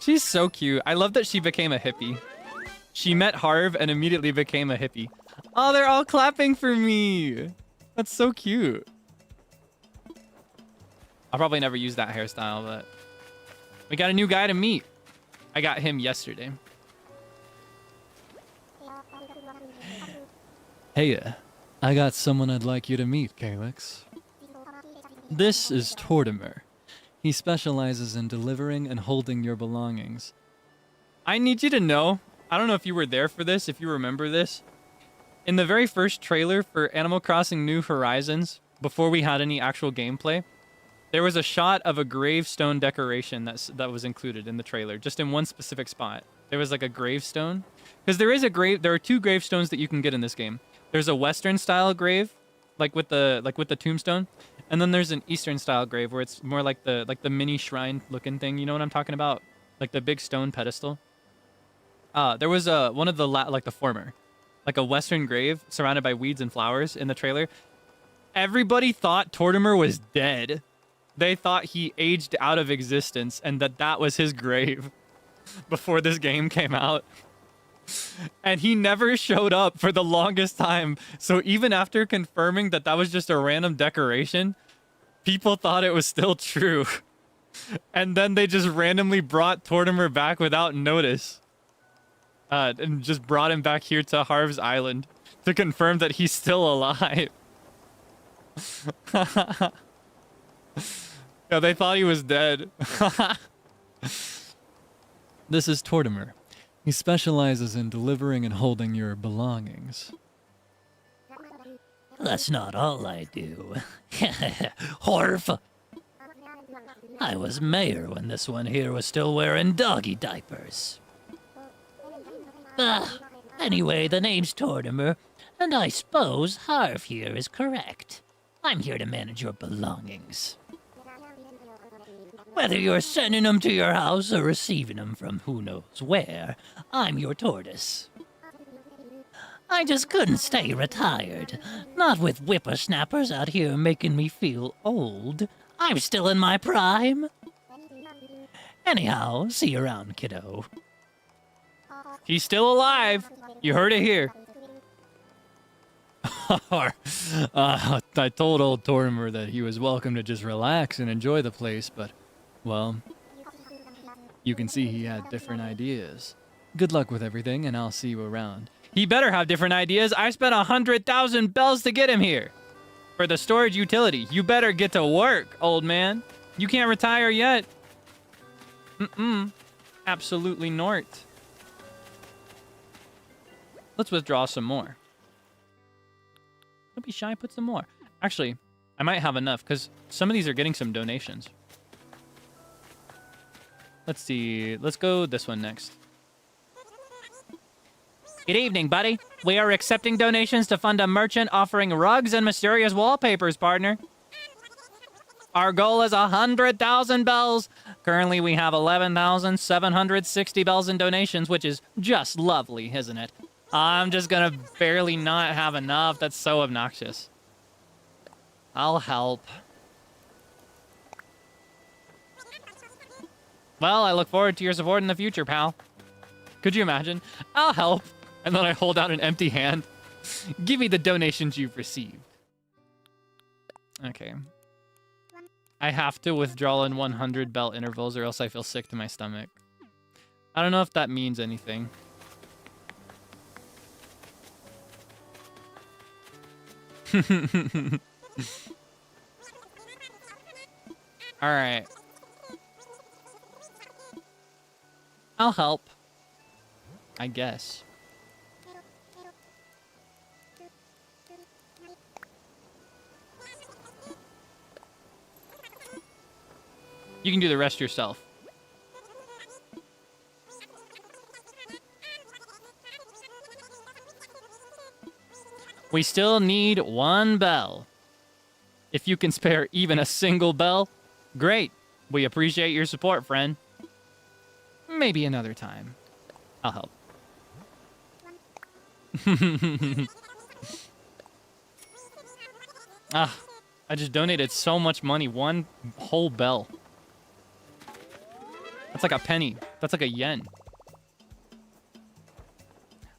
She's so cute. I love that she became a hippie. She met Harv and immediately became a hippie. Oh, they're all clapping for me. That's so cute. I'll probably never use that hairstyle, but we got a new guy to meet. I got him yesterday. Hey, I got someone I'd like you to meet, Kaelix. This is Tortimer. He specializes in delivering and holding your belongings. I need you to know, I don't know if you were there for this, if you remember this. In the very first trailer for Animal Crossing New Horizons, before we had any actual gameplay, there was a shot of a gravestone decoration that was included in the trailer, just in one specific spot. There was like a gravestone. Because there are 2 gravestones that you can get in this game. There's a Western style grave, like with the tombstone. And then there's an Eastern style grave where it's more like the mini shrine looking thing. You know what I'm talking about? Like the big stone pedestal. There was one of the former, like a Western grave surrounded by weeds and flowers in the trailer. Everybody thought Tortimer was dead. They thought he aged out of existence and that was his grave before this game came out. And he never showed up for the longest time. So even after confirming that was just a random decoration, people thought it was still true. And then they just randomly brought Tortimer back without notice. And just brought him back here to Harv's Island to confirm that he's still alive. Yeah, they thought he was dead. This is Tortimer. He specializes in delivering and holding your belongings. That's not all I do. Horf! I was mayor when this one here was still wearing doggy diapers. Anyway, the name's Tortimer, and I suppose Harv here is correct. I'm here to manage your belongings. Whether you're sending them to your house or receiving them from who knows where, I'm your tortoise. I just couldn't stay retired. Not with whippersnappers out here making me feel old. I'm still in my prime. Anyhow, see you around, kiddo. He's still alive. You heard it here. I told old Tortimer that he was welcome to just relax and enjoy the place, but, well, you can see he had different ideas. Good luck with everything, and I'll see you around. He better have different ideas. I spent 100,000 bells to get him here. For the storage utility. You better get to work, old man. You can't retire yet. Absolutely not. Let's withdraw some more. Don't be shy, put some more. Actually, I might have enough, because some of these are getting some donations. Let's see. Let's go this one next. Good evening, buddy. We are accepting donations to fund a merchant offering rugs and mysterious wallpapers, partner. Our goal is 100,000 bells. Currently, we have 11,760 bells in donations, which is just lovely, isn't it? I'm just gonna barely not have enough. That's so obnoxious. I'll help. Well, I look forward to your support in the future, pal. Could you imagine? I'll help. And then I hold out an empty hand. Give me the donations you've received. Okay. I have to withdraw in 100 bell intervals or else I feel sick to my stomach. I don't know if that means anything. Alright. I'll help. I guess. You can do the rest yourself. We still need one bell. If you can spare even a single bell, great. We appreciate your support, friend. Maybe another time. I'll help. I just donated so much money. One whole bell. That's like a penny. That's like a yen.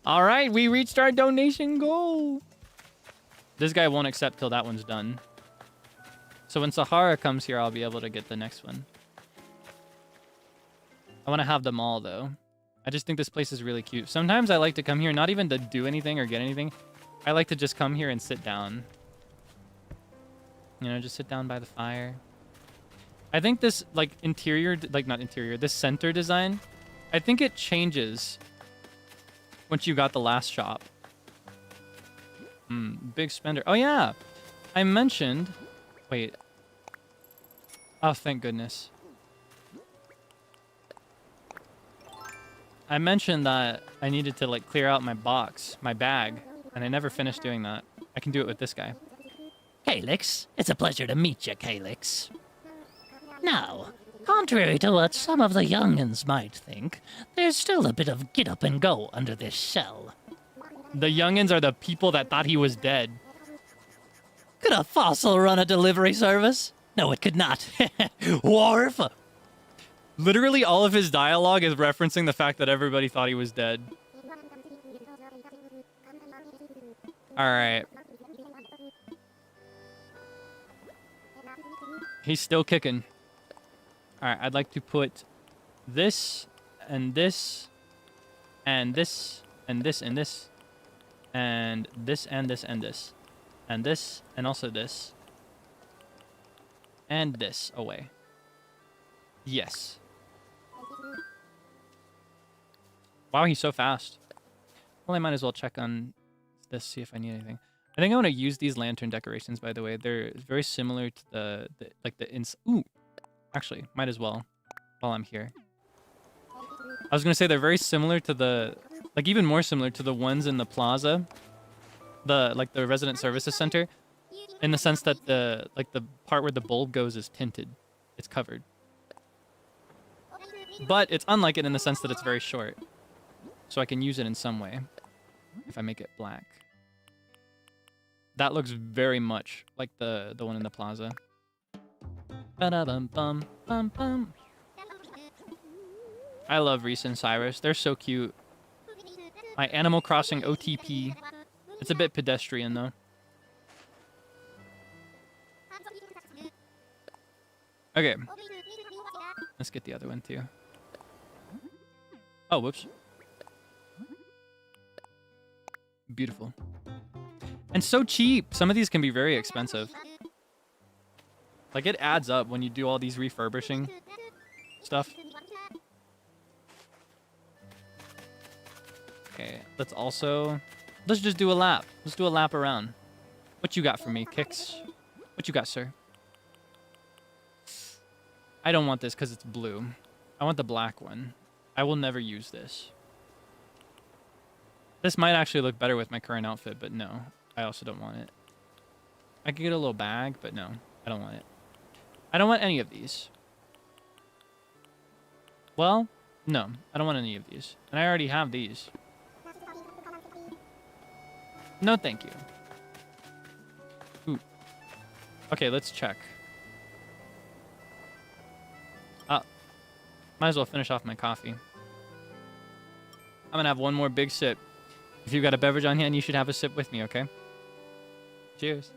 All right, we reached our donation goal. This guy won't accept till that one's done. So when Sahara comes here, I'll be able to get the next one. I want to have them all, though. I just think this place is really cute. Sometimes I like to come here, not even to do anything or get anything. I like to just come here and sit down. You know, just sit down by the fire. I think this, like, interior, like, not interior, this center design, I think it changes once you got the last shop. Big spender. Oh, yeah. I mentioned... Wait. Oh, thank goodness. I mentioned that I needed to, like, clear out my box, my bag, and I never finished doing that. I can do it with this guy. Kaelix, it's a pleasure to meet you, Kaelix. Now, contrary to what some of the young'uns might think, there's still a bit of get up and go under this shell. The young'uns are the people that thought he was dead. Could a fossil run a delivery service? No, it could not. Wharf! Literally all of his dialogue is referencing the fact that everybody thought he was dead. Alright. He's still kicking. Alright, I'd like to put this, and this, and this, and this, and this, and this, and this, and this, and this, and also this, and this away. Yes. Wow, he's so fast. Well, I might as well check on this, see if I need anything. I think I want to use these lantern decorations, by the way. They're very similar to the ooh, actually, might as well while I'm here. I was going to say they're very similar to the, like even more similar to the ones in the plaza, the resident services center, in the sense that the part where the bulb goes is tinted. It's covered. But it's unlike it in the sense that it's very short. So I can use it in some way if I make it black. That looks very much like the one in the plaza. Ba-da-bum-bum-bum-bum. I love Reese and Cyrus. They're so cute. My Animal Crossing OTP. It's a bit pedestrian, though. Okay. Let's get the other one, too. Oh, whoops. Beautiful. And so cheap. Some of these can be very expensive. Like, it adds up when you do all these refurbishing stuff. Okay, let's just do a lap. Let's do a lap around. What you got for me, Kix? What you got, sir? I don't want this because it's blue. I want the black one. I will never use this. This might actually look better with my current outfit, but no. I also don't want it. I could get a little bag, but no. I don't want it. I don't want any of these. Well, no. I don't want any of these. And I already have these. No, thank you. Ooh. Okay, let's check. Might as well finish off my coffee. I'm gonna have one more big sip. If you've got a beverage on hand, you should have a sip with me, okay? Cheers.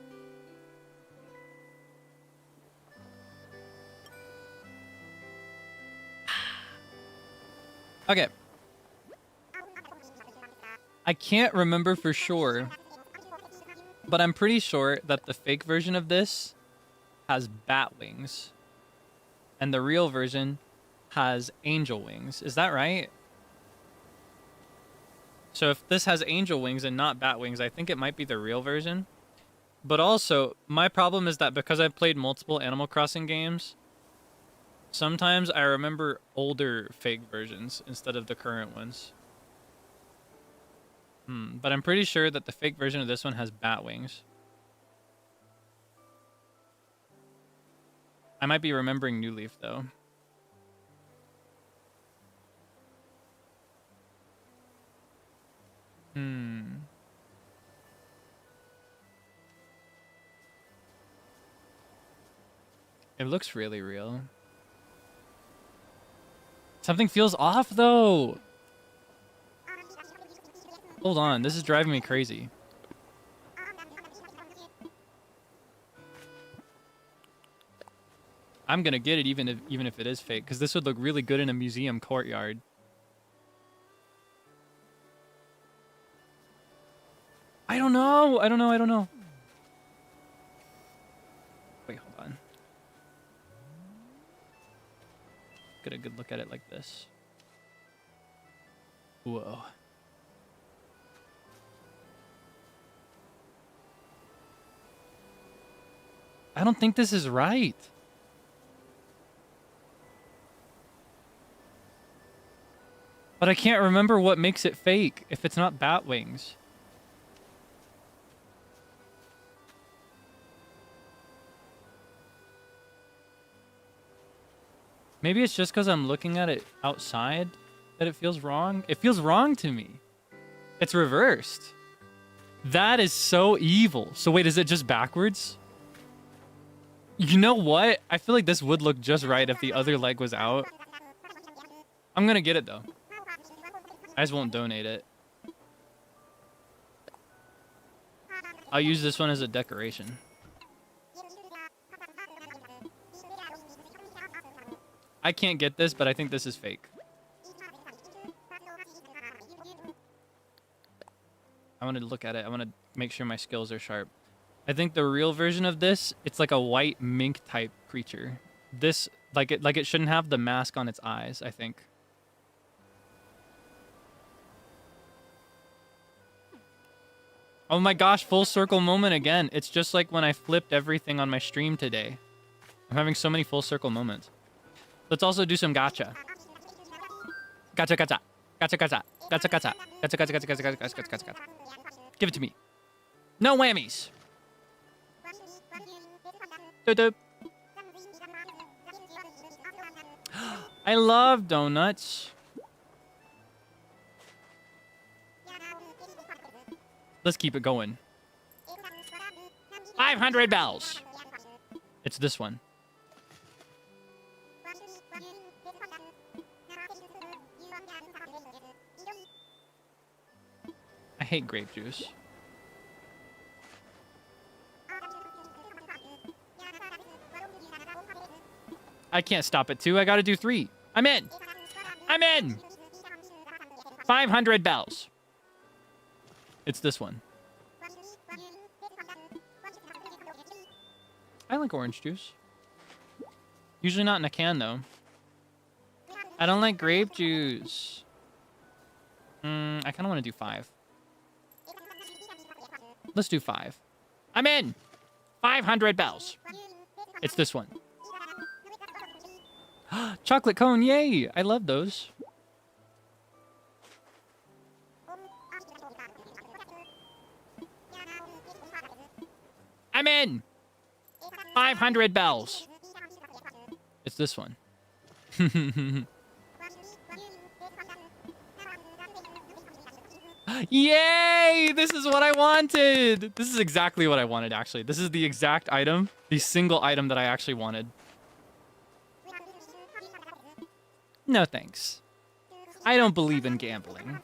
Okay. I can't remember for sure, but I'm pretty sure that the fake version of this has bat wings, and the real version has angel wings. Is that right? So if this has angel wings and not bat wings, I think it might be the real version. But also, my problem is that because I've played multiple Animal Crossing games, sometimes I remember older fake versions instead of the current ones. But I'm pretty sure that the fake version of this one has bat wings. I might be remembering New Leaf, though. It looks really real. Something feels off, though. Hold on, this is driving me crazy. I'm gonna get it even if it is fake, because this would look really good in a museum courtyard. I don't know. Wait, hold on. Get a good look at it like this. Whoa. I don't think this is right. But I can't remember what makes it fake if it's not bat wings. Maybe it's just because I'm looking at it outside that it feels wrong. It feels wrong to me. It's reversed. That is so evil. So wait, is it just backwards? You know what? I feel like this would look just right if the other leg was out. I'm gonna get it though. I just won't donate it. I'll use this one as a decoration. I can't get this, but I think this is fake. I want to look at it. I want to make sure my skills are sharp. I think the real version of this, it's like a white mink type creature. This, like it shouldn't have the mask on its eyes, I think. Oh my gosh, full circle moment again. It's just like when I flipped everything on my stream today. I'm having so many full circle moments. Let's also do some gacha. Gacha, gacha. Gacha, gacha. Gacha, gacha. Gacha, gacha, gacha, gacha, gacha, gacha, gacha, gacha. Give it to me. No whammies. Doop. I love donuts. Let's keep it going. 500 bells. It's this one. I hate grape juice. I can't stop at 2. I gotta do 3. I'm in. I'm in. 500 bells. It's this one. I like orange juice. Usually not in a can, though. I don't like grape juice. I kind of want to do 5. Let's do 5. I'm in. 500 bells. It's this one. Chocolate cone, yay! I love those. I'm in. 500 bells. It's this one. Yay! This is what I wanted. This is exactly what I wanted, actually. This is the exact item, the single item that I actually wanted. No thanks. I don't believe in gambling.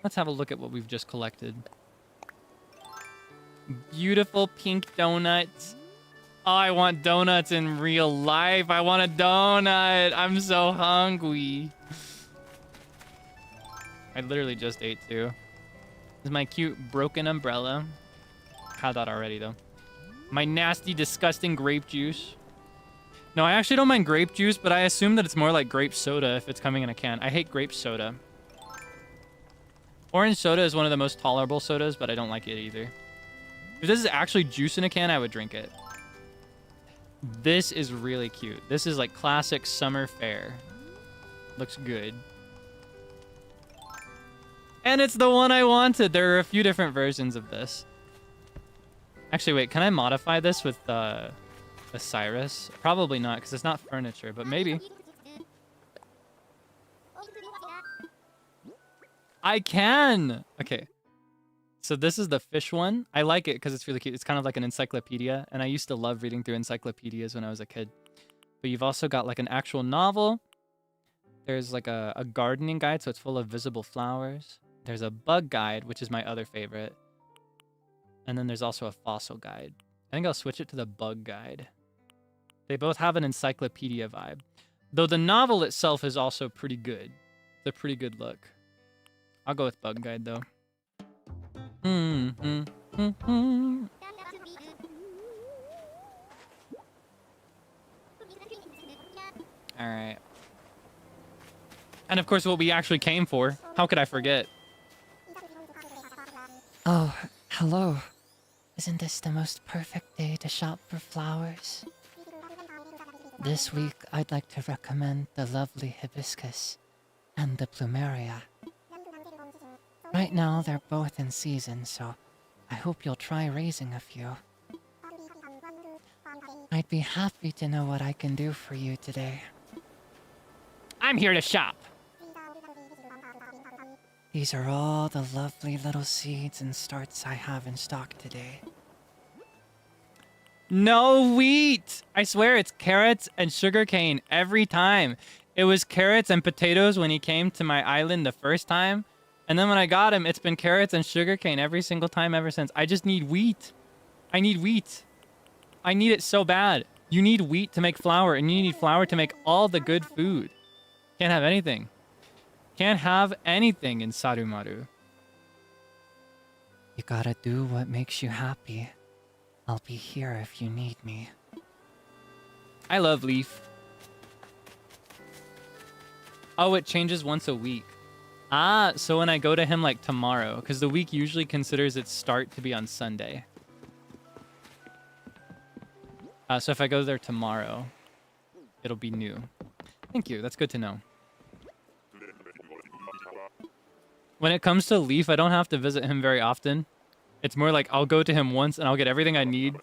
Let's have a look at what we've just collected. Beautiful pink donuts. Oh, I want donuts in real life. I want a donut. I'm so hungry. I literally just ate 2. This is my cute broken umbrella. Had that already, though. My nasty, disgusting grape juice. No, I actually don't mind grape juice, but I assume that it's more like grape soda if it's coming in a can. I hate grape soda. Orange soda is one of the most tolerable sodas, but I don't like it either. If this is actually juice in a can, I would drink it. This is really cute. This is like classic summer fare. Looks good. And it's the one I wanted. There are a few different versions of this. Actually, wait, can I modify this with Osiris? Probably not, because it's not furniture, but maybe. I can! Okay. So this is the fish one. I like it because it's really cute. It's kind of like an encyclopedia, and I used to love reading through encyclopedias when I was a kid. But you've also got like an actual novel. There's like a gardening guide, so it's full of visible flowers. There's a bug guide, which is my other favorite. And then there's also a fossil guide. I think I'll switch it to the bug guide. They both have an encyclopedia vibe. Though the novel itself is also pretty good. It's a pretty good look. I'll go with bug guide, though. Alright. And of course, what we actually came for. How could I forget? Oh, hello. Isn't this the most perfect day to shop for flowers? This week, I'd like to recommend the lovely hibiscus and the plumeria. Right now, they're both in season, so I hope you'll try raising a few. I'd be happy to know what I can do for you today. I'm here to shop. These are all the lovely little seeds and starts I have in stock today. No wheat! I swear it's carrots and sugarcane every time. It was carrots and potatoes when he came to my island the first time. And then when I got him, it's been carrots and sugarcane every single time ever since. I just need wheat. I need wheat. I need it so bad. You need wheat to make flour, and you need flour to make all the good food. Can't have anything. Can't have anything in Sarumaru. You gotta do what makes you happy. I'll be here if you need me. I love Leaf. Oh, it changes once a week. Ah, so when I go to him like tomorrow, because the week usually considers its start to be on Sunday. So if I go there tomorrow, it'll be new. Thank you, that's good to know. When it comes to Leaf, I don't have to visit him very often. It's more like I'll go to him once and I'll get everything I need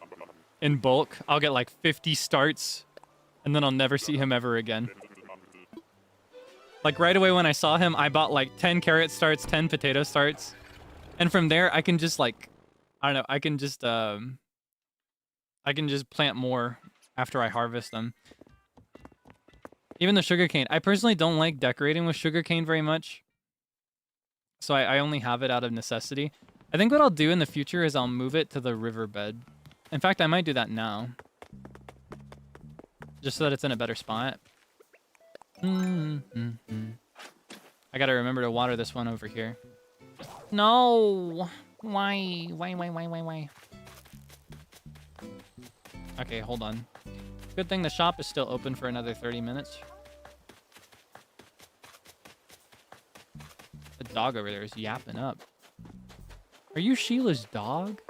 in bulk. I'll get like 50 starts and then I'll never see him ever again. Like right away when I saw him, I bought like 10 carrot starts, 10 potato starts. And from there, I can just like, I don't know, I can just plant more after I harvest them. Even the sugarcane. I personally don't like decorating with sugarcane very much. So I only have it out of necessity. I think what I'll do in the future is I'll move it to the riverbed. In fact, I might do that now. Just so that it's in a better spot. I gotta remember to water this one over here. No! Why? Why? Okay, hold on. Good thing the shop is still open for another 30 minutes. The dog over there is yapping up. Are you Sheila's dog?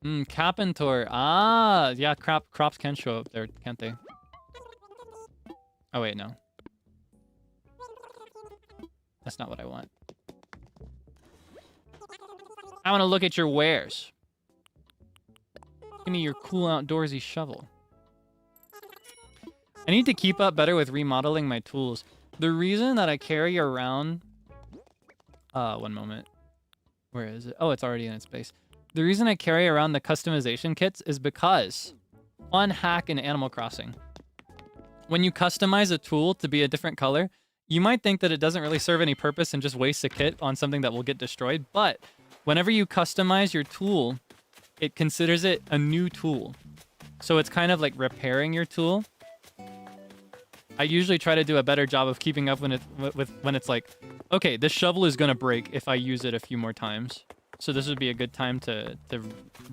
Capentor. Ah, yeah, crops can show up there, can't they? Oh, wait, no. That's not what I want. I want to look at your wares. Give me your cool outdoorsy shovel. I need to keep up better with remodeling my tools. The reason that I carry around... one moment. Where is it? Oh, it's already in its place. The reason I carry around the customization kits is because... One hack in Animal Crossing. When you customize a tool to be a different color, you might think that it doesn't really serve any purpose and just waste a kit on something that will get destroyed, but whenever you customize your tool, it considers it a new tool. So it's kind of like repairing your tool. I usually try to do a better job of keeping up when it's like, okay, this shovel is gonna break if I use it a few more times. So this would be a good time to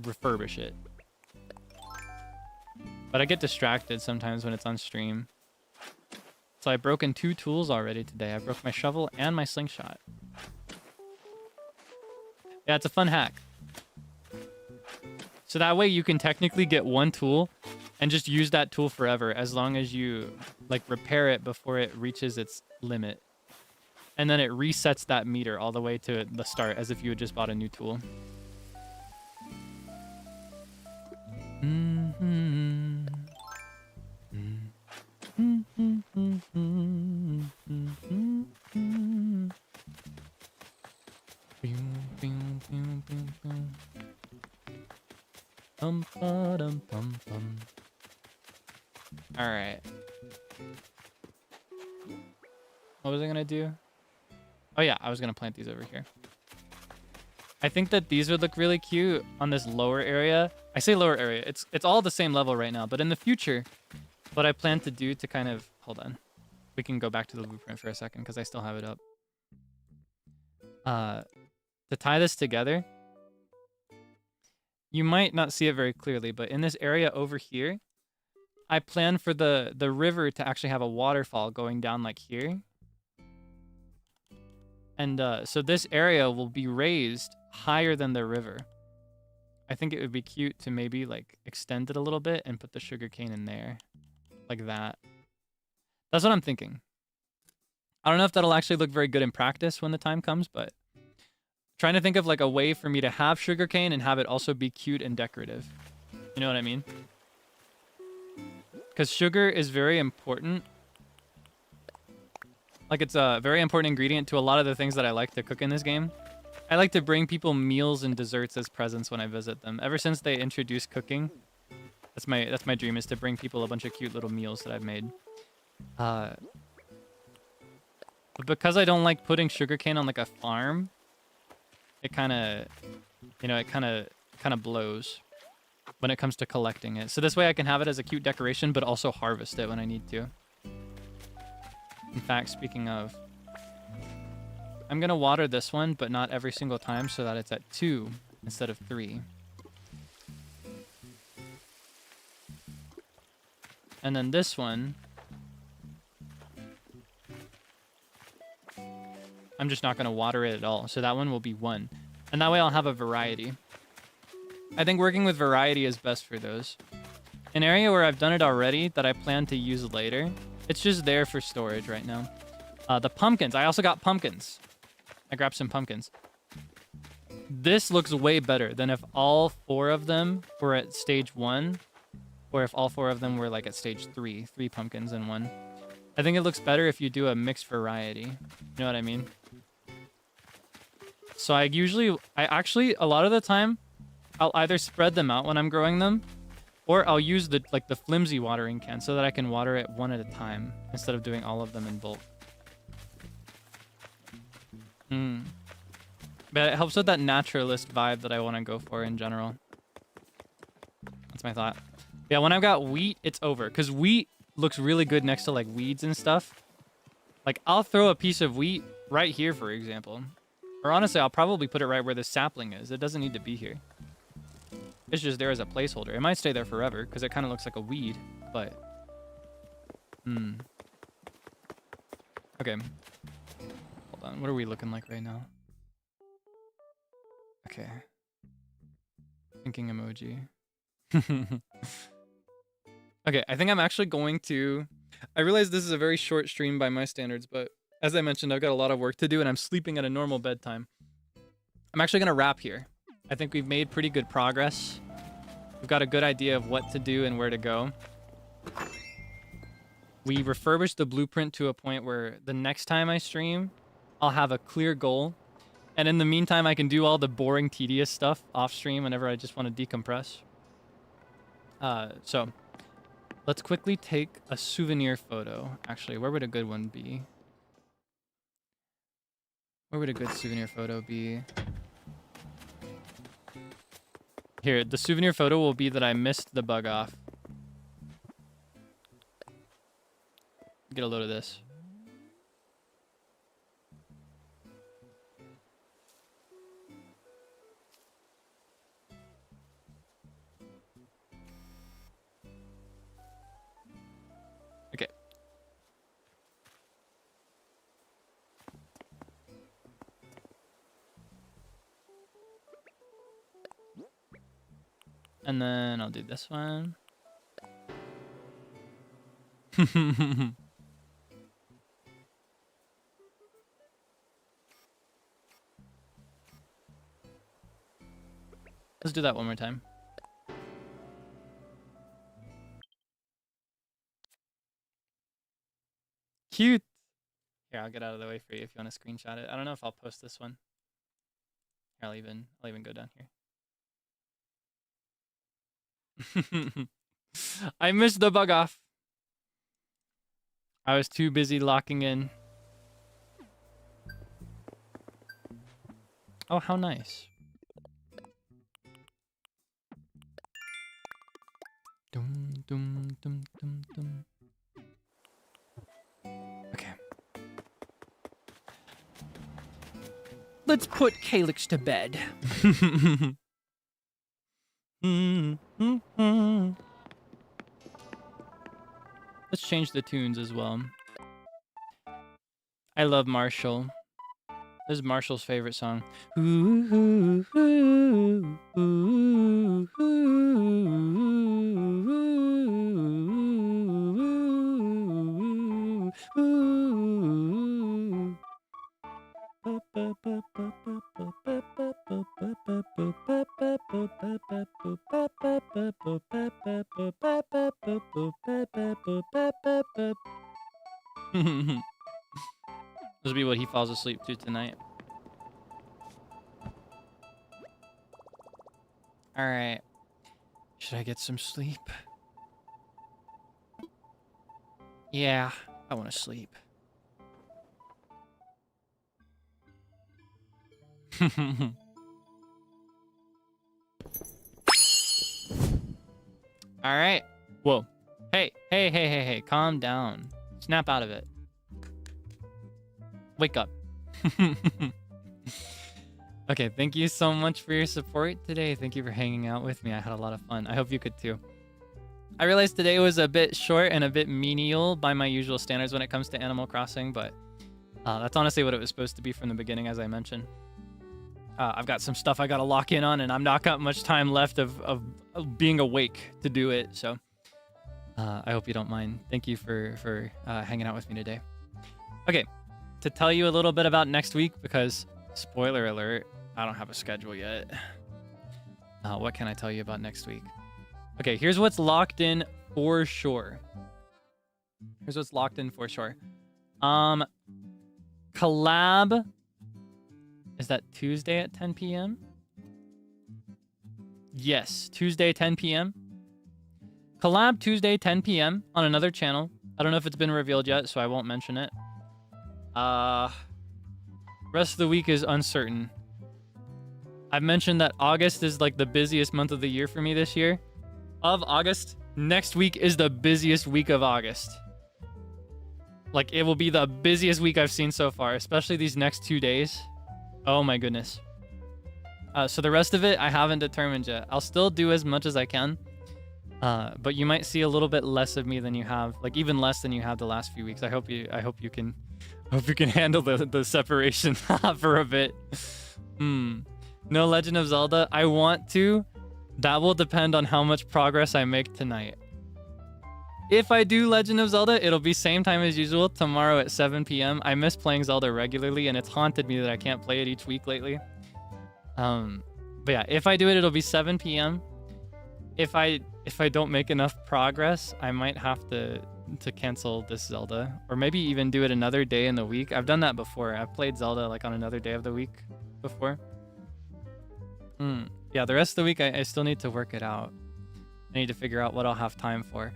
refurbish it. But I get distracted sometimes when it's on stream. So I've broken 2 tools already today. I broke my shovel and my slingshot. Yeah, it's a fun hack. So that way you can technically get one tool and just use that tool forever as long as you like repair it before it reaches its limit. And then it resets that meter all the way to the start as if you had just bought a new tool. All right. What was I gonna do? Oh yeah, I was gonna plant these over here. I think that these would look really cute on this lower area. I say lower area. It's all the same level right now, but in the future, what I plan to do to kind of... Hold on. We can go back to the blueprint for a second because I still have it up. To tie this together, you might not see it very clearly, but in this area over here, I plan for the river to actually have a waterfall going down like here. And so this area will be raised higher than the river. I think it would be cute to maybe like extend it a little bit and put the sugarcane in there. Like that. That's what I'm thinking. I don't know if that'll actually look very good in practice when the time comes, but trying to think of like a way for me to have sugarcane and have it also be cute and decorative. You know what I mean? Because sugar is very important. Like it's a very important ingredient to a lot of the things that I like to cook in this game. I like to bring people meals and desserts as presents when I visit them. Ever since they introduced cooking, that's my dream, is to bring people a bunch of cute little meals that I've made. But because I don't like putting sugarcane on like a farm, it kind of, you know, it kind of blows when it comes to collecting it. So this way I can have it as a cute decoration, but also harvest it when I need to. In fact, speaking of, I'm going to water this one, but not every single time, so that it's at 2 instead of 3. And then this one, I'm just not going to water it at all. So that one will be 1. And that way I'll have a variety. I think working with variety is best for those. An area where I've done it already that I plan to use later, it's just there for storage right now. The pumpkins. I also got pumpkins. I grabbed some pumpkins. This looks way better than if all 4 of them were at stage 1, or if all 4 of them were like at stage 3. 3 pumpkins in 1. I think it looks better if you do a mixed variety. You know what I mean? So I actually, a lot of the time, I'll either spread them out when I'm growing them, or I'll use the flimsy watering can so that I can water it 1 at a time instead of doing all of them in bulk. But it helps with that naturalist vibe that I want to go for in general. That's my thought. Yeah, when I've got wheat, it's over. Because wheat looks really good next to, like, weeds and stuff. Like, I'll throw a piece of wheat right here, for example. Or honestly, I'll probably put it right where the sapling is. It doesn't need to be here. It's just there as a placeholder. It might stay there forever, because it kind of looks like a weed, but... Okay. Hold on. What are we looking like right now? Okay. Thinking emoji. Okay, I think I'm actually going to... I realize this is a very short stream by my standards, but as I mentioned, I've got a lot of work to do, and I'm sleeping at a normal bedtime. I'm actually going to wrap here. I think we've made pretty good progress. We've got a good idea of what to do and where to go. We refurbished the blueprint to a point where the next time I stream, I'll have a clear goal. And in the meantime, I can do all the boring, tedious stuff off stream whenever I just want to decompress. So let's quickly take a souvenir photo. Actually, where would a good one be? Where would a good souvenir photo be? Here, the souvenir photo will be that I missed the bug off. Get a load of this. Okay. And then I'll do this one. Let's do that one more time. Cute. Here, I'll get out of the way for you if you want to screenshot it. I don't know if I'll post this one. Here, I'll even go down here. I missed the bug off. I was too busy locking in. Oh, how nice. Dum, dum, dum, dum, dum. Okay. Let's put Kaelix to bed. Let's change the tunes as well. I love Marshall. This is Marshall's favorite song. This will be what he falls asleep to tonight. Alright. Should I get some sleep? Yeah, I want to sleep. Alright. Whoa. Hey. Calm down. Snap out of it. Wake up. Okay, thank you so much for your support today. Thank you for hanging out with me. I had a lot of fun. I hope you could too. I realized today was a bit short and a bit menial by my usual standards when it comes to Animal Crossing, but that's honestly what it was supposed to be from the beginning, as I mentioned. I've got some stuff I gotta lock in on, and I'm not got much time left of being awake to do it, so I hope you don't mind. Thank you for hanging out with me today. Okay, to tell you a little bit about next week, because spoiler alert, I don't have a schedule yet. What can I tell you about next week? Okay, here's what's locked in for sure. Collab. Is that Tuesday at 10 p.m.? Yes, Tuesday 10 p.m. Collab Tuesday 10 p.m. on another channel. I don't know if it's been revealed yet, so I won't mention it. Rest of the week is uncertain. I've mentioned that August is like the busiest month of the year for me this year. Of August, next week is the busiest week of August. Like, it will be the busiest week I've seen so far, especially these next 2 days. Oh my goodness. So the rest of it, I haven't determined yet. I'll still do as much as I can. But you might see a little bit less of me than you have, like even less than you have the last few weeks. I hope you can handle the separation for a bit. No Legend of Zelda. I want to. That will depend on how much progress I make tonight. If I do Legend of Zelda, it'll be same time as usual, tomorrow at 7 p.m. I miss playing Zelda regularly, and it's haunted me that I can't play it each week lately. But yeah, if I do it, it'll be 7 p.m. If I don't make enough progress, I might have to cancel this Zelda, or maybe even do it another day in the week. I've done that before. I've played Zelda like on another day of the week before. Yeah, the rest of the week I still need to work it out. I need to figure out what I'll have time for.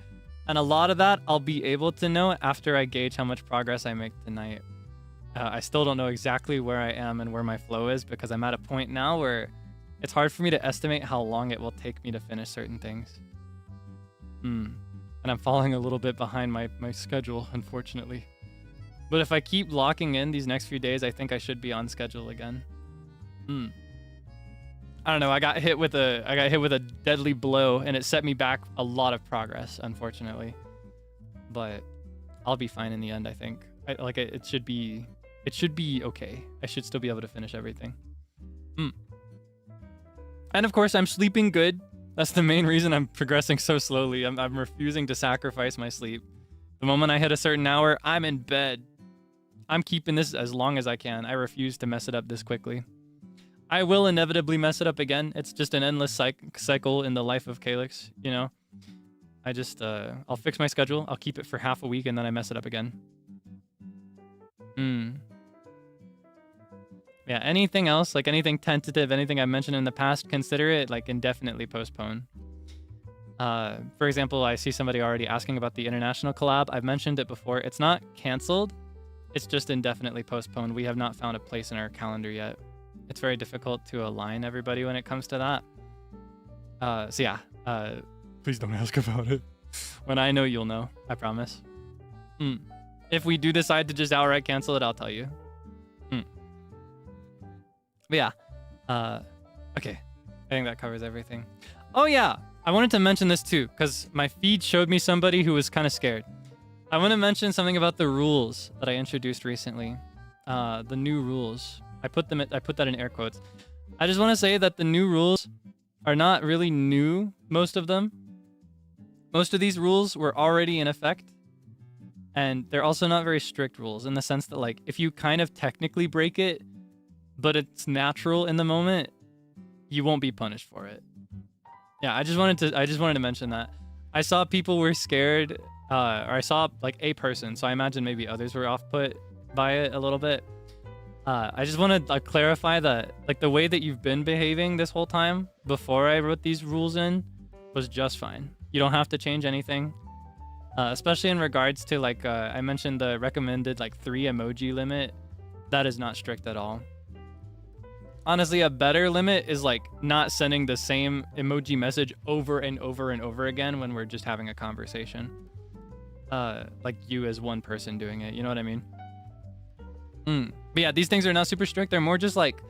And a lot of that I'll be able to know after I gauge how much progress I make tonight. I still don't know exactly where I am and where my flow is, because I'm at a point now where it's hard for me to estimate how long it will take me to finish certain things. And I'm falling a little bit behind my schedule, unfortunately. But if I keep locking in these next few days, I think I should be on schedule again. I don't know. I got hit with a deadly blow, and it set me back a lot of progress, unfortunately. But I'll be fine in the end, I think. It should be okay. I should still be able to finish everything. And of course, I'm sleeping good. That's the main reason I'm progressing so slowly. I'm refusing to sacrifice my sleep. The moment I hit a certain hour, I'm in bed. I'm keeping this as long as I can. I refuse to mess it up this quickly. I will inevitably mess it up again. It's just an endless cycle in the life of Kaelix, you know? I just, I'll fix my schedule. I'll keep it for half a week, and then I mess it up again. Yeah, anything else, like anything tentative, anything I mentioned in the past, consider it like indefinitely postpone. For example, I see somebody already asking about the international collab. I've mentioned it before. It's not canceled. It's just indefinitely postponed. We have not found a place in our calendar yet. It's very difficult to align everybody when it comes to that. So yeah, please don't ask about it. When I know, you'll know. I promise. If we do decide to just outright cancel it, I'll tell you. But yeah, okay. I think that covers everything. Oh yeah, I wanted to mention this too, because my feed showed me somebody who was kind of scared. I want to mention something about the rules that I introduced recently. The new rules. I put that in air quotes. I just want to say that the new rules are not really new, most of them. Most of these rules were already in effect. And they're also not very strict rules, in the sense that, like, if you kind of technically break it, but it's natural in the moment, you won't be punished for it. Yeah, I just wanted to mention that. I saw people were scared, or I saw like a person, so I imagine maybe others were off-put by it a little bit. I just want to clarify that, like, the way that you've been behaving this whole time before I wrote these rules in was just fine. You don't have to change anything, especially in regards to, like, I mentioned the recommended like 3 emoji limit. That is not strict at all. Honestly, a better limit is like not sending the same emoji message over and over and over again when we're just having a conversation. Like you as one person doing it, you know what I mean? But yeah, these things are not super strict. They're more just like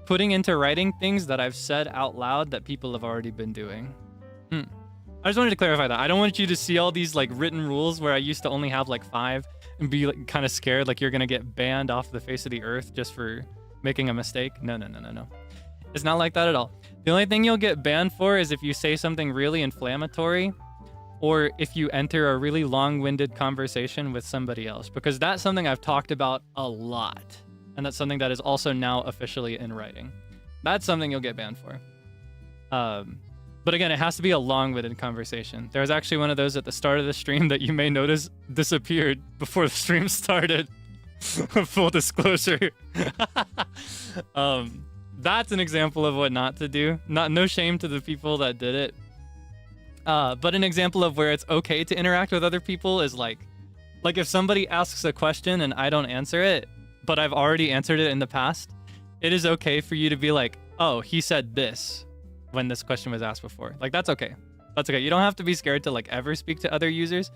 putting into writing things that I've said out loud that people have already been doing. I just wanted to clarify that. I don't want you to see all these like written rules where I used to only have like 5 and be like kind of scared like you're gonna get banned off the face of the earth just for making a mistake. No. It's not like that at all. The only thing you'll get banned for is if you say something really inflammatory, or if you enter a really long-winded conversation with somebody else, because that's something I've talked about a lot, and that's something that is also now officially in writing. That's something you'll get banned for. But again, it has to be a long-winded conversation. There was actually one of those at the start of the stream that you may notice disappeared before the stream started. Full disclosure. That's an example of what not to do. No shame to the people that did it. But an example of where it's okay to interact with other people is like if somebody asks a question and I don't answer it, but I've already answered it in the past, it is okay for you to be like, oh, he said this when this question was asked before. Like, that's okay. That's okay. You don't have to be scared to like ever speak to other users.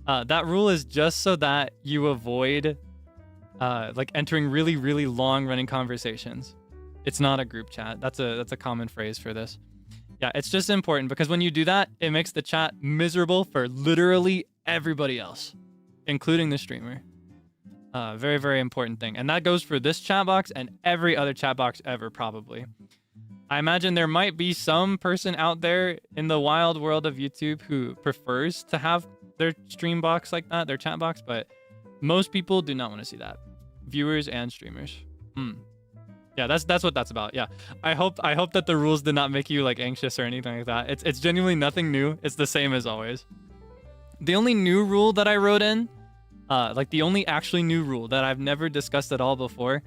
That rule is just so that you avoid like entering really, really long running conversations. It's not a group chat. That's a common phrase for this. Yeah, it's just important because when you do that, it makes the chat miserable for literally everybody else, including the streamer. Very, very important thing. And that goes for this chat box and every other chat box ever, probably. I imagine there might be some person out there in the wild world of YouTube who prefers to have their stream box like that, their chat box, but most people do not want to see that. Viewers and streamers. Yeah, that's what that's about. Yeah, I hope that the rules did not make you like anxious or anything like that. It's genuinely nothing new. It's the same as always. The only new rule that I wrote in, like the only actually new rule that I've never discussed at all before,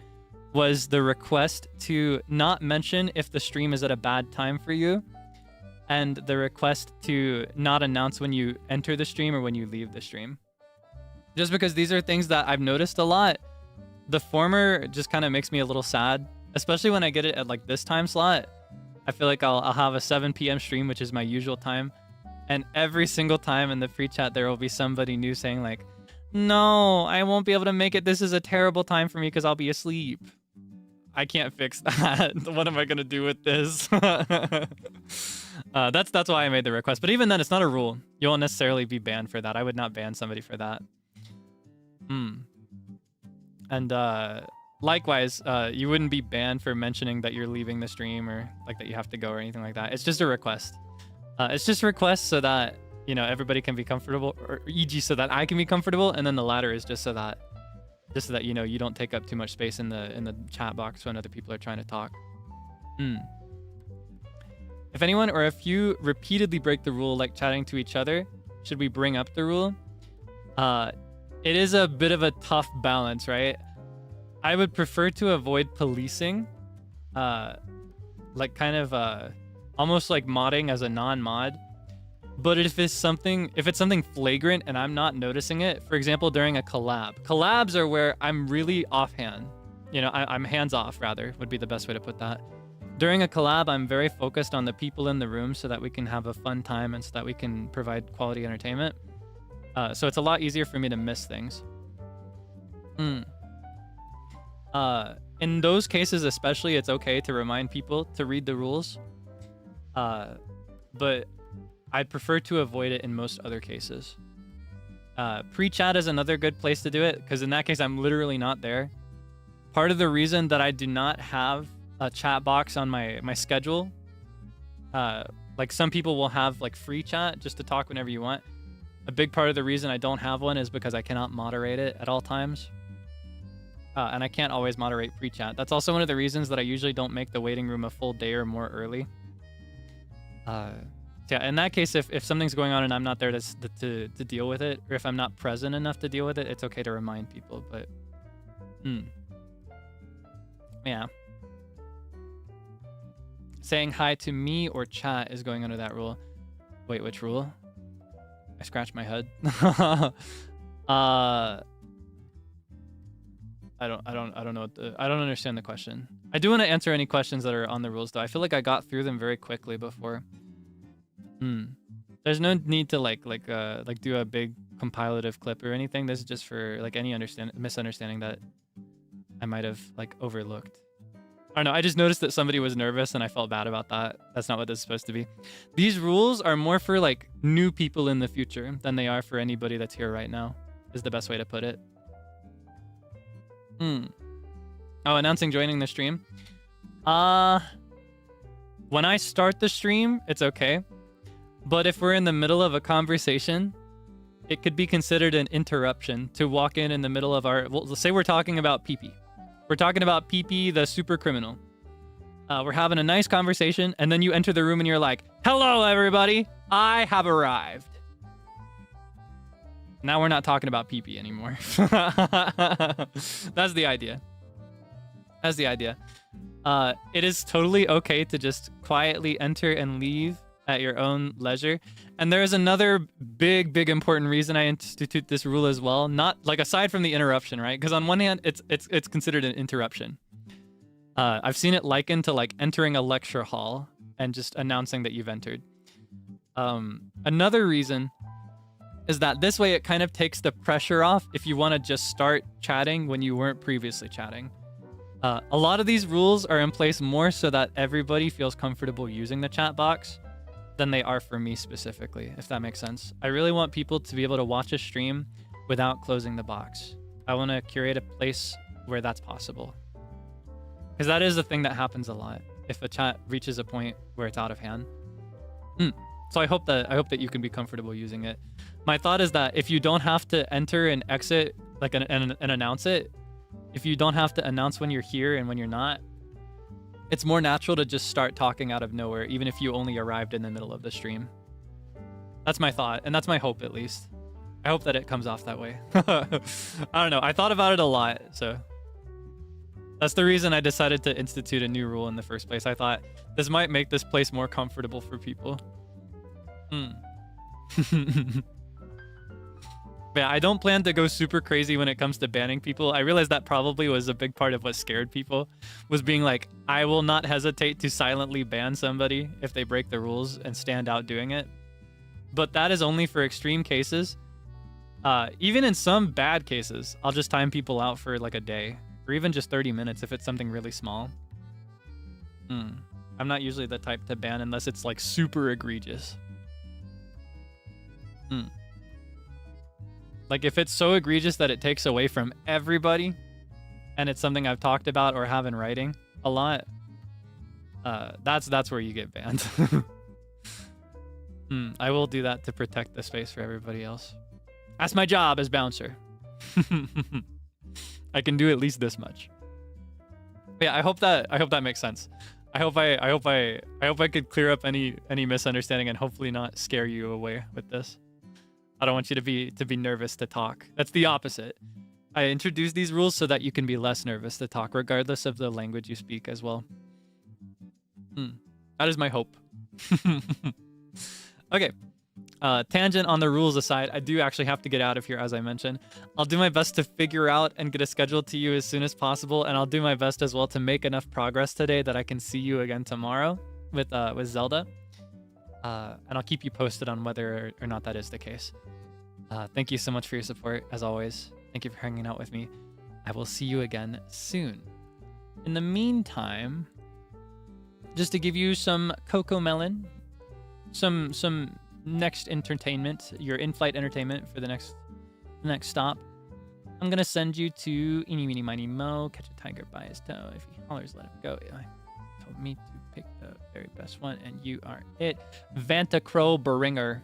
was the request to not mention if the stream is at a bad time for you, and the request to not announce when you enter the stream or when you leave the stream. Just because these are things that I've noticed a lot. The former just kind of makes me a little sad. Especially when I get it at like this time slot. I feel like I'll have a 7 p.m. stream, which is my usual time. And every single time in the free chat, there will be somebody new saying like, no, I won't be able to make it. This is a terrible time for me because I'll be asleep. I can't fix that. What am I going to do with this? That's why I made the request. But even then, it's not a rule. You won't necessarily be banned for that. I would not ban somebody for that. And likewise, you wouldn't be banned for mentioning that you're leaving the stream or like that you have to go or anything like that. It's just a request. It's just a request so that, you know, everybody can be comfortable, or e.g. so that I can be comfortable, and then the latter is just so that you know you don't take up too much space in the chat box when other people are trying to talk. If anyone or if you repeatedly break the rule like chatting to each other, should we bring up the rule? It is a bit of a tough balance, right? I would prefer to avoid policing, like kind of almost like modding as a non-mod. But if it's something flagrant and I'm not noticing it, for example, during a collab. Collabs are where I'm really offhand. You know, I'm hands off, rather, would be the best way to put that. During a collab, I'm very focused on the people in the room so that we can have a fun time and so that we can provide quality entertainment. So it's a lot easier for me to miss things. In those cases especially, it's okay to remind people to read the rules. But I prefer to avoid it in most other cases. Pre-chat is another good place to do it, because in that case, I'm literally not there. Part of the reason that I do not have a chat box on my schedule, like some people will have like free chat just to talk whenever you want. A big part of the reason I don't have one is because I cannot moderate it at all times. And I can't always moderate pre-chat. That's also one of the reasons that I usually don't make the waiting room a full day or more early. Yeah, in that case, if something's going on and I'm not there to deal with it, or if I'm not present enough to deal with it, it's okay to remind people, but... Yeah. Saying hi to me or chat is going under that rule. Wait, which rule? I scratched my head. I don't know I don't understand the question. I do want to answer any questions that are on the rules though. I feel like I got through them very quickly before. There's no need to like do a big compilative clip or anything. This is just for like any misunderstanding that I might have like overlooked. I don't know. I just noticed that somebody was nervous and I felt bad about that. That's not what this is supposed to be. These rules are more for like new people in the future than they are for anybody that's here right now, is the best way to put it. Oh, announcing joining the stream. When I start the stream, it's okay. But if we're in the middle of a conversation, it could be considered an interruption to walk in the middle of our... Well, let's say we're talking about PP. We're talking about PP, the super criminal. We're having a nice conversation, and then you enter the room and you're like, hello, everybody. I have arrived. Now we're not talking about PP anymore. That's the idea. That's the idea. It is totally okay to just quietly enter and leave at your own leisure. And there is another big important reason I institute this rule as well. Not like aside from the interruption, right? Because on one hand, it's considered an interruption. I've seen it likened to like entering a lecture hall and just announcing that you've entered. Another reason is that this way it kind of takes the pressure off if you want to just start chatting when you weren't previously chatting. A lot of these rules are in place more so that everybody feels comfortable using the chat box than they are for me specifically, if that makes sense. I really want people to be able to watch a stream without closing the box. I want to curate a place where that's possible. Because that is the thing that happens a lot if a chat reaches a point where it's out of hand. So I hope that you can be comfortable using it. My thought is that if you don't have to enter and exit like and announce it, if you don't have to announce when you're here and when you're not, it's more natural to just start talking out of nowhere, even if you only arrived in the middle of the stream. That's my thought, and that's my hope at least. I hope that it comes off that way. I don't know. I thought about it a lot, so that's the reason I decided to institute a new rule in the first place. I thought this might make this place more comfortable for people. Yeah, I don't plan to go super crazy when it comes to banning people. I realized that probably was a big part of what scared people, was being like, I will not hesitate to silently ban somebody if they break the rules and stand out doing it. But that is only for extreme cases. Even in some bad cases, I'll just time people out for like a day or even just 30 minutes if it's something really small. I'm not usually the type to ban unless it's like super egregious. Like if it's so egregious that it takes away from everybody and it's something I've talked about or have in writing a lot, that's where you get banned. I will do that to protect the space for everybody else. That's my job as bouncer. I can do at least this much. But yeah, I hope that makes sense. I hope I could clear up any misunderstanding and hopefully not scare you away with this. I don't want you to be nervous to talk. That's the opposite. I introduced these rules so that you can be less nervous to talk, regardless of the language you speak as well. That is my hope. Okay. Tangent on the rules aside, I do actually have to get out of here, as I mentioned. I'll do my best to figure out and get a schedule to you as soon as possible, and I'll do my best as well to make enough progress today that I can see you again tomorrow with Zelda. And I'll keep you posted on whether or not that is the case. Thank you so much for your support, as always. Thank you for hanging out with me. I will see you again soon. In the meantime, just to give you some Coco Melon, some next entertainment, your in-flight entertainment for the next stop, I'm gonna send you to Eeny Meeny Miny Mo, catch a tiger by his toe. If he hollers, let him go. He told me to pick the very best one, and you are it. Vantacrow Bringer.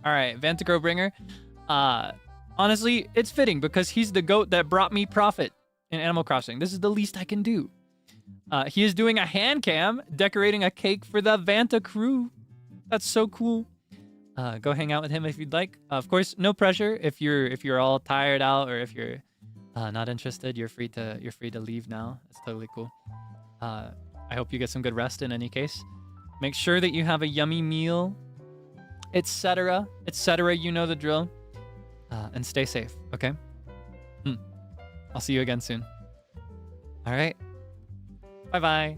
All right, Vantacrow Bringer. Honestly, it's fitting because he's the goat that brought me profit in Animal Crossing. This is the least I can do. He is doing a hand cam, decorating a cake for the Vanta crew. That's so cool. Go hang out with him if you'd like. Of course, no pressure. If you're all tired out or if you're not interested, you're free to leave now. That's totally cool. I hope you get some good rest in any case. Make sure that you have a yummy meal, etc. You know the drill. And stay safe, okay? I'll see you again soon. All right. Bye-bye.